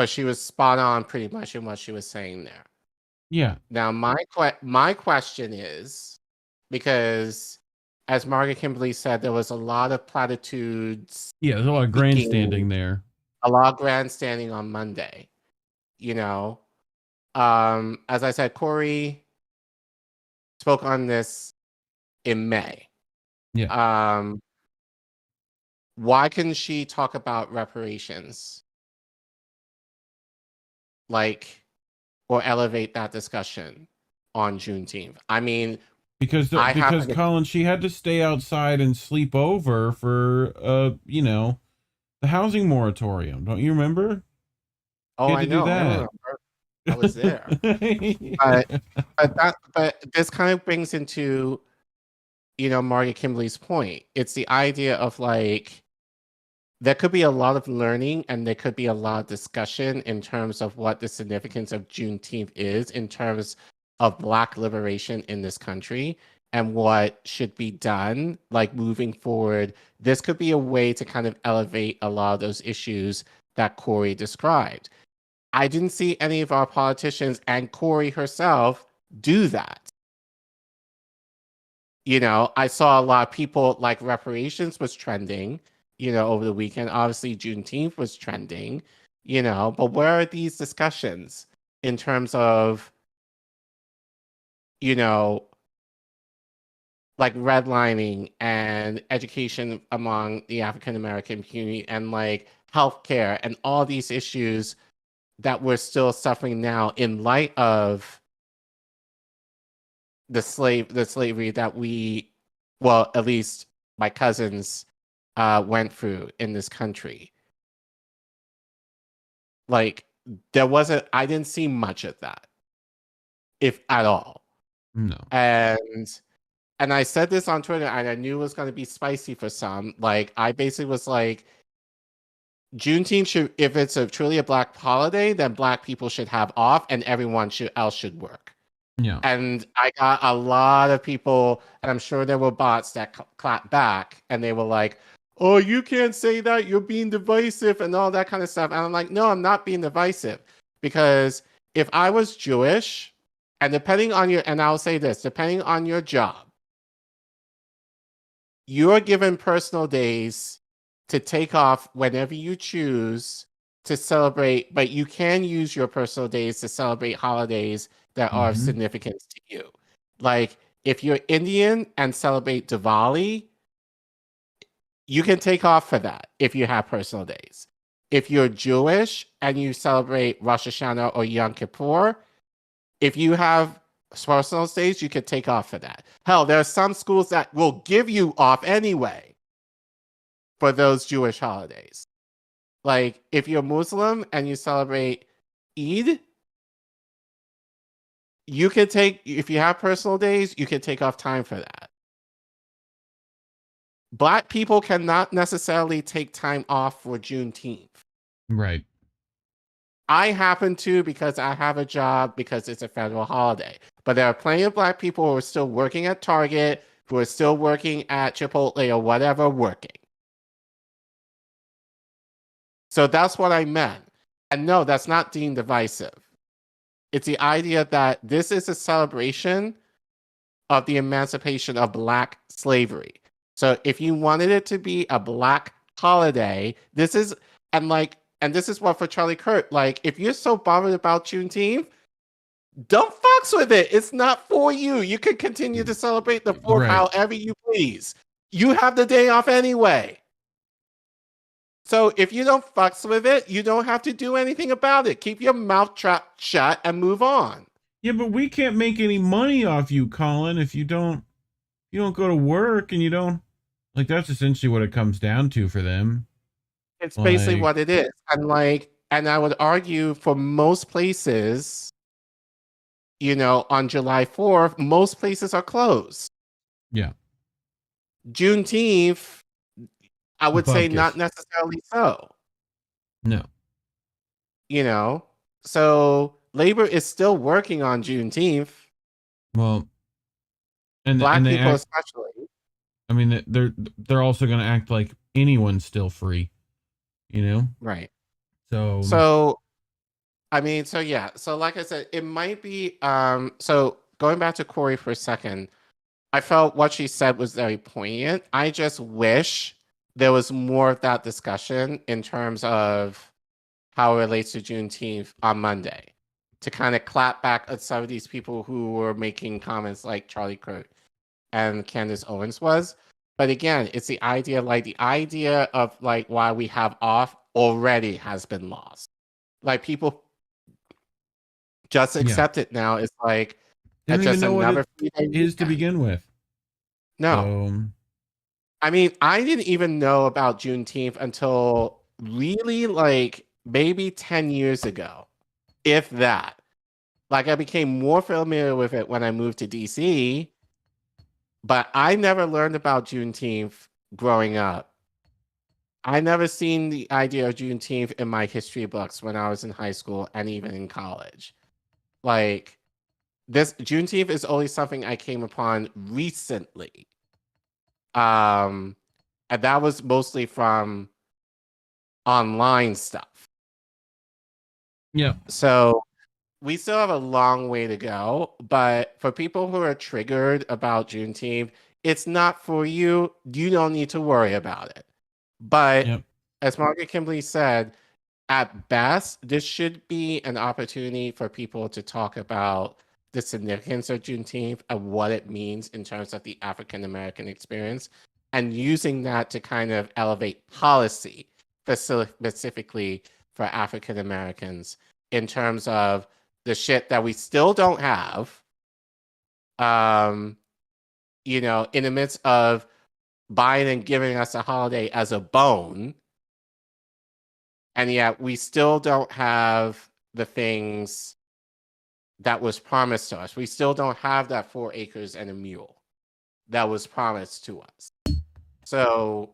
she was spot on pretty much in what she was saying there. Yeah. Now my question is, because as Margaret Kimberly said, there was a lot of platitudes. Yeah, there's a lot of grandstanding there. A lot of grandstanding on Monday. You know, as I said, Corey spoke on this in May. Yeah. Why couldn't she talk about reparations? Like, or elevate that discussion on Juneteenth? I mean, because Collin, she had to stay outside and sleep over for you know, the housing moratorium. Don't you remember? Oh, I know. I was there. but this kind of brings into, you know, Margaret Kimberly's point. It's the idea of like, there could be a lot of learning and there could be a lot of discussion in terms of what the significance of Juneteenth is in terms of Black liberation in this country and what should be done, like moving forward. This could be a way to kind of elevate a lot of those issues that Corey described. I didn't see any of our politicians and Corey herself do that. You know, I saw a lot of people, like reparations was trending, you know, over the weekend. Obviously, Juneteenth was trending, you know, but where are these discussions in terms of, you know, like redlining and education among the African American community and like healthcare and all these issues that we're still suffering now in light of the slavery that we, well, at least my cousins went through in this country. Like, I didn't see much of that, if at all. No. And I said this on Twitter, and I knew it was going to be spicy for some. Like, I basically was like, Juneteenth should, if it's truly a Black holiday, then Black people should have off, and everyone else should work. Yeah. And I got a lot of people, and I'm sure there were bots that clapped back, and they were like, "Oh, you can't say that. You're being divisive," and all that kind of stuff. And I'm like, no, I'm not being divisive, because if I was Jewish, and I'll say this, depending on your job, you are given personal days to take off whenever you choose to celebrate, but you can use your personal days to celebrate holidays that are of significance to you. Like, if you're Indian and celebrate Diwali, you can take off for that if you have personal days. If you're Jewish and you celebrate Rosh Hashanah or Yom Kippur, if you have personal days, you can take off for that. Hell, there are some schools that will give you off anyway for those Jewish holidays. Like, if you're Muslim and you celebrate Eid, you can if you have personal days, you can take off time for that. Black people cannot necessarily take time off for Juneteenth. Right. I happen to, because I have a job, because it's a federal holiday. But there are plenty of Black people who are still working at Target, who are still working at Chipotle or whatever, working. So that's what I meant. And no, that's not deemed divisive. It's the idea that this is a celebration of the emancipation of Black slavery. So if you wanted it to be a Black holiday, this is what for Charlie Kirk, like, if you're so bothered about Juneteenth, don't fucks with it. It's not for you. You can continue to celebrate the 4th however you please. You have the day off anyway. So if you don't fucks with it, you don't have to do anything about it. Keep your mouth shut and move on. Yeah, but we can't make any money off you, Collin, if you don't go to work and you don't, like, that's essentially what it comes down to for them. It's basically what it is. And I would argue for most places, you know, on July 4th, most places are closed. Yeah. Juneteenth, I would say not necessarily so. No. You know, So labor is still working on Juneteenth. Well, and Black and they people act, especially. I mean, they're also going to act like anyone's still free, you know? Right. So I mean, so yeah. So like I said, it might be so going back to Corey for a second, I felt what she said was very poignant. I just wish there was more of that discussion in terms of how it relates to Juneteenth on Monday, to kind of clap back at some of these people who were making comments like Charlie Kirk and Candace Owens was. But again, it's the idea of like why we have off already has been lost. Like people just accept it now. It's like they don't just even know another what it is to begin with. No. I mean, I didn't even know about Juneteenth until really like maybe 10 years ago, if that. Like I became more familiar with it when I moved to DC, but I never learned about Juneteenth growing up. I never seen the idea of Juneteenth in my history books when I was in high school and even in college. Like this Juneteenth is only something I came upon recently. And that was mostly from online stuff. Yeah. So we still have a long way to go, but for people who are triggered about Juneteenth, it's not for you. You don't need to worry about it. But as Margaret Kimberly said, at best, this should be an opportunity for people to talk about the significance of Juneteenth and what it means in terms of the African American experience, and using that to kind of elevate policy specifically for African Americans in terms of the shit that we still don't have, you know, in the midst of Biden giving us a holiday as a bone, and yet we still don't have the things that was promised to us. We still don't have that 4 acres and a mule that was promised to us. So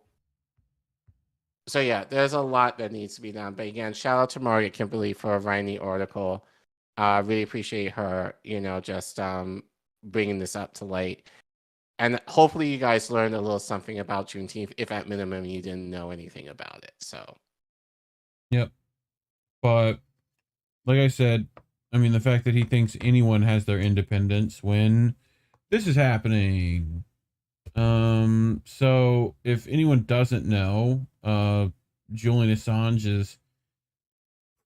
yeah, there's a lot that needs to be done. But again, shout out to Margaret Kimberly for writing the article. Really appreciate her, you know, just bringing this up to light. And hopefully you guys learned a little something about Juneteenth, if at minimum you didn't know anything about it. So. Yep. But like I said, I mean, the fact that he thinks anyone has their independence when this is happening. So if anyone doesn't know, Julian Assange is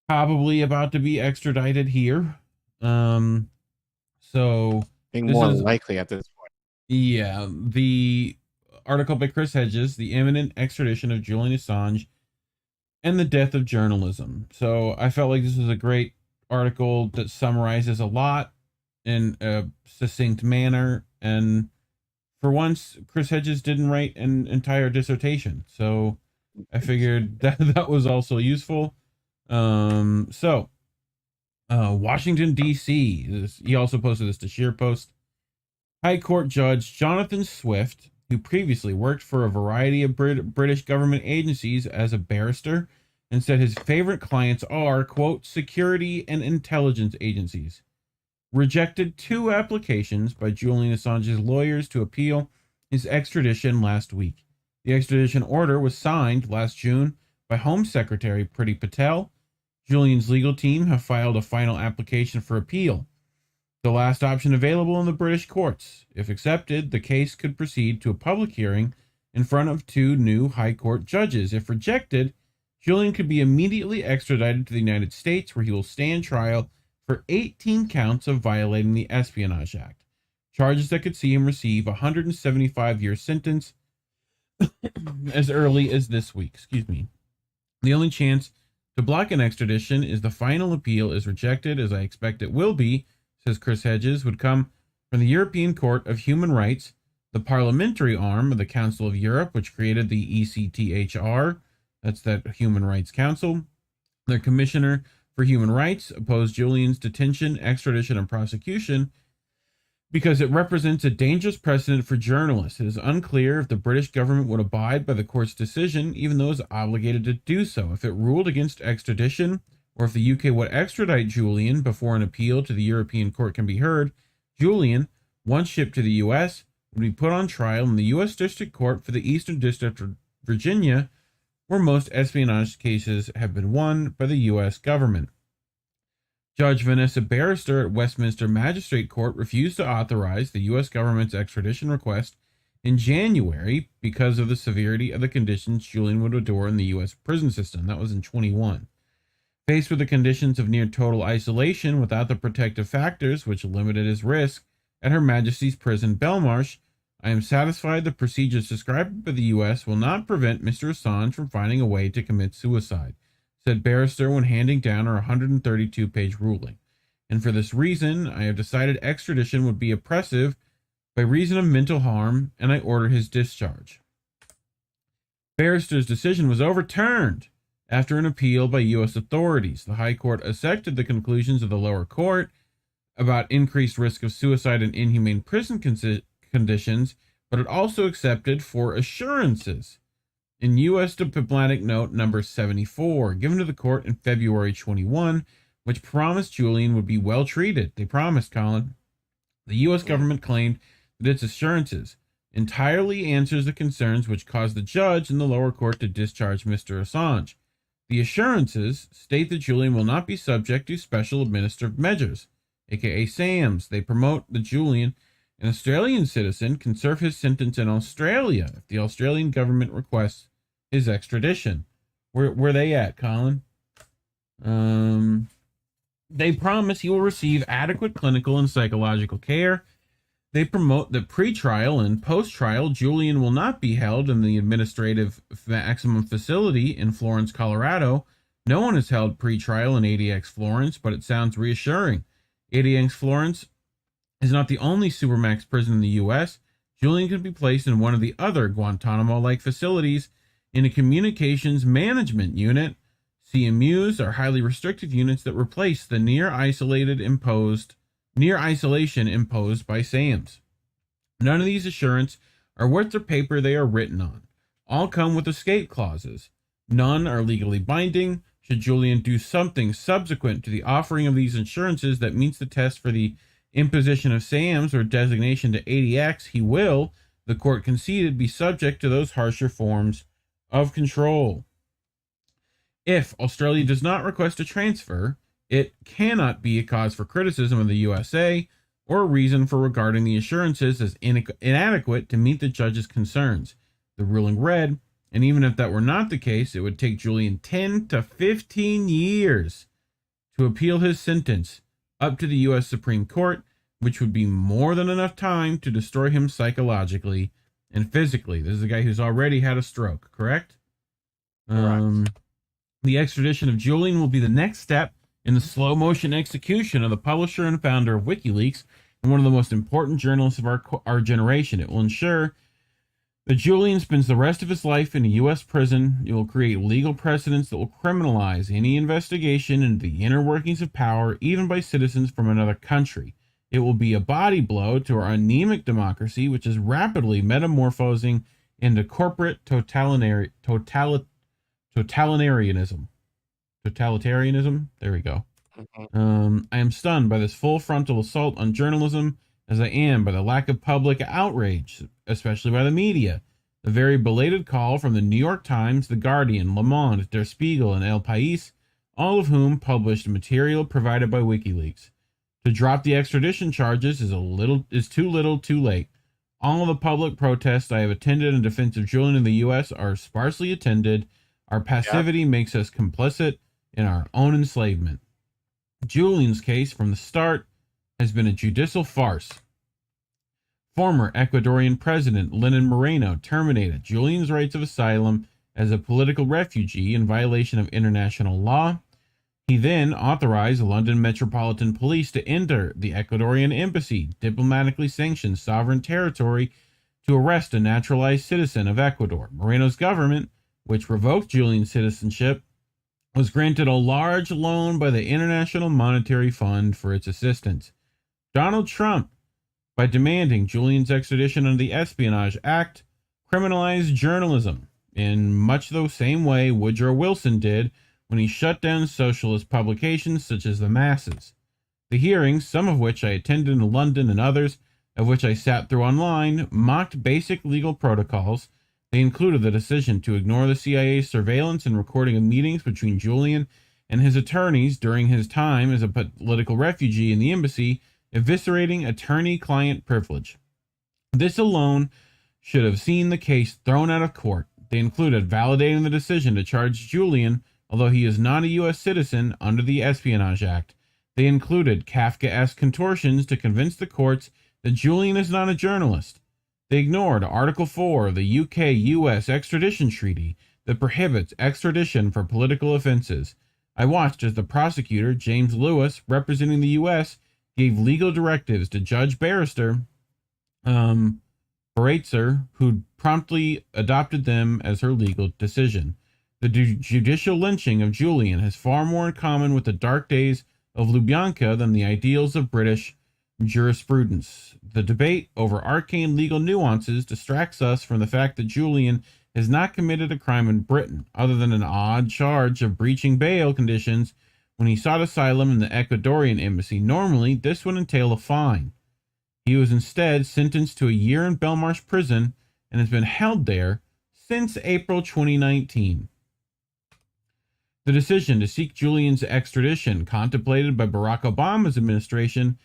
probably about to be extradited here. So being more likely at this point. Yeah, the article by Chris Hedges, The Imminent Extradition of Julian Assange and the Death of Journalism. So I felt like this was a great article that summarizes a lot in a succinct manner. And for once, Chris Hedges didn't write an entire dissertation. So I figured that was also useful. Washington, D.C. He also posted this to SheerPost. High Court Judge Jonathan Swift, who previously worked for a variety of British government agencies as a barrister, and said his favorite clients are, quote, security and intelligence agencies, rejected 2 applications by Julian Assange's lawyers to appeal his extradition last week. The extradition order was signed last June by Home Secretary Priti Patel. Julian's legal team have filed a final application for appeal, the last option available in the British courts. If accepted, the case could proceed to a public hearing in front of 2 new High Court judges. If rejected, Julian could be immediately extradited to the United States, where he will stand trial for 18 counts of violating the Espionage Act, charges that could see him receive a 175-year sentence as early as this week. The only chance to block an extradition is the final appeal is rejected, as I expect it will be, says Chris Hedges, would come from the European Court of Human Rights, the parliamentary arm of the Council of Europe, which created the ECTHR, that's that Human Rights Council. Their commissioner for human rights opposed Julian's detention, extradition, and prosecution because it represents a dangerous precedent for journalists. It is unclear if the British government would abide by the court's decision, even though it is obligated to do so. If it ruled against extradition, or if the UK would extradite Julian before an appeal to the European Court can be heard, Julian, once shipped to the U.S., would be put on trial in the U.S. District Court for the Eastern District of Virginia, where most espionage cases have been won by the U.S. government. Judge Vanessa Barrister at Westminster Magistrate Court refused to authorize the U.S. government's extradition request in January because of the severity of the conditions Julian would endure in the U.S. prison system. That was in 21. Faced with the conditions of near total isolation without the protective factors which limited his risk at Her Majesty's Prison Belmarsh, I am satisfied the procedures described by the U.S. will not prevent Mr. Assange from finding a way to commit suicide, said Barrister when handing down her 132-page ruling. And for this reason, I have decided extradition would be oppressive by reason of mental harm, and I order his discharge. Barrister's decision was overturned after an appeal by U.S. authorities. The High Court accepted the conclusions of the lower court about increased risk of suicide and inhumane prison conditions, but it also accepted 4 assurances in U.S. diplomatic note number 74, given to the court in February 21, which promised Julian would be well treated. They promised, Collin. The U.S. government claimed that its assurances entirely answers the concerns which caused the judge in the lower court to discharge Mr. Assange. The assurances state that Julian will not be subject to special administrative measures, aka SAMs. They promote that Julian, an Australian citizen, can serve his sentence in Australia if the Australian government requests his extradition. Where they at, Collin? They promise he will receive adequate clinical and psychological care. They promote that pre-trial and post-trial Julian will not be held in the administrative maximum facility in Florence, Colorado. No one is held pre-trial in ADX Florence, but it sounds reassuring. ADX Florence is not the only Supermax prison in the U.S. Julian could be placed in one of the other Guantanamo-like facilities in a communications management unit. CMUs are highly restricted units that replace the near isolation imposed by SAMs. None of these assurances are worth the paper they are written on. All come with escape clauses. None are legally binding. Should Julian do something subsequent to the offering of these assurances that meets the test for the imposition of SAMs or designation to ADX, he will, the court conceded, be subject to those harsher forms of control. If Australia does not request a transfer, it cannot be a cause for criticism of the USA or a reason for regarding the assurances as inadequate to meet the judge's concerns. The ruling read, and even if that were not the case, it would take Julian 10 to 15 years to appeal his sentence up to the U.S. Supreme Court, which would be more than enough time to destroy him psychologically and physically. This is a guy who's already had a stroke, correct? Correct. The extradition of Julian will be the next step in the slow-motion execution of the publisher and founder of WikiLeaks and one of the most important journalists of our generation. It will ensure that Julian spends the rest of his life in a U.S. prison. It will create legal precedents that will criminalize any investigation into the inner workings of power, even by citizens from another country. It will be a body blow to our anemic democracy, which is rapidly metamorphosing into corporate totalitarianism. There we go. I am stunned by this full frontal assault on journalism, as I am by the lack of public outrage, especially by the media. The very belated call from the New York Times, The Guardian, Le Monde, Der Spiegel, and El País, all of whom published material provided by WikiLeaks. To drop the extradition charges is too little, too late. All of the public protests I have attended in defense of Julian in the U.S. are sparsely attended. Our passivity makes us complicit in our own enslavement. Julian's case from the start has been a judicial farce. Former Ecuadorian President Lenin Moreno terminated Julian's rights of asylum as a political refugee in violation of international law. He then authorized London Metropolitan Police to enter the Ecuadorian embassy, diplomatically sanctioned sovereign territory, to arrest a naturalized citizen of Ecuador. Moreno's government, which revoked Julian's citizenship, was granted a large loan by the International Monetary Fund for its assistance. Donald Trump, by demanding Julian's extradition under the Espionage Act, criminalized journalism in much the same way Woodrow Wilson did when he shut down socialist publications such as The Masses. The hearings, some of which I attended in London and others of which I sat through online, mocked basic legal protocols. They included the decision to ignore the CIA's surveillance and recording of meetings between Julian and his attorneys during his time as a political refugee in the embassy, eviscerating attorney-client privilege. This alone should have seen the case thrown out of court. They included validating the decision to charge Julian, although he is not a U.S. citizen, under the Espionage Act. They included Kafkaesque contortions to convince the courts that Julian is not a journalist. They ignored Article 4 of the UK-US Extradition Treaty that prohibits extradition for political offenses. I watched as the prosecutor, James Lewis, representing the U.S., gave legal directives to Judge Barrister Baratzer, who promptly adopted them as her legal decision. The judicial lynching of Julian has far more in common with the dark days of Lubyanka than the ideals of British jurisprudence. The debate over arcane legal nuances distracts us from the fact that Julian has not committed a crime in Britain, other than an odd charge of breaching bail conditions when he sought asylum in the Ecuadorian embassy. Normally, this would entail a fine. He was instead sentenced to a year in Belmarsh prison and has been held there since April 2019. The decision to seek Julian's extradition, contemplated by Barack Obama's administration,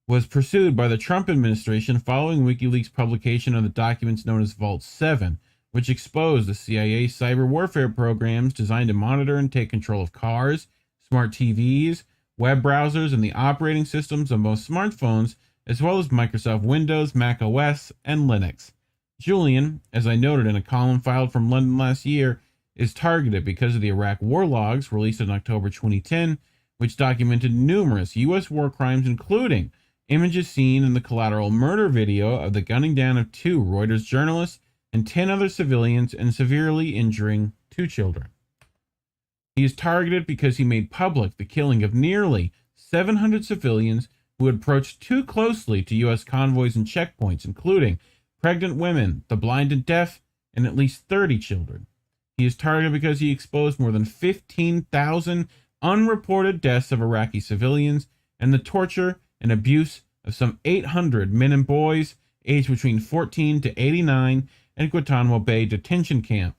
was pursued by the Trump administration following WikiLeaks' publication of the documents known as Vault 7, which exposed the CIA's cyber warfare programs designed to monitor and take control of cars, smart TVs, web browsers, and the operating systems of most smartphones, as well as Microsoft Windows, Mac OS, and Linux. Julian, as I noted in a column filed from London last year, is targeted because of the Iraq war logs released in October 2010, which documented numerous U.S. war crimes, including images seen in the collateral murder video of the gunning down of 2 Reuters journalists and 10 other civilians and severely injuring 2 children. He is targeted because he made public the killing of nearly 700 civilians who had approached too closely to U.S. convoys and checkpoints, including pregnant women, the blind and deaf, and at least 30 children. He is targeted because he exposed more than 15,000 unreported deaths of Iraqi civilians and the torture and abuse of some 800 men and boys aged between 14 to 89 in Guantanamo Bay detention camp.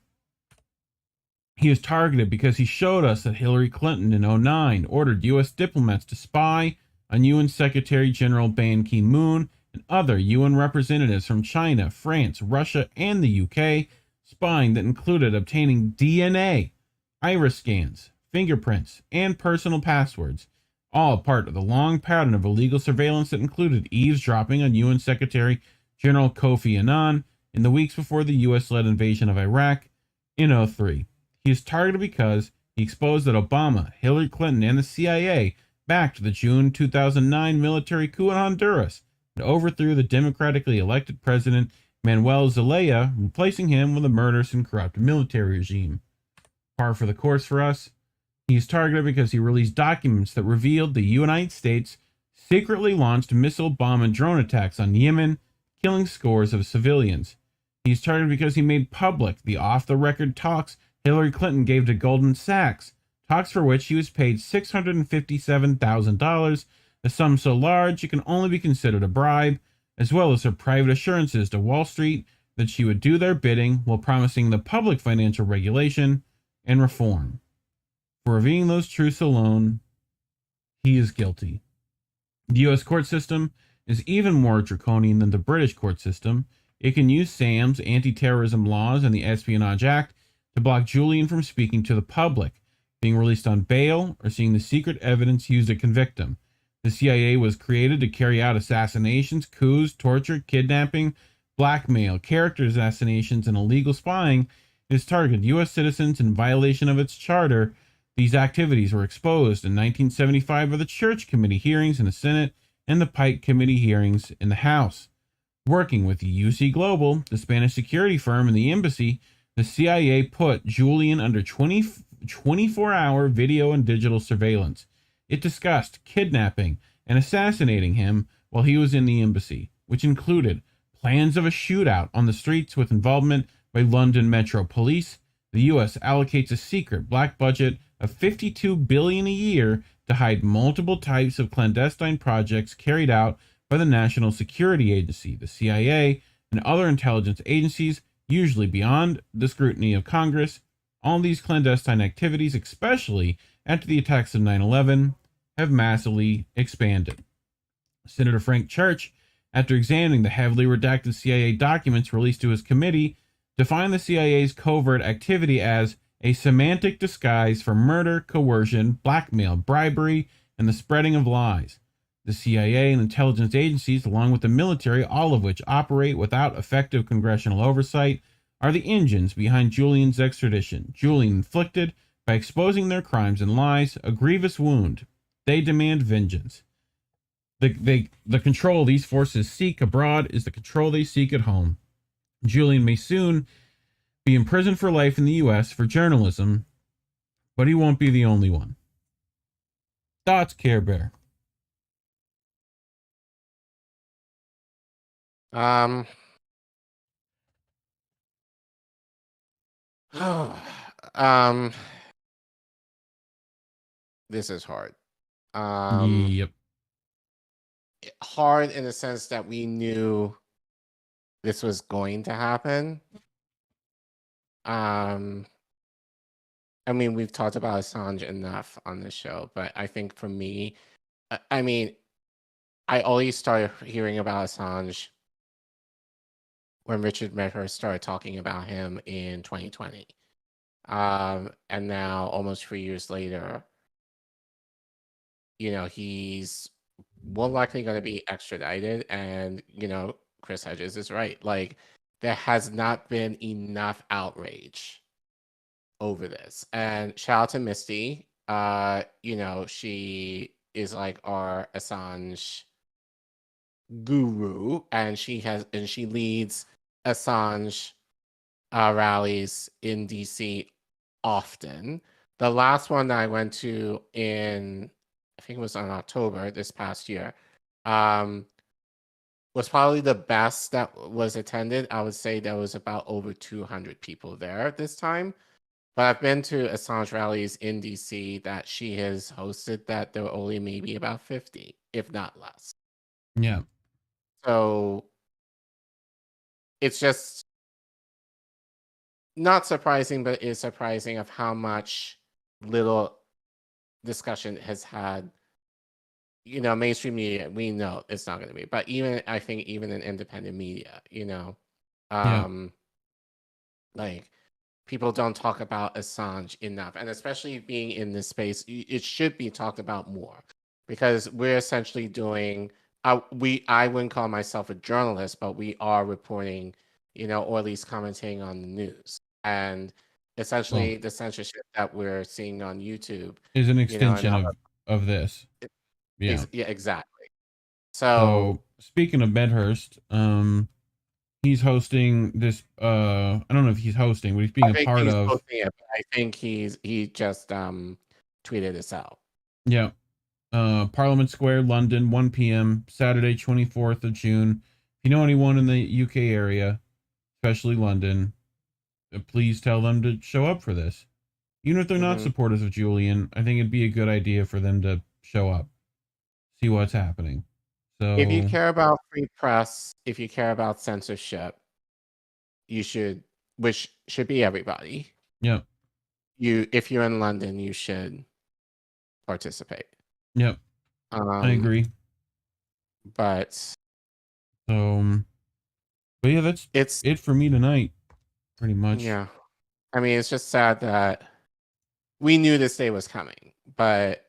He is targeted because he showed us that Hillary Clinton in 2009 ordered U.S. diplomats to spy on UN Secretary General Ban Ki-moon and other UN representatives from China, France, Russia, and the UK, spying that included obtaining DNA, iris scans, fingerprints, and personal passwords, all part of the long pattern of illegal surveillance that included eavesdropping on UN Secretary General Kofi Annan in the weeks before the U.S.-led invasion of Iraq in 2003. He is targeted because he exposed that Obama, Hillary Clinton, and the CIA backed the June 2009 military coup in Honduras and overthrew the democratically elected president Manuel Zelaya, replacing him with a murderous and corrupt military regime. Par for the course for us. He is targeted because he released documents that revealed the United States secretly launched missile, bomb, and drone attacks on Yemen, killing scores of civilians. He is targeted because he made public the off-the-record talks Hillary Clinton gave to Goldman Sachs, talks for which she was paid $657,000, a sum so large it can only be considered a bribe, as well as her private assurances to Wall Street that she would do their bidding while promising the public financial regulation and reform. For revealing those truths alone, he is guilty. The U.S. court system is even more draconian than the British court system. It can use SAM's anti-terrorism laws and the Espionage Act to block Julian from speaking to the public, being released on bail, or seeing the secret evidence used to convict him. The CIA was created to carry out assassinations, coups, torture, kidnapping, blackmail, character assassinations, and illegal spying. It has targeted U.S. citizens in violation of its charter. These activities were exposed in 1975 by the Church Committee hearings in the Senate and the Pike Committee hearings in the House. Working with the UC Global, the Spanish security firm, and the embassy, the CIA put Julian under 24-hour video and digital surveillance. It discussed kidnapping and assassinating him while he was in the embassy, which included plans of a shootout on the streets with involvement by London Metro Police. The U.S. allocates a secret black budget of $52 billion a year to hide multiple types of clandestine projects carried out by the National Security Agency, the CIA, and other intelligence agencies, usually beyond the scrutiny of Congress. All these clandestine activities, especially after the attacks of 9/11, have massively expanded. Senator Frank Church, after examining the heavily redacted CIA documents released to his committee, defined the CIA's covert activity as a semantic disguise for murder, coercion, blackmail, bribery, and the spreading of lies. The CIA and intelligence agencies, along with the military, all of which operate without effective congressional oversight, are the engines behind Julian's extradition. Julian inflicted, by exposing their crimes and lies, a grievous wound. They demand vengeance. The control these forces seek abroad is the control they seek at home. Julian may soon be imprisoned for life in the U.S. for journalism, but he won't be the only one. Thoughts, Care Bear? This is hard. Yep. Hard in the sense that we knew this was going to happen. I mean, we've talked about Assange enough on this show, but I think for me, I mean, I always started hearing about Assange when Richard Medhurst started talking about him in 2020. And now, almost 3 years later, you know, he's more likely going to be extradited. And, you know, Chris Hedges is right. Like, there has not been enough outrage over this. And shout out to Misty. You know, she is like our Assange guru, and she leads Assange rallies in DC often. The last one that I went to in, I think it was in October this past year, was probably the best that was attended. I would say there was about over 200 people there this time. But I've been to Assange rallies in DC that she has hosted that there were only maybe about 50, if not less. Yeah. So it's just not surprising, but it is surprising of how much little discussion has had. You know, mainstream media, we know it's not going to be, but I think even in independent media, you know, like, people don't talk about Assange enough, and especially being in this space, it should be talked about more, because we're essentially doing. I wouldn't call myself a journalist, but we are reporting, you know, or at least commenting on the news, and essentially the censorship that we're seeing on YouTube is an extension of this. Yeah. Yeah, exactly. So speaking of Medhurst, he's hosting this. I don't know if he's hosting, but he's being a part of. Hosting it, but I think he just tweeted this out. Yeah. Parliament Square, London, 1 p.m. Saturday, 24th of June. If you know anyone in the UK area, especially London, please tell them to show up for this. Even if they're not supporters of Julian, I think it'd be a good idea for them to show up, see what's happening. So if you care about free press, if you care about censorship, you should, which should be everybody. Yeah. If you're in London, you should participate. Yep. I agree. But yeah, that's it for me tonight, pretty much. Yeah. I mean, it's just sad that we knew this day was coming, but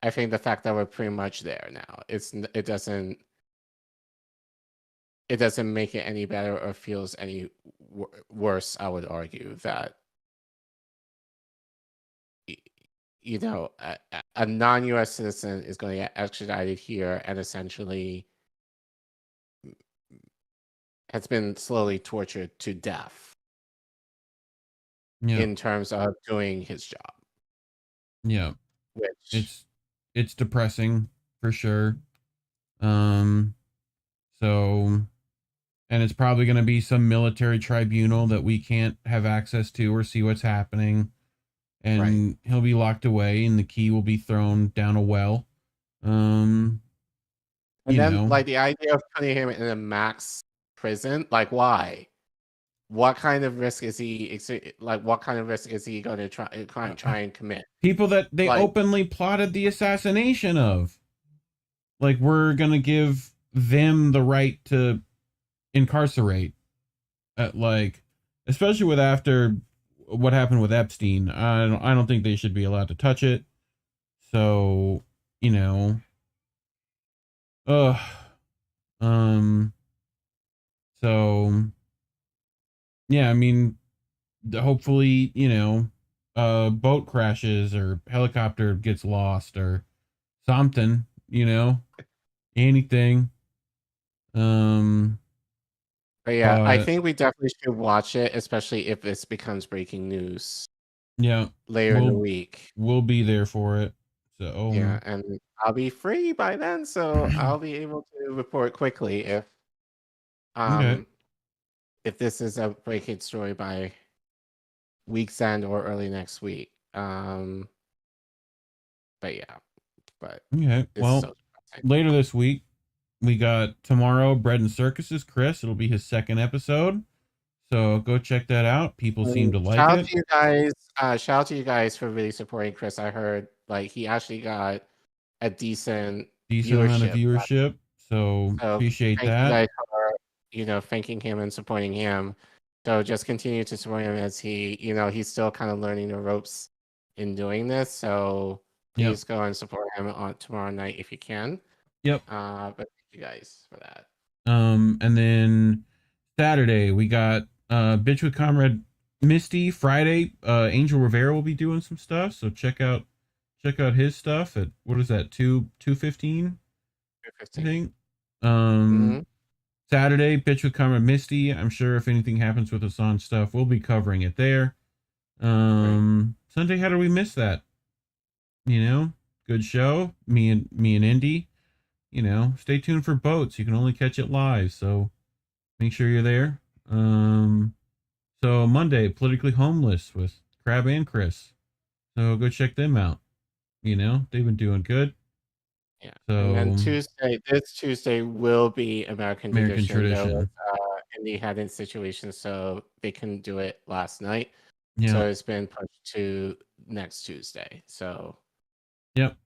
I think the fact that we're pretty much there now, it doesn't make it any better or feels any worse. I would argue that, you know, a non-U.S. citizen is going to get extradited here and essentially has been slowly tortured to death in terms of doing his job. Yeah. Which it's depressing for sure. And it's probably going to be some military tribunal that we can't have access to or see what's happening. and he'll be locked away, and the key will be thrown down a well. And then, like, the idea of putting him in a max prison, like, why? What kind of risk is he? Like, what kind of risk is he going to try and commit? People that they openly plotted the assassination of. Like, we're gonna give them the right to incarcerate. Like, especially with after what happened with Epstein, I don't think they should be allowed to touch it. So, you know. So yeah, I mean, hopefully, you know, boat crashes or helicopter gets lost or something, you know, anything. But yeah, I think we definitely should watch it, especially if this becomes breaking news. Yeah, later in the week. We'll be there for it. So yeah, and I'll be free by then, so I'll be able to report quickly if this is a breaking story by week's end or early next week. But yeah, okay. Well, later this week we got tomorrow Bread and Circuses. Chris, it'll be his second episode, so go check that out. People seem to like shout it. out to you guys! Shout out to you guys for really supporting Chris. I heard like he actually got a decent amount of viewership, so appreciate thank that. You guys for, you know, thanking him and supporting him. So just continue to support him as he, you know, he's still kind of learning the ropes in doing this. So please go and support him on tomorrow night if you can. Yep. But thank you guys for that. And then Saturday we got Bitch with Comrade Misty. Friday, Angel Rivera will be doing some stuff, so check out his stuff at, what is that, 2:15? I think. Saturday, Bitch with Comrade Misty. I'm sure if anything happens with Assange stuff, we'll be covering it there. Sunday, how did we miss that? You know, good show. Me and Indy. You know, stay tuned for Boats. You can only catch it live, so make sure you're there. So Monday, Politically Homeless with Crab and Chris. So go check them out. You know, they've been doing good. Yeah. So and then this Tuesday will be American Tradition. Indy had in situation, so they couldn't do it last night. Yeah. So it's been pushed to next Tuesday. So. Yep.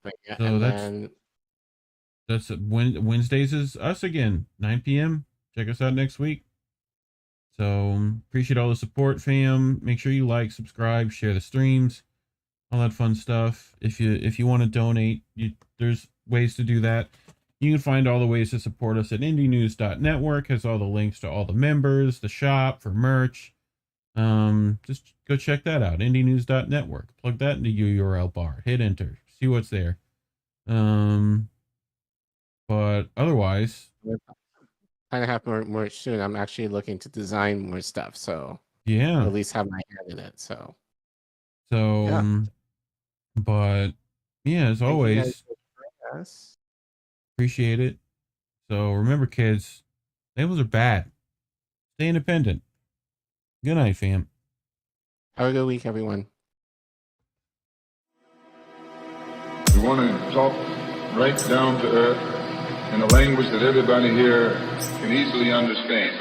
But yeah, so and that's Wednesdays is us again, 9 p.m. Check us out next week. So appreciate all the support, fam. Make sure you like, subscribe, share the streams, all that fun stuff. If you want to donate, there's ways to do that. You can find all the ways to support us at indienews.network. Has all the links to all the members, the shop for merch. Just go check that out. indienews.network. Plug that into your URL bar. Hit enter. See what's there. But otherwise, kind of have more merch soon. I'm actually looking to design more stuff, so yeah, at least have my hand in it. So yeah. But yeah, as always, appreciate it. So remember, kids, labels are bad. Stay independent. Good night, fam. Have a good week, everyone. We want to talk right down to earth in a language that everybody here can easily understand.